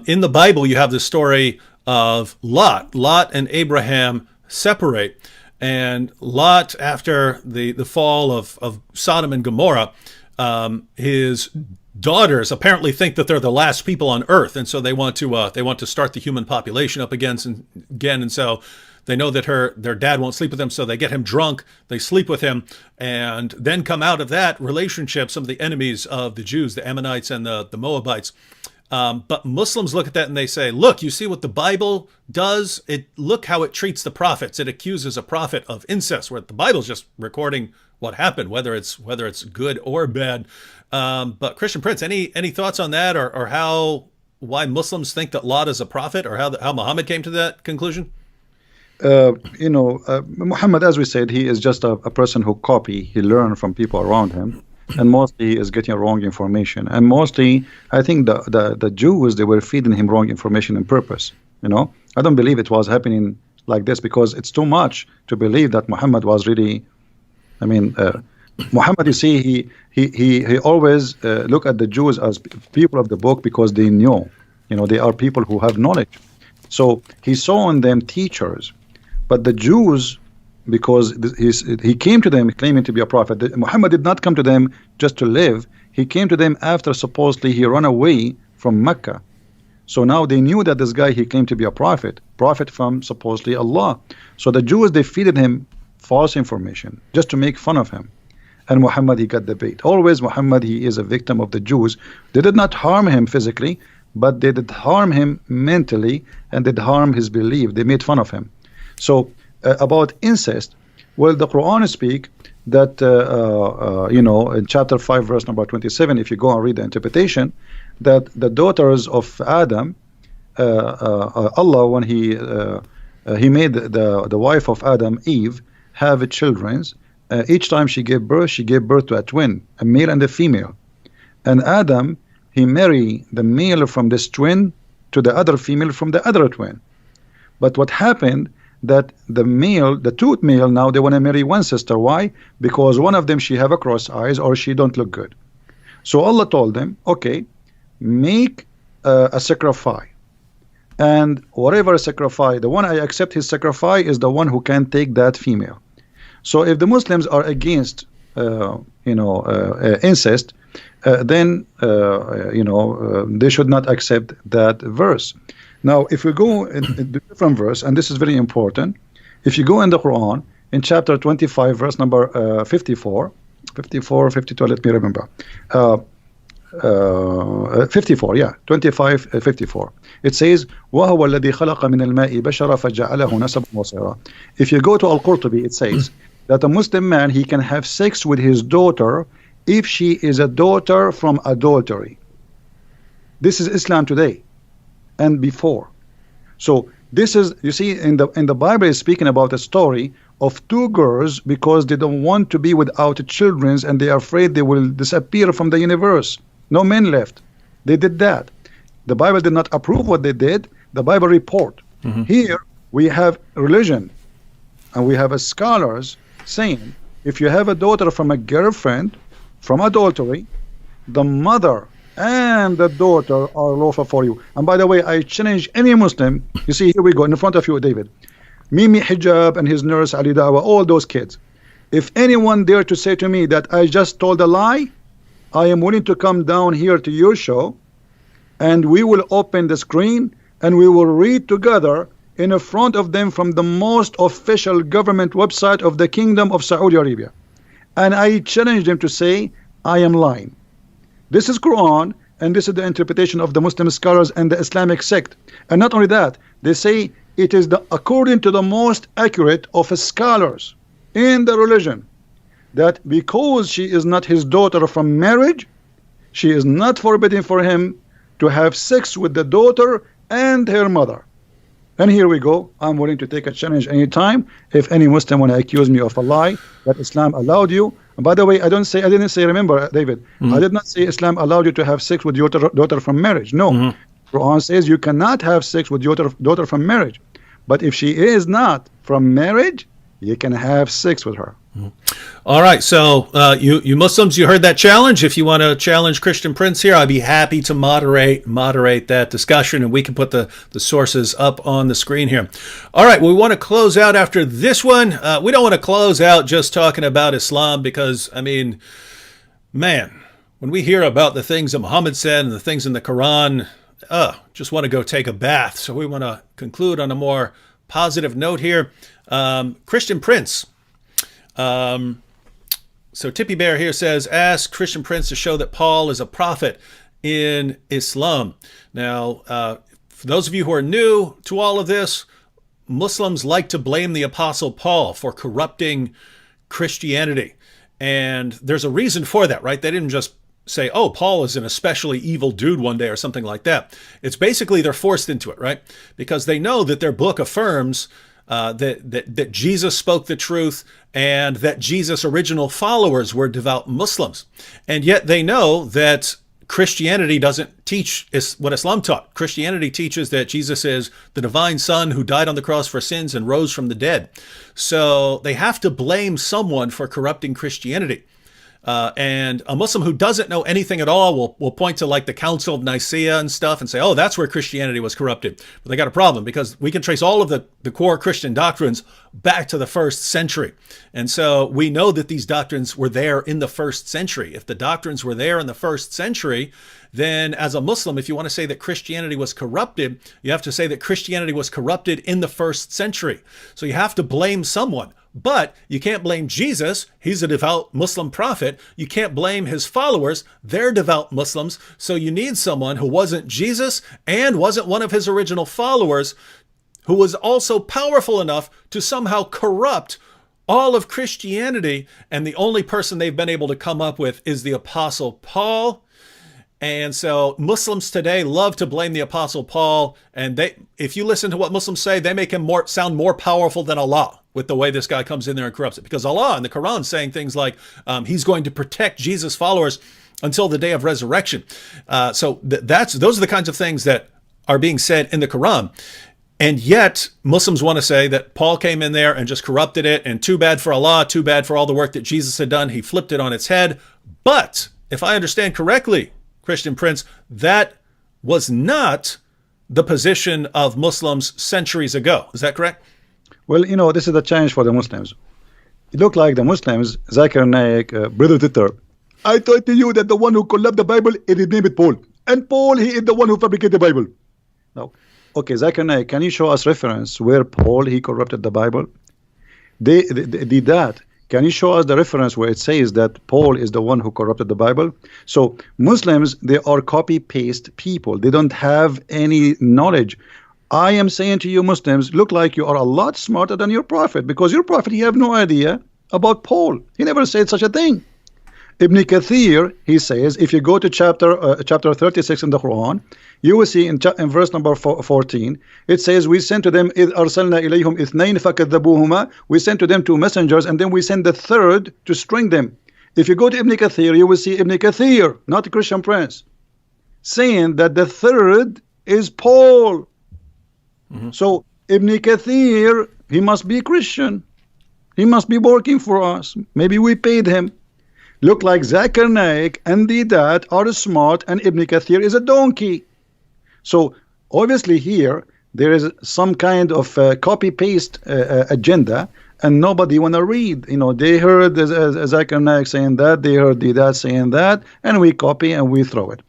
in the Bible you have the story of Lot. Lot and Abraham separate. And Lot, after the fall of Sodom and Gomorrah, his daughters apparently think that they're the last people on earth, and so they want to start the human population up again. And so they know that their dad won't sleep with them, so they get him drunk, they sleep with him, and then come out of that relationship some of the enemies of the Jews, the Ammonites and the Moabites. But Muslims look at that and they say, look, you see what the Bible does? Look how it treats the prophets. It accuses a prophet of incest, where the Bible's just recording what happened, whether it's good or bad. But Christian Prince, any thoughts on that, or why Muslims think that Lot is a prophet, or how Muhammad came to that conclusion? Muhammad, as we said, he is just a person who he learned from people around him. And mostly he is getting wrong information. And mostly, I think the Jews, they were feeding him wrong information on purpose. I don't believe it was happening like this, because it's too much to believe that Muhammad was really. I mean, Muhammad, you see, he always look at the Jews as people of the book, because they knew, they are people who have knowledge. So he saw in them teachers, but the Jews, because he came to them claiming to be a prophet. Muhammad did not come to them just to live. He came to them after supposedly he ran away from Mecca. So now they knew that this guy, he claimed to be a prophet from supposedly Allah. So the Jews, they feeded him false information just to make fun of him. And Muhammad, he got the bait. Always Muhammad, he is a victim of the Jews. They did not harm him physically, but they did harm him mentally, and did harm his belief. They made fun of him. So about incest, well, the Quran speak that in chapter 5 verse number 27, if you go and read the interpretation, that the daughters of Adam, Allah, when he made the wife of Adam, Eve, have children. Each time she gave birth to a twin, a male and a female. And Adam, he married the male from this twin to the other female from the other twin. But what happened, that the two male, now they want to marry one sister. Why? Because one of them, she have a cross eyes, or she don't look good. So Allah told them, okay, make a sacrifice, and whatever sacrifice, the one I accept his sacrifice is the one who can take that female. So if the Muslims are against incest, then they should not accept that verse. Now, if we go in the different verse, and this is very important, if you go in the Quran, in chapter 25, verse number 54, 52, let me remember. 54, yeah, 25, 54. It says, وَهُوَ الَّذِي خَلَقَ مِنَ الْمَاءِ بَشَرًا فَجَعَلَهُ نَسَبًا وَصِيرًا. If you go to Al-Qurtubi, it says that a Muslim man, he can have sex with his daughter if she is a daughter from adultery. This is Islam today and before. So this is, you see, in the Bible is speaking about a story of two girls, because they don't want to be without children, and they are afraid they will disappear from the universe. No men left. They did that. The Bible did not approve what they did. The Bible report. Here we have religion, and we have scholars saying, if you have a daughter from a girlfriend from adultery, the mother and the daughter are lawful for you. And by the way, I challenge any Muslim. You see, here we go in front of you, David, Mimi Hijab and his nurse Ali Dawa, all those kids. If anyone dare to say to me that I just told a lie, I am willing to come down here to your show, and we will open the screen and we will read together in front of them from the most official government website of the Kingdom of Saudi Arabia. And I challenge them to say, I am lying. This is Quran, and this is the interpretation of the Muslim scholars and the Islamic sect. And not only that, they say it is according to the most accurate of scholars in the religion, that because she is not his daughter from marriage, she is not forbidden for him to have sex with the daughter and her mother. And here we go. I'm willing to take a challenge anytime. If any Muslim want to accuse me of a lie that Islam allowed you. And by the way, I didn't say, remember, David, I did not say Islam allowed you to have sex with your daughter from marriage. No. Quran says you cannot have sex with your daughter from marriage. But if she is not from marriage, you can have sex with her. All right, so you Muslims, you heard that challenge. If you want to challenge Christian Prince here, I'd be happy to moderate that discussion, and we can put the sources up on the screen here. All right, we want to close out after this one. We don't want to close out just talking about Islam because, I mean, man, when we hear about the things that Muhammad said and the things in the Quran, just want to go take a bath. So we want to conclude on a more positive note here. Christian Prince. So Tippy Bear here says, ask Christian Prince to show that Paul is a prophet in Islam. Now, for those of you who are new to all of this, Muslims like to blame the Apostle Paul for corrupting Christianity. And there's a reason for that, right? They didn't just say, oh, Paul is an especially evil dude one day or something like that. It's basically they're forced into it, right? Because they know that their book affirms that Jesus spoke the truth and that Jesus' original followers were devout Muslims. And yet they know that Christianity doesn't teach what Islam taught. Christianity teaches that Jesus is the divine Son who died on the cross for sins and rose from the dead. So they have to blame someone for corrupting Christianity. And a Muslim who doesn't know anything at all will point to like the Council of Nicaea and stuff and say, oh, that's where Christianity was corrupted. But they got a problem because we can trace all of the core Christian doctrines back to the 1st century. And so we know that these doctrines were there in the 1st century. If the doctrines were there in the 1st century, then as a Muslim, if you want to say that Christianity was corrupted, you have to say that Christianity was corrupted in the 1st century. So you have to blame someone. But you can't blame Jesus. He's a devout Muslim prophet. You can't blame his followers. They're devout Muslims. So you need someone who wasn't Jesus and wasn't one of his original followers, who was also powerful enough to somehow corrupt all of Christianity. And the only person they've been able to come up with is the Apostle Paul. And so Muslims today love to blame the Apostle Paul. And if you listen to what Muslims say, they make him sound more powerful than Allah with the way this guy comes in there and corrupts it. Because Allah in the Quran is saying things like he's going to protect Jesus' followers until the day of resurrection. Those are the kinds of things that are being said in the Quran. And yet Muslims want to say that Paul came in there and just corrupted it. And too bad for Allah, too bad for all the work that Jesus had done. He flipped it on its head. But if I understand correctly, Christian Prince, that was not the position of Muslims centuries ago. Is that correct? Well, this is a challenge for the Muslims. It looked like the Muslims, Zakir Naik, Brother Titter, I told you that the one who collapsed the Bible, it is named Paul. And Paul, he is the one who fabricated the Bible. Now, okay, Zakir Naik, can you show us reference where Paul, he corrupted the Bible? They did that. Can you show us the reference where it says that Paul is the one who corrupted the Bible? So Muslims, they are copy-paste people. They don't have any knowledge. I am saying to you Muslims, look like you are a lot smarter than your prophet, because your prophet, he have no idea about Paul. He never said such a thing. Ibn Kathir, he says, if you go to chapter 36 in the Quran, you will see in verse number 14, it says, we sent to them, إِذْ أَرْسَلْنَا إِلَيْهِمْ إِثْنَيْنِ فَكَذَّبُوهُمَا. We sent to them 2 messengers, and then we sent the 3rd to string them. If you go to Ibn Kathir, you will see Ibn Kathir, not the Christian Prince, saying that the 3rd is Paul. So Ibn Kathir, he must be Christian. He must be working for us. Maybe we paid him. Look like Zakir Naik and Didat are smart, and Ibn Kathir is a donkey. So obviously here there is some kind of copy-paste agenda, and nobody want to read. They heard Zakir Naik saying that, they heard Didat saying that, and we copy and we throw it.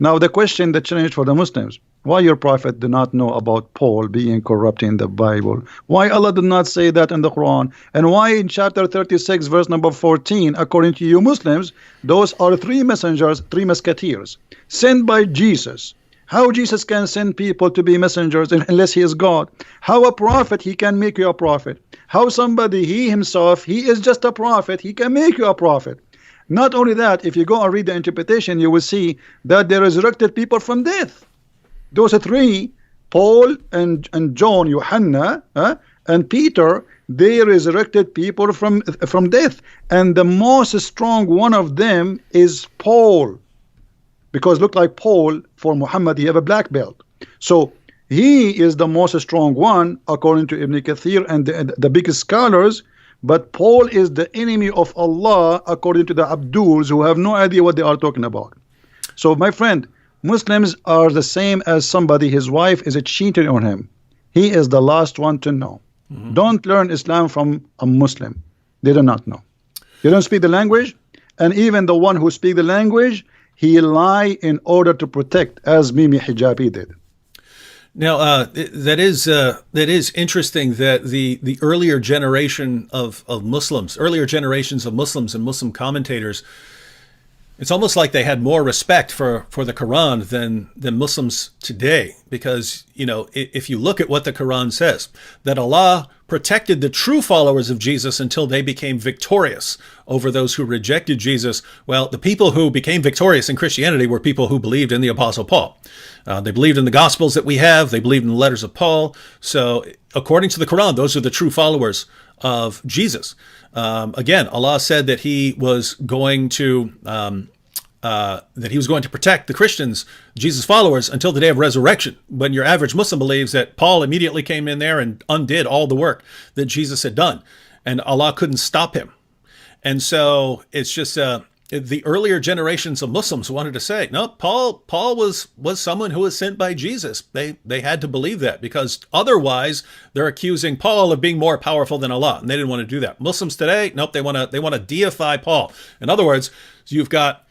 Now the question, the challenge for the Muslims, Why your prophet do not know about Paul being corrupt in the Bible? Why Allah did not say that in the Quran? And why in chapter 36, verse number 14, according to you Muslims, those are three messengers, three musketeers, sent by Jesus. How Jesus can send people to be messengers unless he is God? How a prophet, he can make you a prophet? How somebody, he himself, he is just a prophet, he can make you a prophet? Not only that, if you go and read the interpretation, you will see that they resurrected people from death. Those three, Paul and John, Johanna, and Peter, they resurrected people from death. And the most strong one of them is Paul. Because look like Paul, for Muhammad, he have a black belt. So he is the most strong one, according to Ibn Kathir and the biggest scholars. But Paul is the enemy of Allah, according to the Abduls, who have no idea what they are talking about. So my friend, Muslims are the same as somebody, his wife is a cheater on him. He is the last one to know. Don't learn Islam from a Muslim. They do not know. They don't speak the language. And even the one who speaks the language, he lie in order to protect, as Mimi Hijabi did. Now, that is interesting that the earlier generation of Muslims, earlier generations of Muslims and Muslim commentators, it's almost like they had more respect for the Quran than Muslims today. Because, you know, if you look at what the Quran says, that Allah protected the true followers of Jesus until they became victorious over those who rejected Jesus. Well, the people who became victorious in Christianity were people who believed in the Apostle Paul. They believed in the Gospels that we have. They believed in the letters of Paul. So according to the Quran, those are the true followers of Jesus. Again, Allah said that he was going to protect the Christians, Jesus followers, until the day of resurrection. When your average Muslim believes that Paul immediately came in there and undid all the work that Jesus had done, and Allah couldn't stop him. And so it's just the earlier generations of Muslims wanted to say, no, Paul was someone who was sent by Jesus. They had to believe that, because otherwise they're accusing Paul of being more powerful than Allah, and they didn't want to do that. Muslims today, nope, they want to deify Paul. In other words, you've got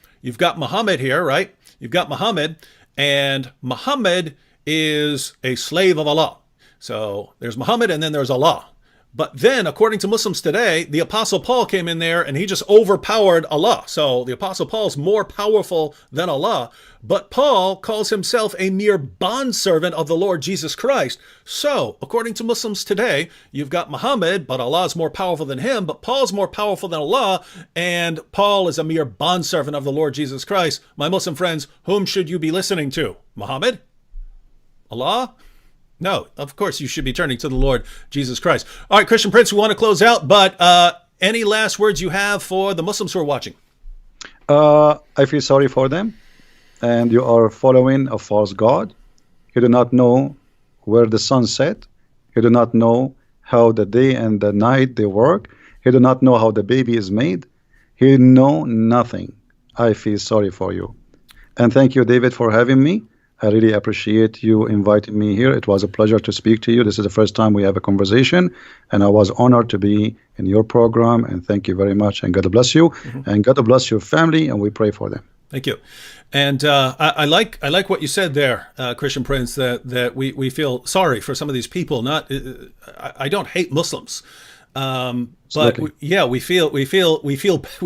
Muhammad here, right? You've got Muhammad, and Muhammad is a slave of Allah. So there's Muhammad and then there's Allah. But then, according to Muslims today, the Apostle Paul came in there and he just overpowered Allah. So the Apostle Paul is more powerful than Allah. But Paul calls himself a mere bondservant of the Lord Jesus Christ. So, according to Muslims today, you've got Muhammad, but Allah is more powerful than him. But Paul's more powerful than Allah. And Paul is a mere bondservant of the Lord Jesus Christ. My Muslim friends, whom should you be listening to? Muhammad? Allah? No, of course you should be turning to the Lord Jesus Christ. All right, Christian Prince, we want to close out, but any last words you have for the Muslims who are watching? I feel sorry for them, and you are following a false god. You do not know where the sun set. You do not know how the day and the night they work. You do not know how the baby is made. You know nothing. I feel sorry for you. And thank you, David, for having me. I really appreciate you inviting me here. It was a pleasure to speak to you. This is the first time we have a conversation, and I was honored to be in your program, and thank you very much, and God bless you, and God bless your family, and we pray for them. Thank you. And I like what you said there, Christian Prince, that we feel sorry for some of these people. I don't hate Muslims. But we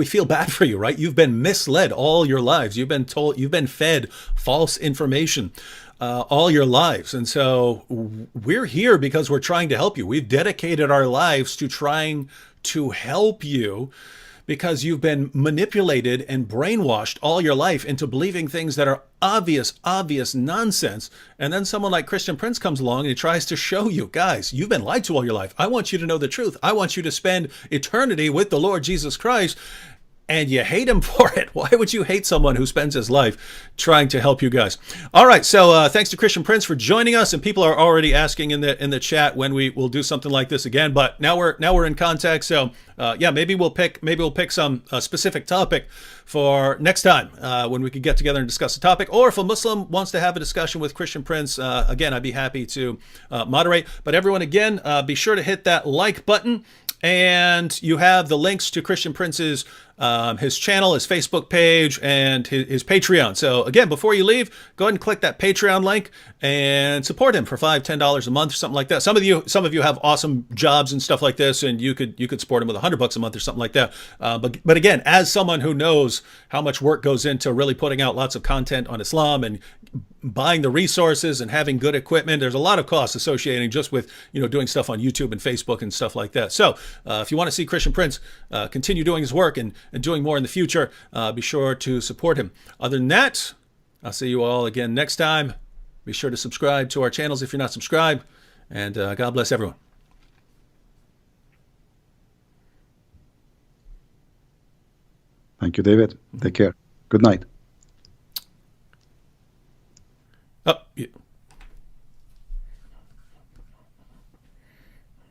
feel bad for you, right? You've been misled all your lives. You've been fed false information all your lives. And so we're here because we're trying to help you. We've dedicated our lives to trying to help you, because you've been manipulated and brainwashed all your life into believing things that are obvious nonsense. And then someone like Christian Prince comes along and he tries to show you, guys, you've been lied to all your life. I want you to know the truth. I want you to spend eternity with the Lord Jesus Christ. And you hate him for it. Why would you hate someone who spends his life trying to help you guys? All right, so thanks to Christian Prince for joining us, and people are already asking in the chat when we will do something like this again. But now we're in contact, so maybe we'll pick some specific topic for next time when we could get together and discuss the topic. Or if a Muslim wants to have a discussion with Christian Prince, again, I'd be happy to moderate. But everyone, again, be sure to hit that like button. and you have the links to Christian Prince's his channel, his Facebook page, and his Patreon. So again, before you leave, go ahead and click that Patreon link and support him for $5-10 a month or something like that. Some of you have awesome jobs and stuff like this, and you could support him with $100 a month or something like that. But again, as someone who knows how much work goes into really putting out lots of content on Islam and buying the resources and having good equipment, there's a lot of costs associating just with doing stuff on YouTube and Facebook and stuff like that. So if you want to see Christian Prince continue doing his work and doing more in the future, be sure to support him. Other than that, I'll see you all again next time. Be sure to subscribe to our channels if you're not subscribed, and God bless everyone. Thank you, David. Take care. Good night. Oh,